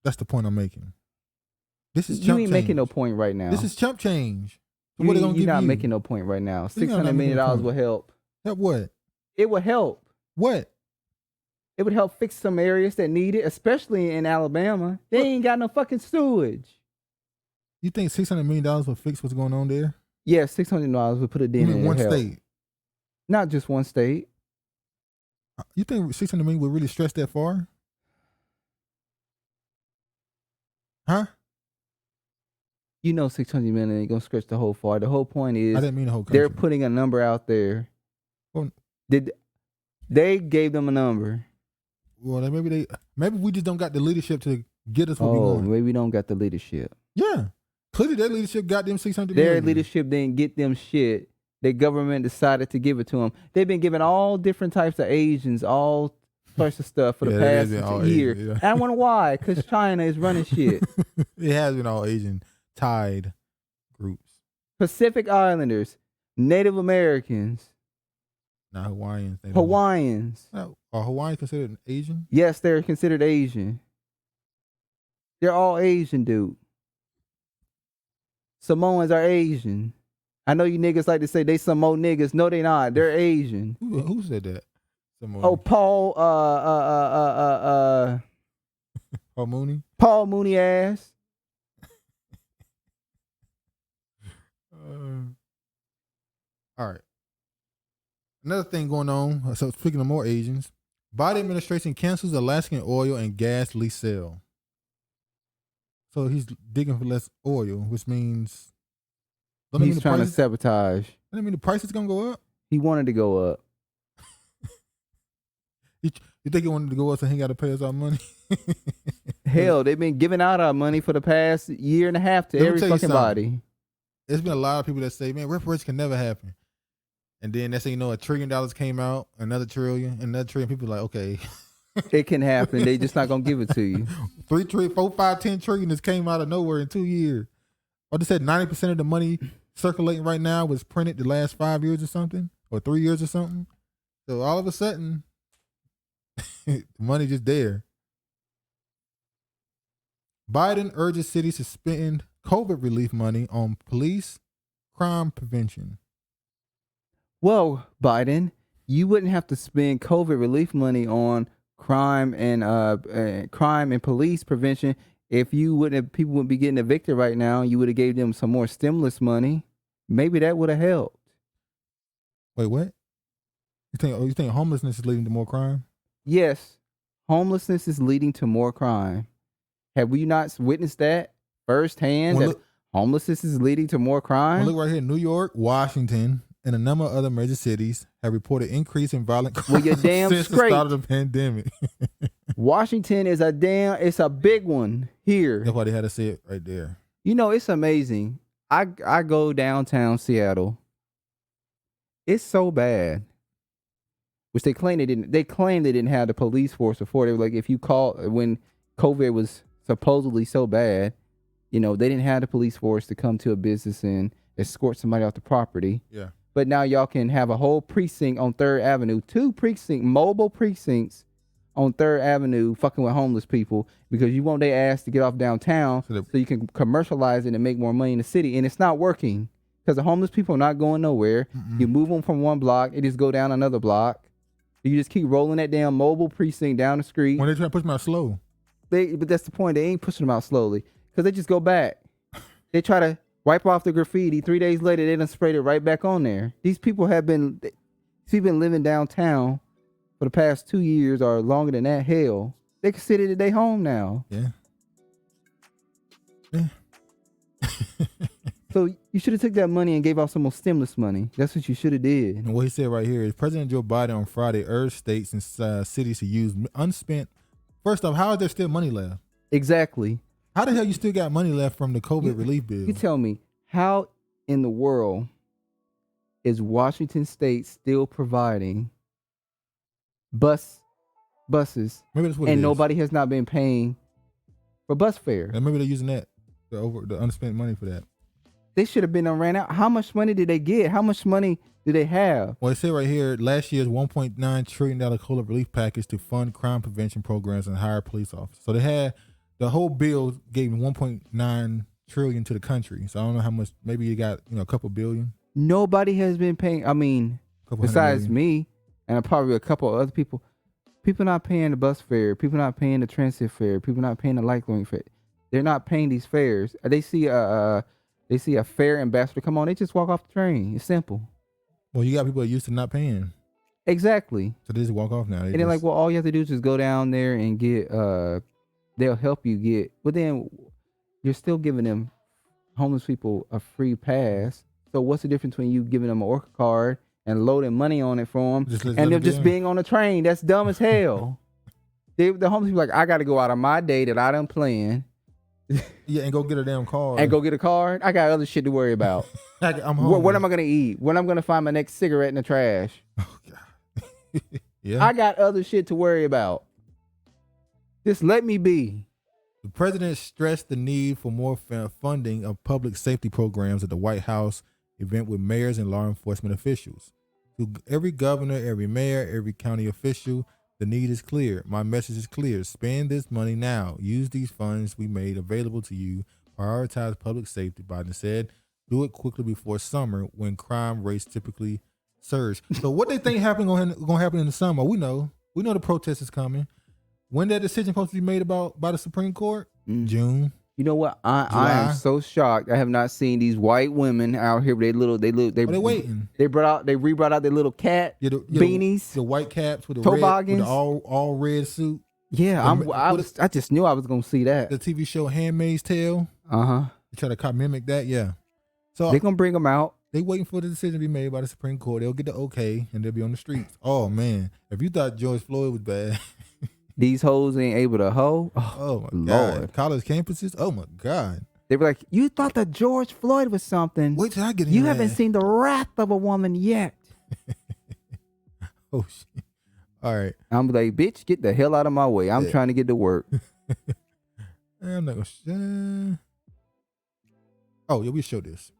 That's the point I'm making. This is You chump ain't change. making no point right now. This is chump change. So what they gonna You're give not you? making no point right now. You're not $600 making million no point. will help. Help what? It would help. What? It would help fix some areas that need it, especially in Alabama. They ain't got no fucking sewage. You think $600 million will fix what's going on there? Yeah, $600 would put a dent You mean in one help. state? Not just one state. You think $600 million would really stretch that far? Huh? You know, $600 million ain't gonna stretch the whole far. The whole point is I didn't mean the whole country. they're putting a number out there. Well, They gave them a number. Well, then maybe we just don't got the leadership to get us what we want. Maybe we don't got the leadership. Yeah, clearly their leadership got them $600 Their million. leadership didn't get them shit. Their government decided to give it to them. They've been giving all different types of Asians all sorts of stuff for the past year. Asian, yeah. And I wonder why, because China is running shit. It has been all Asian tied groups. Pacific Islanders, Native Americans, Not Hawaiians. Hawaiians. Are Hawaiians considered Asian? Yes, they're considered Asian. They're all Asian, dude. Samoans are Asian. I know you niggas like to say they Samoan niggas. No, they not. They're Asian. Who said that? Samoan. Oh, Paul Paul Mooney? Paul Mooney ass. All right. Another thing going on. So speaking of more Asians, Biden administration cancels Alaskan oil and gas lease sale. So he's digging for less oil, which means He's trying to sabotage. I mean the price is gonna go up. He wanted to go up. You think he wanted to go up so he got to pay us our money? Hell, they've been giving out our money for the past year and a half to Let me every tell you fucking something. body. There's been a lot of people that say, man, reparations can never happen. And then next thing you know, $1 trillion came out, another trillion, another trillion. People are like, okay. It can happen. They just not gonna give it to you. 3 trillion, 4, 5, 10 trillion just came out of nowhere in 2 years. Or they said 90% of the money circulating right now was printed the last 5 years or something, or 3 years or something. So all of a sudden, the money just there. Biden urges cities to spend COVID relief money on police crime prevention. Well, Biden, you wouldn't have to spend COVID relief money on crime and police prevention if people wouldn't be getting evicted right now. You would have gave them some more stimulus money. Maybe that would have helped. Wait, what? You think homelessness is leading to more crime? Yes, homelessness is leading to more crime. Have we not witnessed that firsthand? Well, that homelessness is leading to more crime? Well, look right here. New York, Washington, and a number of other major cities have reported increase in violent crime Well, you're damn since the straight. start of the pandemic. Washington is it's a big one here. That's why they had to say it right there. You know, it's amazing. I go downtown Seattle. It's so bad. Which they claim they didn't. They claim they didn't have the police force before. They were like, if you call when COVID was supposedly so bad, you know, they didn't have the police force to come to a business and escort somebody off the property. Yeah. But now y'all can have a whole precinct on 3rd Avenue, 2 mobile precincts on 3rd Avenue fucking with homeless people because you want their ass to get off downtown so you can commercialize it and make more money in the city. And it's not working because the homeless people are not going nowhere. You move them from one block, it just go down another block. You just keep rolling that damn mobile precinct down the street. When they try to push them out slow. But that's the point. They ain't pushing them out slowly because they just go back. They try to wipe off the graffiti. 3 days later, they done sprayed it right back on there. These people have been living downtown for the past 2 years or longer than that. Hell, they consider it their home now. Yeah. So you should have took that money and gave out some more stimulus money. That's what you should have did. And what he said right here is President Joe Biden on Friday urged states and cities to use unspent. First off, how is there still money left? Exactly. How the hell you still got money left from the COVID relief bill? You tell me, how in the world is Washington State still providing buses Maybe that's what and it is. nobody has not been paying for bus fare? And maybe they're using that, the unspent money for that. They should have been ran out. How much money did they get? How much money do they have? Well, it said right here, last year's $1.9 trillion COVID relief package to fund crime prevention programs and hire police officers. So they had the whole bill gave 1.9 trillion to the country. So I don't know how much. Maybe you got a couple billion. Nobody has been paying. I mean, besides me and probably a couple of other people. People not paying the bus fare. People not paying the transit fare. People not paying the light going fare. They're not paying these fares. They see a fare ambassador come on. They just walk off the train. It's simple. Well, you got people that used to not paying. Exactly. So they just walk off now. And they're like, well, all you have to do is just go down there and get. They'll help you get. But then you're still giving them homeless people a free pass. So what's the difference between you giving them an Orca card and loading money on it for them, and them just being on the train? That's dumb as hell. The homeless people like, I got to go out of my day that I done planned. Yeah, and go get a damn card. And go get a card. I got other shit to worry about. I'm hungry. What am I gonna eat? When I'm gonna find my next cigarette in the trash? Oh God. Yeah. I got other shit to worry about. Just let me be. The president stressed the need for more funding of public safety programs at the White House event with mayors and law enforcement officials. To every governor, every mayor, every county official, the need is clear. My message is clear. Spend this money now. Use these funds we made available to you. Prioritize public safety, Biden said. Do it quickly before summer when crime rates typically surge. So what they think going to happen in the summer, we know. We know the protest is coming. When that decision supposed to be made by the Supreme Court? June. You know what? I am so shocked. I have not seen these white women out here with they waiting. They re-brought out their little cat beanies. The white caps with the toboggans. With the all red suit. Yeah, I just knew I was gonna see that. The TV show Handmaid's Tale. They try to mimic that, yeah. So they're gonna bring them out. They waiting for the decision to be made by the Supreme Court. They'll get the okay and they'll be on the streets. Oh man, if you thought George Floyd was bad. These hoes ain't able to hoe. Oh my Lord. God. College campuses. Oh my God. They were like, you thought that George Floyd was something. Wait till I get in. You haven't seen the wrath of a woman yet. Oh shit. All right. I'm like, bitch, get the hell out of my way. I'm trying to get to work. I'm not gonna. Oh yeah, we show this.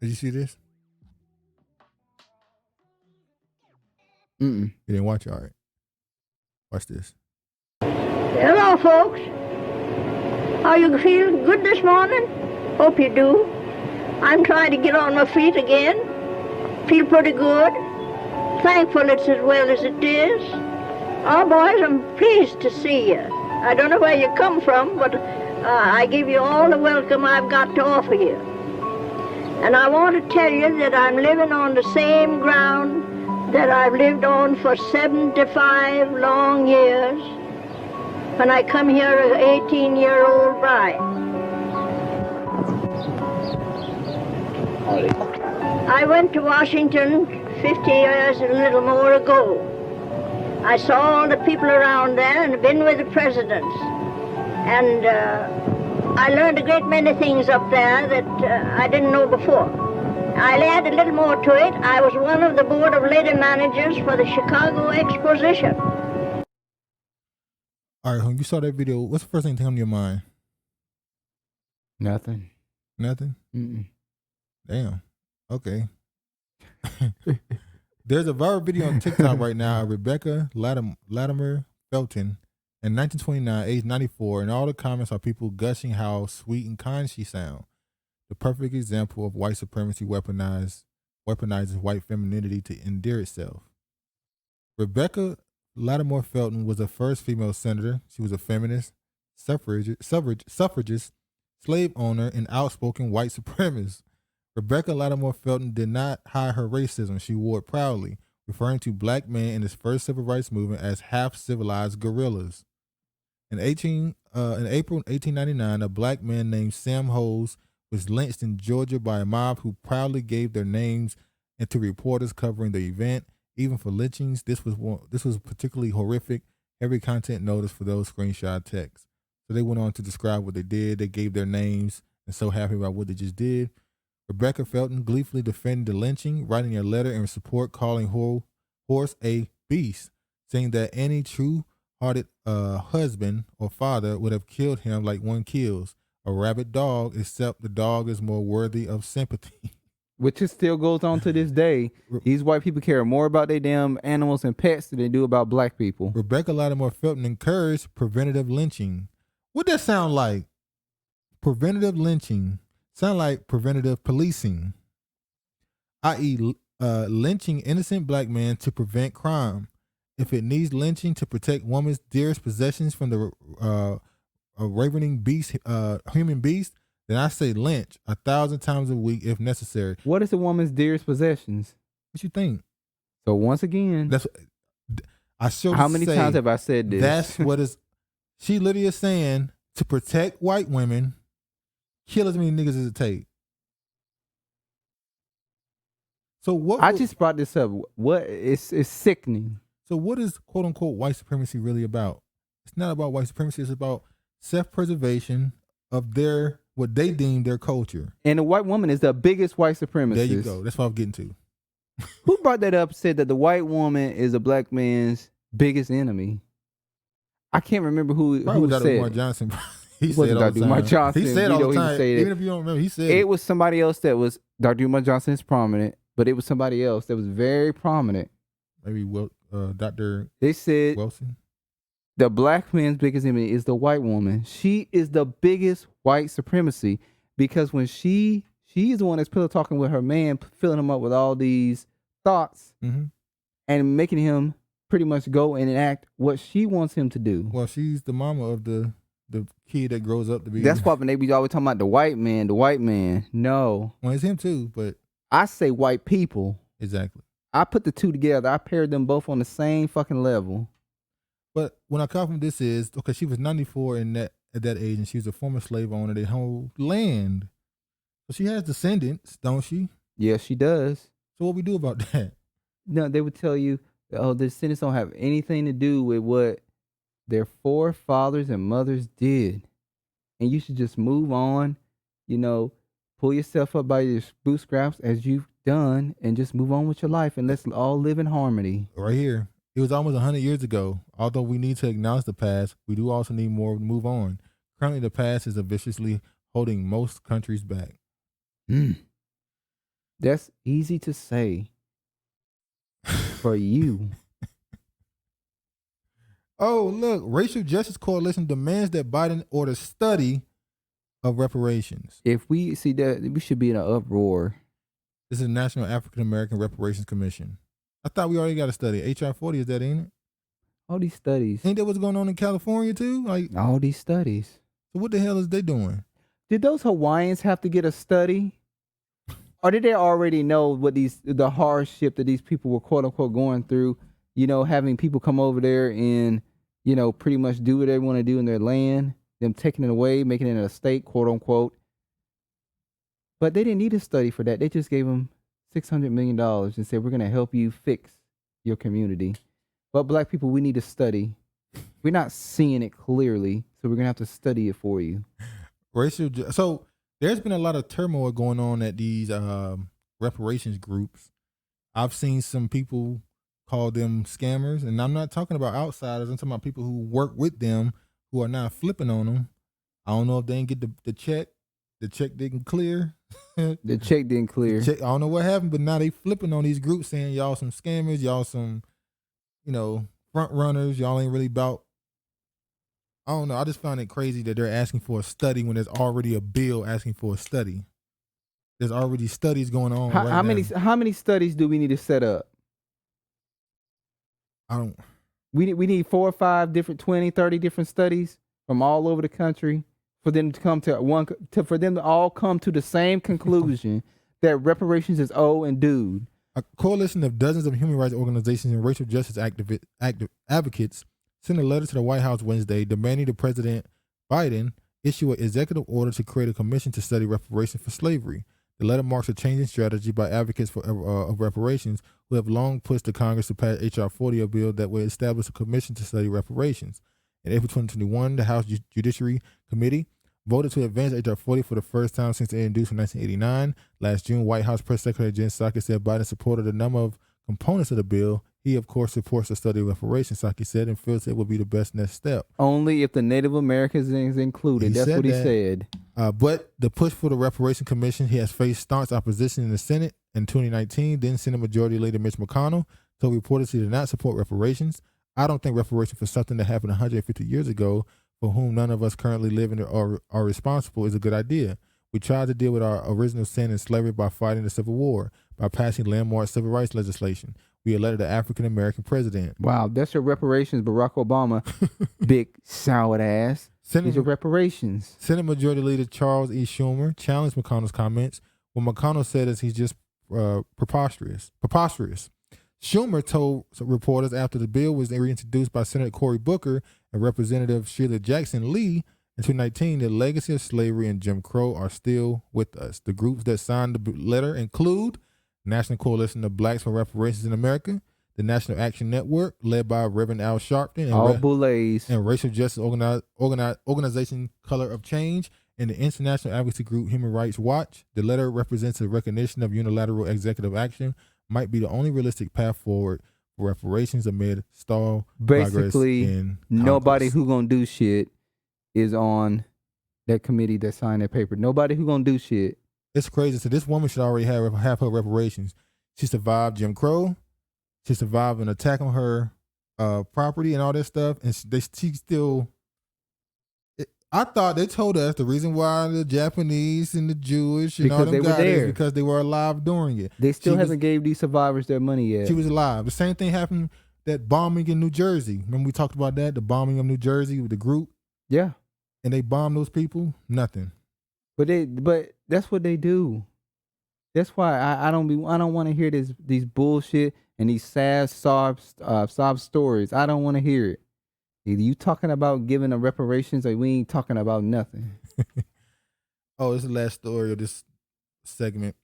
Did you see this? You didn't watch it? All right. Watch this. Hello, folks. How you feeling? Good this morning? Hope you do. I'm trying to get on my feet again. Feel pretty good. Thankful it's as well as it is. Oh, boys, I'm pleased to see you. I don't know where you come from, but I give you all the welcome I've got to offer you. And I want to tell you that I'm living on the same ground that I've lived on for 75 long years when I come here as an 18-year-old bride. I went to Washington 50 years and a little more ago. I saw all the people around there and been with the presidents. And I learned a great many things up there that I didn't know before. I'll add a little more to it. I was one of the board of lady managers for the Chicago Exposition. All right, when you saw that video, what's the first thing that came to your mind? Nothing. Nothing? Mm-mm. Damn. Okay. There's a viral video on TikTok right now of Rebecca Latimer Felton in 1929, age 94, and all the comments are people gushing how sweet and kind she sounds. The perfect example of white supremacy weaponizes white femininity to endear itself. Rebecca Latimer Felton was the first female senator. She was a feminist, suffragist, slave owner, and outspoken white supremacist. Rebecca Latimer Felton did not hide her racism. She wore it proudly, referring to black men in his first civil rights movement as half-civilized guerrillas. In April 1899, a black man named Sam Hose was lynched in Georgia by a mob who proudly gave their names to reporters covering the event. Even for lynchings, this was particularly horrific. Heavy content notice for those screenshot texts. So they went on to describe what they did. They gave their names and so happy about what they just did. Rebecca Felton gleefully defended the lynching, writing a letter in support, calling Horse a beast, saying that any true-hearted husband or father would have killed him like one kills a rabid dog, except the dog is more worthy of sympathy. which it still goes on to this day. These white people care more about their damn animals and pets than they do about black people. Rebecca Lattimore Felton encouraged preventative lynching. What that sound like? Preventative lynching sound like preventative policing, i.e., lynching innocent black men to prevent crime. If it needs lynching to protect woman's dearest possessions from the ravening beast, human beast, then I say lynch 1,000 times a week if necessary. What is a woman's dearest possessions? What you think? So once again, how many times have I said this? That's what is. She literally is saying to protect white women, kill as many niggas as it takes. So what? I just brought this up. What? It's sickening. So what is quote unquote white supremacy really about? It's not about white supremacy. It's about self-preservation of what they deem their culture. And the white woman is the biggest white supremacist. There you go. That's what I'm getting to. Who brought that up? Said that the white woman is a black man's biggest enemy. I can't remember who Dr. said. Umar Johnson. He said all the time. He said all the time. Even if you don't remember, he said it was somebody else that was. Dr. Umar Johnson is prominent, but it was somebody else that was very prominent. Maybe Dr. They said Wilson. The black man's biggest enemy is the white woman. She is the biggest white supremacy because when she is the one that's pillow talking with her man, filling him up with all these thoughts and making him pretty much go and enact what she wants him to do. Well, she's the mama of the kid that grows up to be. That's why when they be always talking about the white man. No. Well, it's him too, but I say white people. Exactly. I put the two together. I paired them both on the same fucking level. But when I come from this is, okay, she was 94 at that age, and she was a former slave owner. They hold land. So she has descendants, don't she? Yes, she does. So what we do about that? No, they would tell you, oh, the descendants don't have anything to do with what their forefathers and mothers did. And you should just move on, pull yourself up by your bootstraps as you've done and just move on with your life and let's all live in harmony. Right here. It was almost 100 years ago. Although we need to acknowledge the past, we do also need more to move on. Currently, the past is viciously holding most countries back. That's easy to say for you. Oh, look. Racial Justice Coalition demands that Biden order study of reparations. If we see that, we should be in an uproar. This is the National African American Reparations Commission. I thought we already got a study. HR 40 is that, ain't it? All these studies. Ain't that what's going on in California too? Like all these studies. So what the hell is they doing? Did those Hawaiians have to get a study? Or did they already know what the hardship that these people were quote unquote going through, having people come over there and, pretty much do what they want to do in their land, them taking it away, making it a state, quote unquote. But they didn't need a study for that. They just gave them $600 million and said, we're going to help you fix your community. But black people, we need to study. We're not seeing it clearly, so we're going to have to study it for you. So there's been a lot of turmoil going on at these reparations groups. I've seen some people call them scammers, and I'm not talking about outsiders. I'm talking about people who work with them who are now flipping on them. I don't know if they didn't get the check. The check didn't clear. The check didn't clear. I don't know what happened, but now they flipping on these groups saying y'all some scammers, y'all some, front runners. Y'all ain't really about. I don't know. I just found it crazy that they're asking for a study when there's already a bill asking for a study. There's already studies going on. How many studies do we need to set up? We need 4 or 5 different 20, 30 different studies from all over the country for them to come for them to all come to the same conclusion that reparations is owed and due. A coalition of dozens of human rights organizations and racial justice advocates sent a letter to the White House Wednesday demanding that President Biden issue an executive order to create a commission to study reparations for slavery. The letter marks a change in strategy by advocates of reparations who have long pushed the Congress to pass H.R. 40, a bill that would establish a commission to study reparations. In April 2021, the House Judiciary Committee voted to advance H.R. 40 for the first time since it introduced in 1989. Last June, White House Press Secretary Jen Psaki said Biden supported a number of components of the bill. He, of course, supports the study of reparations, like he said, and feels it would be the best next step. Only if the Native Americans is included. That's what he said. But the push for the Reparation Commission, he has faced staunch opposition in the Senate in 2019. Then Senate Majority Leader Mitch McConnell told reporters he did not support reparations. I don't think reparations for something that happened 150 years ago, for whom none of us currently live in or are responsible, is a good idea. We tried to deal with our original sin in slavery by fighting the Civil War, by passing landmark civil rights legislation. We elected an African-American president. Wow, that's your reparations, Barack Obama. Big sour ass. These are reparations. Senate Majority Leader Charles E. Schumer challenged McConnell's comments. What McConnell said is he's just preposterous. Schumer told reporters after the bill was reintroduced by Senator Cory Booker and Representative Sheila Jackson Lee in 2019, the legacy of slavery and Jim Crow are still with us. The groups that signed the letter include National Coalition of Blacks for Reparations in America, the National Action Network, led by Reverend Al Sharpton, and Racial Justice Organization Color of Change, and the international advocacy group Human Rights Watch. The letter represents a recognition of unilateral executive action might be the only realistic path forward for reparations amid stalled progress in nobody Congress. who gonna do shit is on that committee that signed that paper. Nobody who gonna do shit. It's crazy. So this woman should already have her reparations. She survived Jim Crow. She survived an attack on her property and all that stuff, and she still. I thought they told us the reason why the Japanese and the Jewish and all them got it is because they were alive during it. They still haven't gave these survivors their money yet. She was alive. The same thing happened, that bombing in New Jersey. Remember we talked about that? The bombing of New Jersey with the group? Yeah. And they bombed those people? Nothing. But that's what they do. That's why I don't want to hear these bullshit and these sad sob stories. I don't want to hear it. Either you talking about giving them reparations or we ain't talking about nothing. Oh, this is the last story of this segment.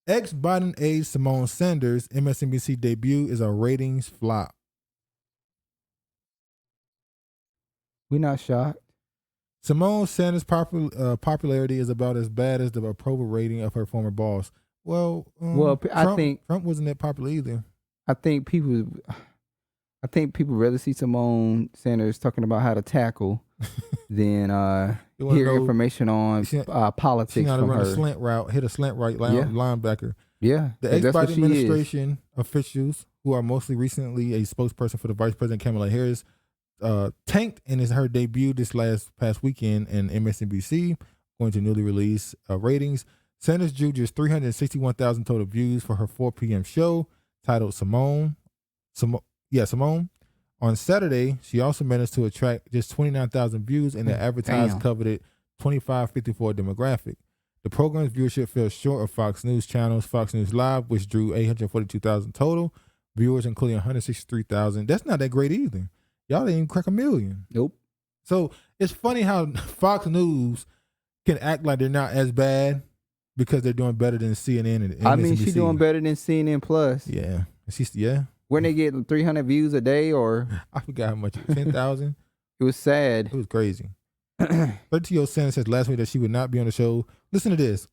Ex-Biden aide Simone Sanders' MSNBC debut is a ratings flop. We're not shocked. Simone Sanders' popularity is about as bad as the approval rating of her former boss. I think Trump wasn't that popular either. I think people rather see Simone Sanders talking about how to tackle than hear information on politics she from run her. A slant route, hit a slant right linebacker. Yeah, the ex-Biden administration officials, who are mostly recently a spokesperson for the Vice President Kamala Harris, tanked in her debut this past weekend in MSNBC, going to newly released ratings. Sanders drew just 361,000 total views for her 4 p.m. show titled Simone. On Saturday, she also managed to attract just 29,000 views in the advertised coveted 25-54 demographic. The program's viewership fell short of Fox News channels, Fox News Live, which drew 842,000 total viewers, including 163,000. That's not that great either. Y'all didn't even crack 1 million. Nope. So it's funny how Fox News can act like they're not as bad because they're doing better than CNN and MSNBC. I mean, she's doing better than CNN Plus. Yeah. When they get 300 views a day, or I forgot how much, 10,000. It was sad. It was crazy. 32-year-old Sanders said last week that she would not be on the show. Listen to this.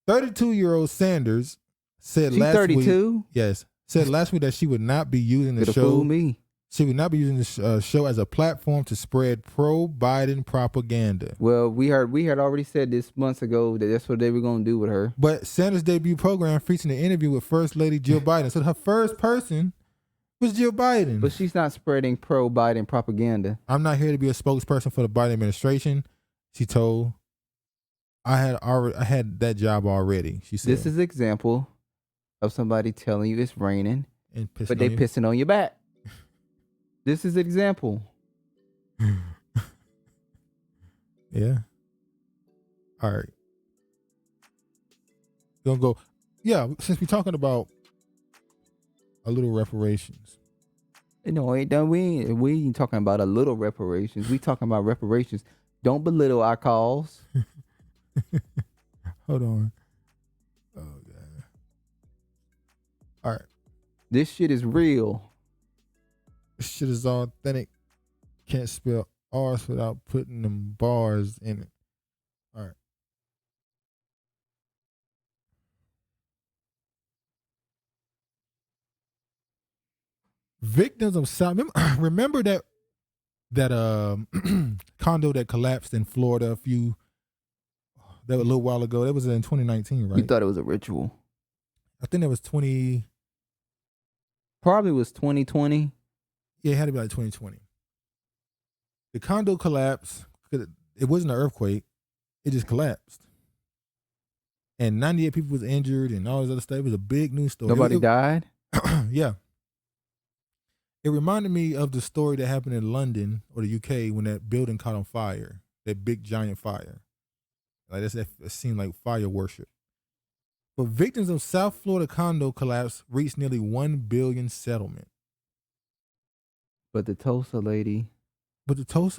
32-year-old Sanders said She's last 32? week. Yes, said last week that she would not be using the It'll show. fool me. She would not be using the show as a platform to spread pro-Biden propaganda. Well, we had already said this months ago that that's what they were going to do with her. But Sanders' debut program featured an interview with First Lady Jill Biden. So her first person was Jill Biden. But she's not spreading pro-Biden propaganda. I'm not here to be a spokesperson for the Biden administration, she told. I had that job already, she said. This is an example of somebody telling you it's raining, but they pissing on your back. This is an example. Yeah. All right. Gonna go. Yeah, since we're talking about a little reparations. No, we ain't talking about a little reparations. We talking about reparations. Don't belittle our cause. Hold on. Oh God. All right. This shit is real. This shit is authentic. Can't spell R's without putting them bars in it. All right. Victims of South. Remember that condo that collapsed in Florida a little while ago. That was in 2019, right? You thought it was a ritual. I think that was Probably was 2020. Yeah, it had to be like 2020. The condo collapsed. It wasn't an earthquake. It just collapsed. And 98 people was injured and all this other stuff. It was a big news story. Nobody died? Yeah. It reminded me of the story that happened in London or the UK when that building caught on fire. That big giant fire. Like it seemed like fire worship. But victims of South Florida condo collapse reached nearly $1 billion settlement. But the Tulsa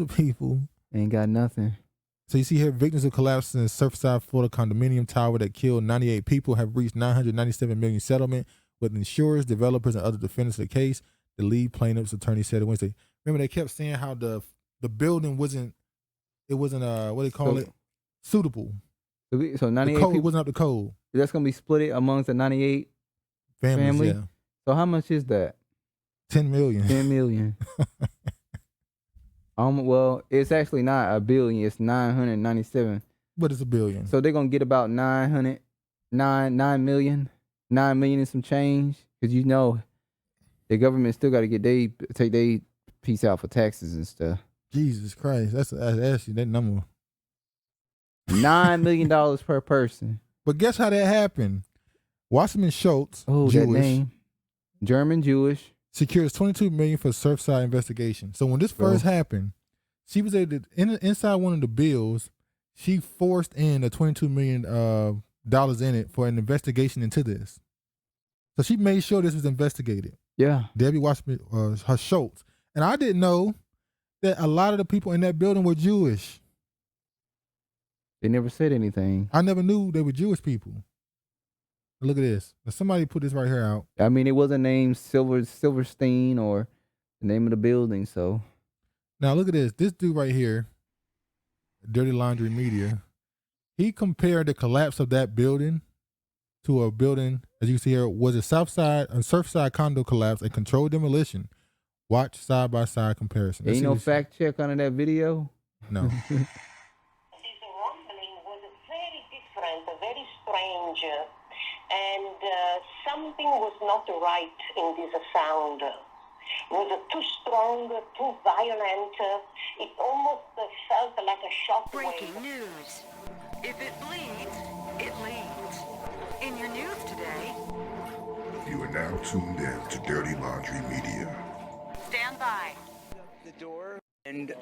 people ain't got nothing. So you see here, victims of collapse in the Surfside, Florida condominium tower that killed 98 people have reached $997 million settlement with insurers, developers, and other defendants of the case. The lead plaintiff's attorney said it Wednesday. Remember, they kept saying how the building wasn't what do they call it? Suitable. So 98 the code people wasn't up to code. That's gonna be split amongst the 98 families. Yeah. So how much is that? $10 million. $10 million. Well, it's actually not $1 billion. It's 997. But it's $1 billion. So they're gonna get about 9 million and some change. Because the government still got to take their piece out for taxes and stuff. Jesus Christ, that's actually that number. $9 million per person. But guess how that happened? Wasserman Schultz, Jewish, that name, German Jewish, secures $22 million for Surfside investigation. So when this first happened, she was able to, inside one of the bills, she forced in the $22 million in it for an investigation into this. So she made sure this was investigated. Yeah, Debbie Wasserman, her Schultz, and I didn't know that a lot of the people in that building were Jewish. They never said anything. I never knew they were Jewish people. Look at this. Now somebody put this right here out. I mean, it wasn't named Silverstein or the name of the building. So now look at this. This dude right here, Dirty Laundry Media, he compared the collapse of that building to a building, as you see here, was a Surfside condo collapse, a controlled demolition. Watch side-by-side comparison. Ain't no fact check under that video? No. This rumbling was very different, very strange, and something was not right in this sound. It was too strong, too violent. It almost felt like a shock wave. Breaking news. If it bleeds, it leads. In your news today. You are now tuned in to Dirty Laundry Media. Stand by. The door, and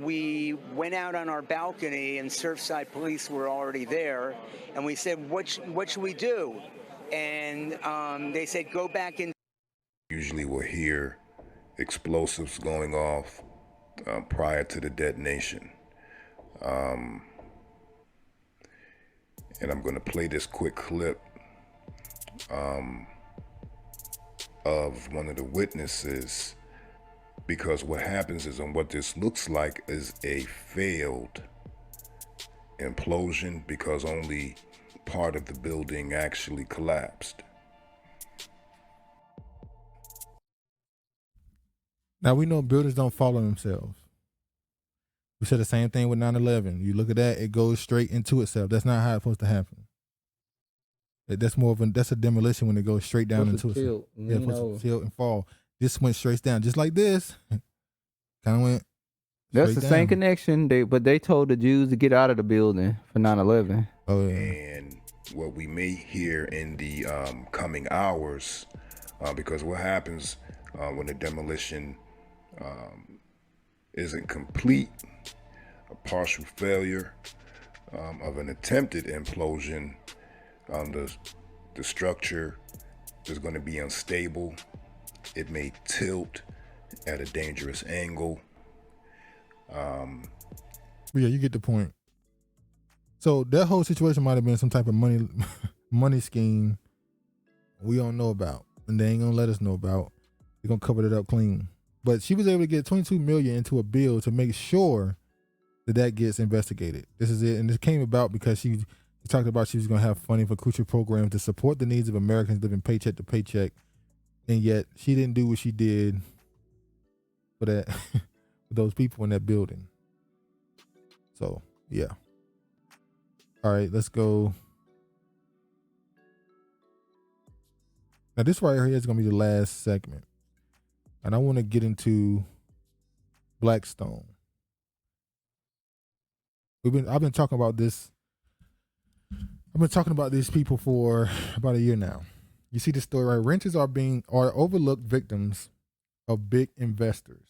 we went out on our balcony, and Surfside police were already there, and we said, what should we do? And they said, go back in. Usually we'll hear explosives going off prior to the detonation. And I'm going to play this quick clip of one of the witnesses, because what happens is, and what this looks like is a failed implosion, because only part of the building actually collapsed. Now we know buildings don't fall on themselves. We said the same thing with 9/11. You look at that, it goes straight into itself. That's not how it's supposed to happen. That's a demolition when it goes straight down into itself. Yeah, supposed to tilt and fall. This went straight down, just like this. Kind of went. That's the same connection. But they told the Jews to get out of the building for 9/11. Oh yeah. And what we may hear in the coming hours, because what happens when the demolition isn't complete, a partial failure of an attempted implosion, the structure is going to be unstable. It may tilt at a dangerous angle. Yeah, you get the point. So that whole situation might have been some type of money scheme we don't know about, and they ain't gonna let us know about. They're gonna cover it up clean. But she was able to get $22 million into a bill to make sure that gets investigated. This is it, and this came about because she talked about she was gonna have funding for crucial programs to support the needs of Americans living paycheck to paycheck and yet she didn't do what she did for that for those people in that building. So yeah. All right, let's go. Now this right here is gonna be the last segment, and I want to get into Blackstone. I've been talking about this. I've been talking about these people for about a year now. You see the story, right? Renters are overlooked victims of big investors.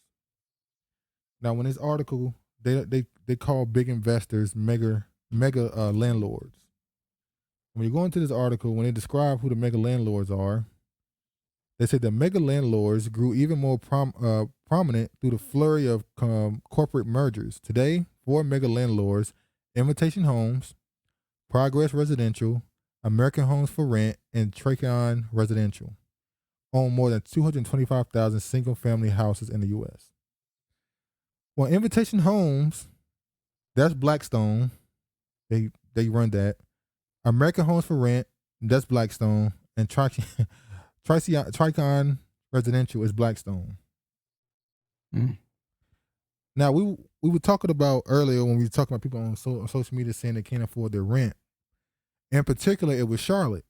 Now, when this article, they call big investors mega landlords. When you go into this article, when they describe who the mega landlords are, they said the mega landlords grew even more prominent through the flurry of corporate mergers. Today, 4 mega landlords, Invitation Homes, Progress Residential, American Homes for Rent, and Tracon Residential, own more than 225,000 single-family houses in the U.S. Well, Invitation Homes, that's Blackstone. They run that. American Homes for Rent, that's Blackstone, and Tricon Residential is Blackstone. Now, we were talking about earlier when we were talking about people on social media saying they can't afford their rent. In particular, it was Charlotte.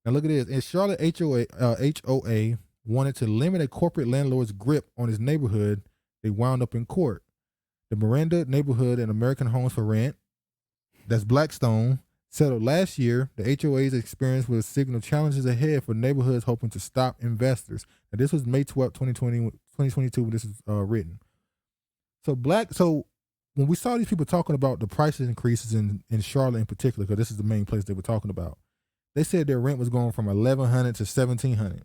Now, look at this. In Charlotte, HOA wanted to limit a corporate landlord's grip on his neighborhood. They wound up in court. The Miranda neighborhood and American Homes for Rent, that's Blackstone, settled last year. The HOA's experience will signal challenges ahead for neighborhoods hoping to stop investors. And this was May 12, 2022 when this was written. So when we saw these people talking about the prices increases in Charlotte in particular, because this is the main place they were talking about, they said their rent was going from $1,100 to $1,700,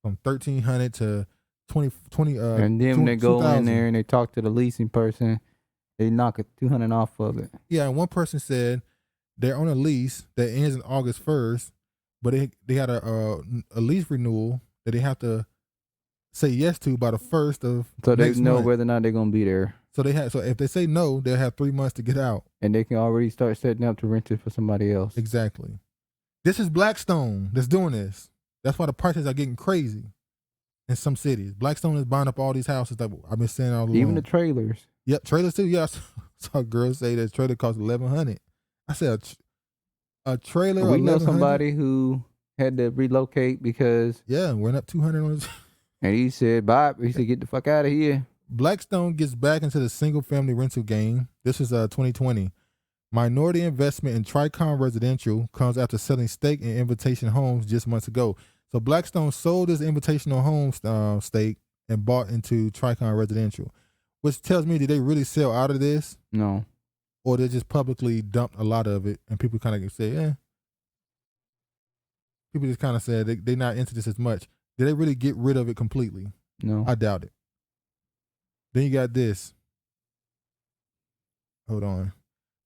from $1,300 to $20. And then when they go in there and they talk to the leasing person, they knock $200 off of it. Yeah, and one person said they're on a lease that ends on August 1st, but they had a lease renewal that they have to say yes to by the 1st of so they next know month. whether or not they're gonna be there. So if they say no, they'll have 3 months to get out, and they can already start setting up to rent it for somebody else. Exactly. This is Blackstone that's doing this. That's why the prices are getting crazy in some cities. Blackstone is buying up all these houses that I've been saying all along. Even the trailers. Yep, trailers too. Yeah, I saw a girl say that trailer costs $1,100. I said a trailer. We know somebody who had to relocate because went up $200 on his. And he said, "Bye." He said, "Get the fuck out of here." Blackstone gets back into the single-family rental game. This is 2020. Minority investment in Tricon Residential comes after selling stake in Invitation Homes just months ago. So Blackstone sold his Invitational Homes stake and bought into Tricon Residential, which tells me, did they really sell out of this? No. Or they just publicly dumped a lot of it, and people kind of say, People just kind of said they're not into this as much. Did they really get rid of it completely? No. I doubt it. Then you got this. Hold on.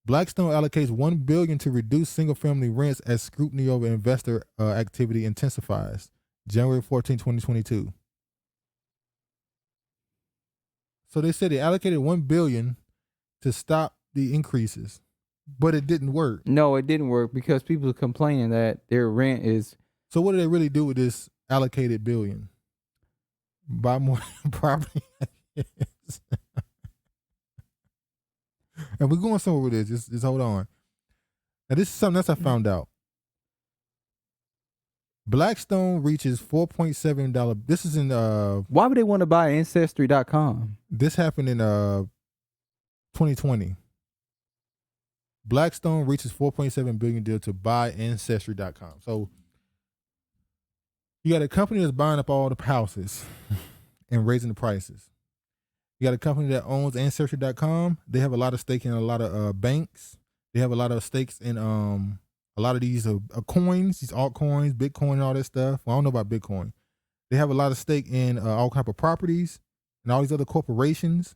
Blackstone allocates $1 billion to reduce single-family rents as scrutiny over investor activity intensifies. January 14, 2022. So they said they allocated $1 billion to stop the increases, but it didn't work. No, it didn't work because people are complaining that their rent is. So what do they really do with this allocated $1 billion? Buy more property. And we're going somewhere with this. Just hold on. Now this is something else I found out. Blackstone reaches $4.7. This is in Why would they want to buy Ancestry.com? This happened in 2020. Blackstone reaches $4.7 billion deal to buy Ancestry.com. So you got a company that's buying up all the houses and raising the prices. You got a company that owns Ancestry.com. They have a lot of stake in a lot of banks. They have a lot of stakes in a lot of these coins, these altcoins, Bitcoin, and all that stuff. Well, I don't know about Bitcoin. They have a lot of stake in all kinds of properties and all these other corporations.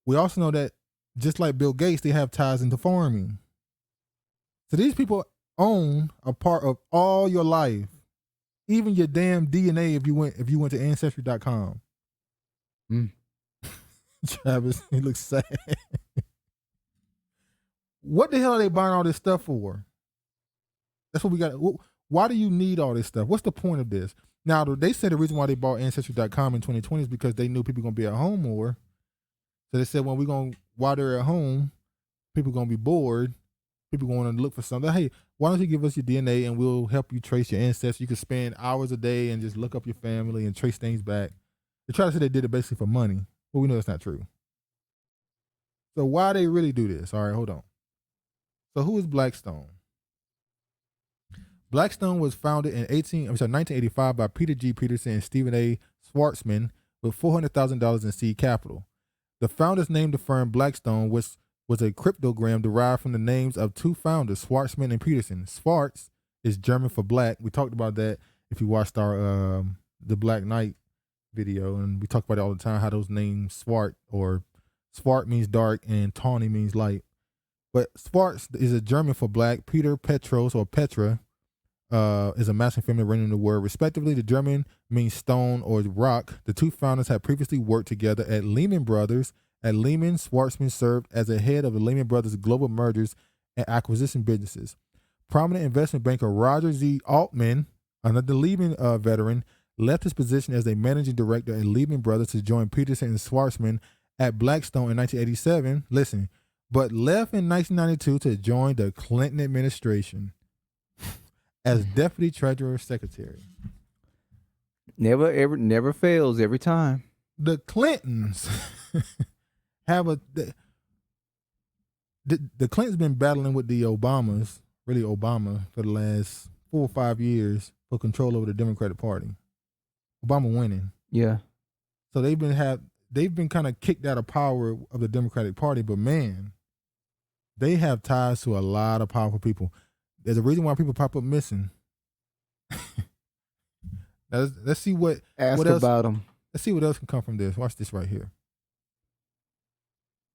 We also know that just like Bill Gates, they have ties into farming. So these people own a part of all your life, even your damn DNA. If you went to Ancestry.com. Travis, he looks sad. What the hell are they buying all this stuff for? That's what we got. why do you need all this stuff? What's the point of this? Now, they said the reason why they bought Ancestry.com in 2020 is because they knew people were going to be at home more. So they said, while they're at home, people are going to be bored. People going to look for something. Hey, why don't you give us your DNA and we'll help you trace your ancestors? You can spend hours a day and just look up your family and trace things back. They try to say they did it basically for money, but we know that's not true. So why they really do this? All right, hold on. So who is Blackstone? Blackstone was founded in 1985 by Peter G. Peterson and Stephen A. Schwarzman with $400,000 in seed capital. The founders named the firm Blackstone, which was a cryptogram derived from the names of two founders, Schwarzman and Peterson. Schwarz is German for black. We talked about that if you watched our the Black Knight video, and we talk about it all the time, how those names Swart means dark and tawny means light. But Schwarz is a German for black. Peter Petros or Petra is a masculine feminine rendering the word respectively. The German means stone or rock. The two founders had previously worked together at Lehman Brothers. At Lehman, Schwarzman served as the head of the Lehman Brothers global mergers and acquisition businesses. Prominent investment banker Roger Z. Altman, another Lehman veteran, left his position as a managing director at Lehman Brothers to join Peterson and Schwarzman at Blackstone in 1987. Listen, but left in 1992 to join the Clinton administration as deputy treasurer secretary. Never fails every time. The Clintons have the Clintons been battling with the Obamas, really Obama, for the last 4 or 5 years for control over the Democratic Party. Obama winning. Yeah. So they've been kind of kicked out of power of the Democratic Party, but man, they have ties to a lot of powerful people. There's a reason why people pop up missing. Now let's see what else about them. Let's see what else can come from this. Watch this right here.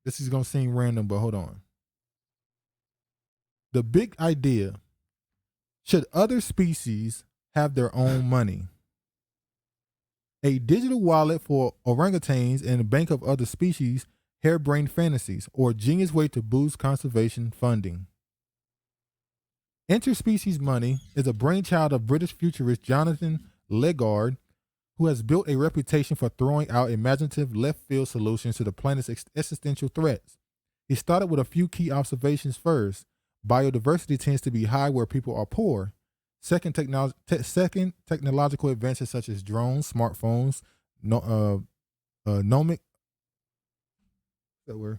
This is gonna seem random, but hold on. The big idea: should other species have their own money? A digital wallet for orangutans and a bank of other species, harebrained fantasies, or genius way to boost conservation funding. Interspecies money is a brainchild of British futurist Jonathan Legard, who has built a reputation for throwing out imaginative left-field solutions to the planet's existential threats. He started with a few key observations first. Biodiversity tends to be high where people are poor. Second, technological advances such as drones, smartphones, nomic. That word.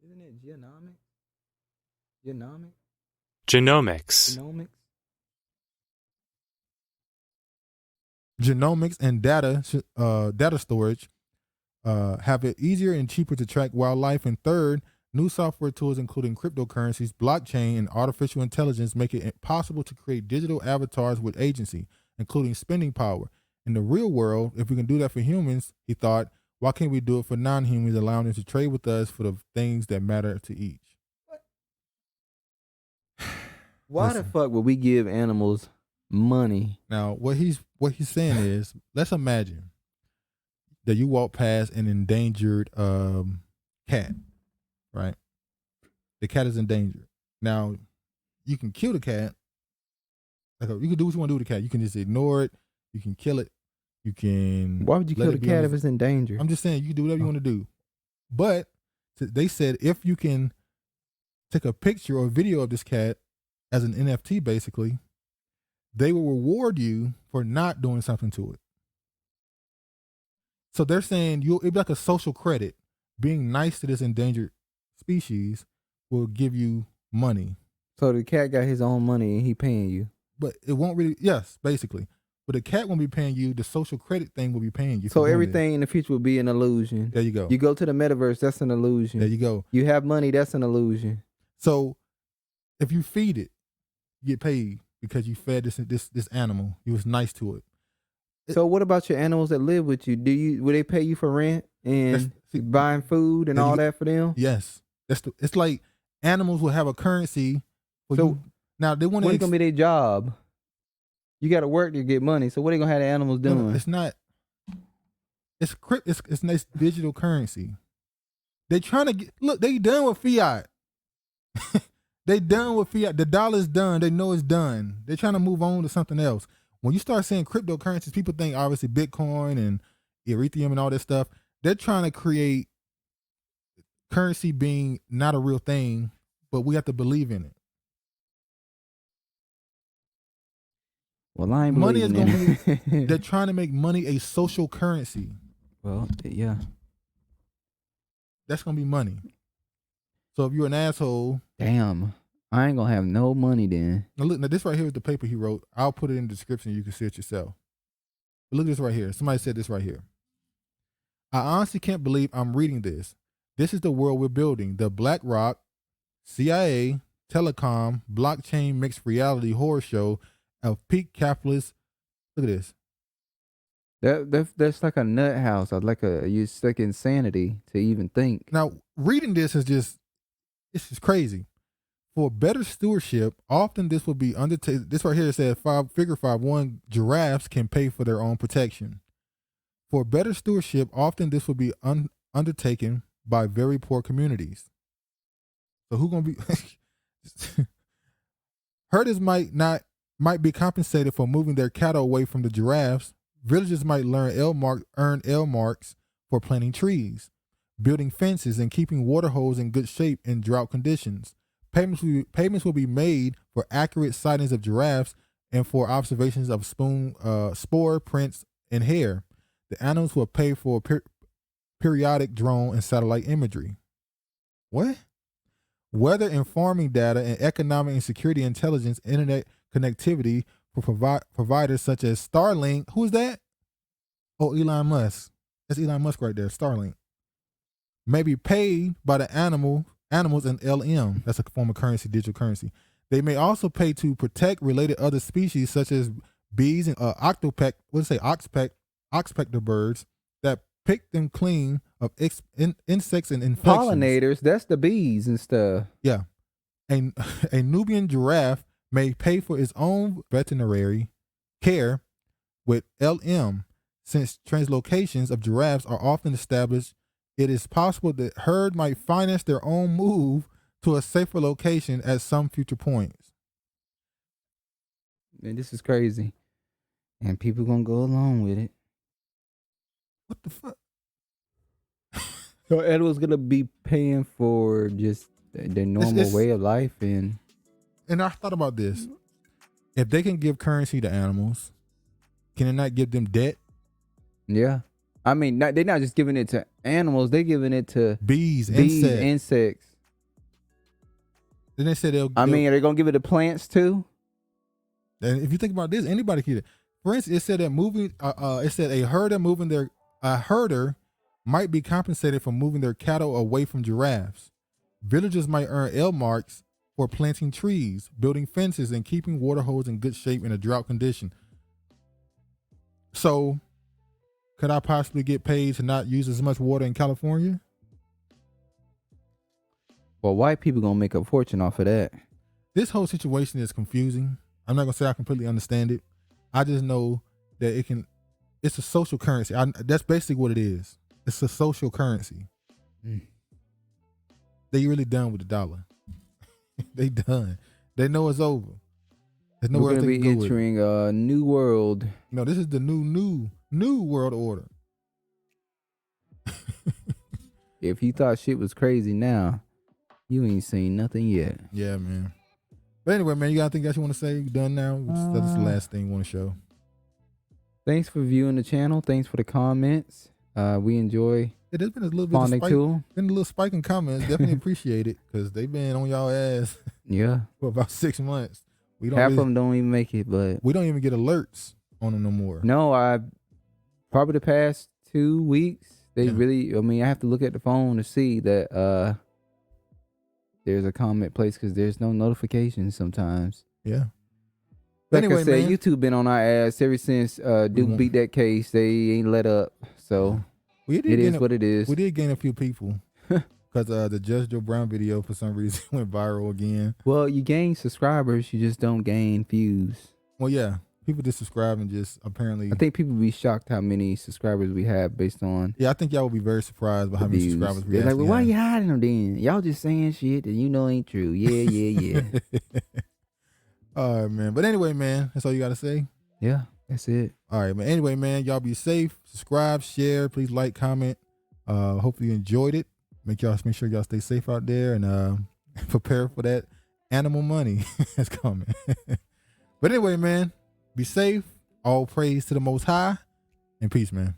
Isn't it genomics? Genomics and data storage have it easier and cheaper to track wildlife. And third, new software tools including cryptocurrencies, blockchain, and artificial intelligence make it possible to create digital avatars with agency, including spending power. In the real world, if we can do that for humans, he thought, why can't we do it for non-humans, allowing them to trade with us for the things that matter to each? Why the fuck would we give animals money? Now, what he's saying is, let's imagine that you walk past an endangered cat, right? The cat is endangered. Now, you can kill the cat. You can do what you want to do with the cat. You can just ignore it. You can kill it. You can. Why would you kill the cat if it's in danger? I'm just saying you can do whatever you want to do. But they said if you can take a picture or video of this cat as an NFT, basically, they will reward you for not doing something to it. So they're saying it'd be like a social credit. Being nice to this endangered species will give you money. So the cat got his own money and he paying you. But it won't really, yes, basically. But the cat won't be paying you. The social credit thing will be paying you. So everything in the future will be an illusion. There you go. You go to the metaverse, that's an illusion. There you go. You have money, that's an illusion. So if you feed it, you get paid because you fed this animal. You was nice to it. So what about your animals that live with you? Will they pay you for rent and buying food and all that for them? Yes. It's like animals will have a currency. Now they want to. What's gonna be their job? You got to work to get money. So what are they gonna have the animals doing? No, it's not. It's digital currency. They trying to look. They done with fiat. They done with fiat. The dollar's done. They know it's done. They're trying to move on to something else. When you start saying cryptocurrencies, people think obviously Bitcoin and Ethereum and all that stuff. They're trying to create currency being not a real thing, but we have to believe in it. Well, I ain't Money is believing going in to it. they're trying to make money a social currency. Well, yeah. That's going to be money. So if you're an asshole. Damn. I ain't going to have no money then. Now look, this right here is the paper he wrote. I'll put it in the description. You can see it yourself. But look at this right here. Somebody said this right here. I honestly can't believe I'm reading this. This is the world we're building. The BlackRock, CIA, telecom, blockchain mixed reality horror show of peak capitalist. Look at this. That's like a nut house. You're stuck insanity to even think. Now, reading this is just crazy. For better stewardship, often this will be undertaken. This right here says figure 5.1, giraffes can pay for their own protection. For better stewardship, often this will be undertaken by very poor communities. So who gonna be? Herders might be compensated for moving their cattle away from the giraffes. Villagers might earn L marks for planting trees, building fences, and keeping water holes in good shape in drought conditions. Payments will be made for accurate sightings of giraffes and for observations of spore prints and hair. The animals will pay for periodic drone and satellite imagery. What? Weather and farming data and economic and security intelligence, internet connectivity for providers such as Starlink. Who's that? Oh, Elon Musk. That's Elon Musk right there, Starlink. May be paid by the animals in LM. That's a form of currency, digital currency. They may also pay to protect related other species such as bees and oxpector birds that pick them clean of insects and infections. Pollinators, that's the bees and stuff. Yeah. A Nubian giraffe may pay for its own veterinary care with LM. Since translocations of giraffes are often established, it is possible that herd might finance their own move to a safer location at some future points. Man, this is crazy. And people gonna go along with it. What the fuck? So Edward's gonna be paying for just the normal way of life, and I thought about this. If they can give currency to animals, can it not give them debt? Yeah. I mean, they're not just giving it to animals, they're giving it to bees, insects. Then they said are they gonna give it to plants too? And if you think about this, anybody can. For instance, it said that it said a herder might be compensated for moving their cattle away from giraffes. Villagers might earn L marks for planting trees, building fences, and keeping water holes in good shape in a drought condition. So, could I possibly get paid to not use as much water in California? Well, white people gonna make a fortune off of that. This whole situation is confusing. I'm not gonna say I completely understand it. I just know that it's a social currency. That's basically what it is. It's a social currency. They really done with the dollar. They done. They know it's over. There's nowhere We're gonna be go entering a new world. No, this is the new world order. If you thought shit was crazy now, you ain't seen nothing yet. Yeah, man. But anyway, man, you got anything else you want to say? You done now? That's the last thing you want to show. Thanks for viewing the channel. Thanks for the comments. We enjoy. There's been a little bit of spike. Been a little spike in comments. Definitely appreciate it because they've been on y'all ass. Yeah. For about 6 months. Half of them don't even make it, but we don't even get alerts on them no more. No, probably the past 2 weeks. They really. I mean, I have to look at the phone to see that there's a comment placed because there's no notifications sometimes. Yeah. Like anyway, I said, man, YouTube been on our ass ever since Duke beat that case. They ain't let up. So it is what it is. We did gain a few people because the Judge Joe Brown video for some reason went viral again. Well, you gain subscribers, you just don't gain views. Well, yeah. People just subscribe and just apparently. I think people be shocked how many subscribers we have based on. Yeah, I think y'all will be very surprised by how many subscribers we They're have. like, well, why you hiding them then? Y'all just saying shit that you know ain't true. Yeah. All right, man. But anyway, man, that's all you got to say? Yeah, that's it. All right, man. Anyway, man, y'all be safe. Subscribe, share. Please like, comment. Hopefully you enjoyed it. Make sure y'all stay safe out there and prepare for that animal money that's coming. But anyway, man, be safe. All praise to the Most High. And peace, man.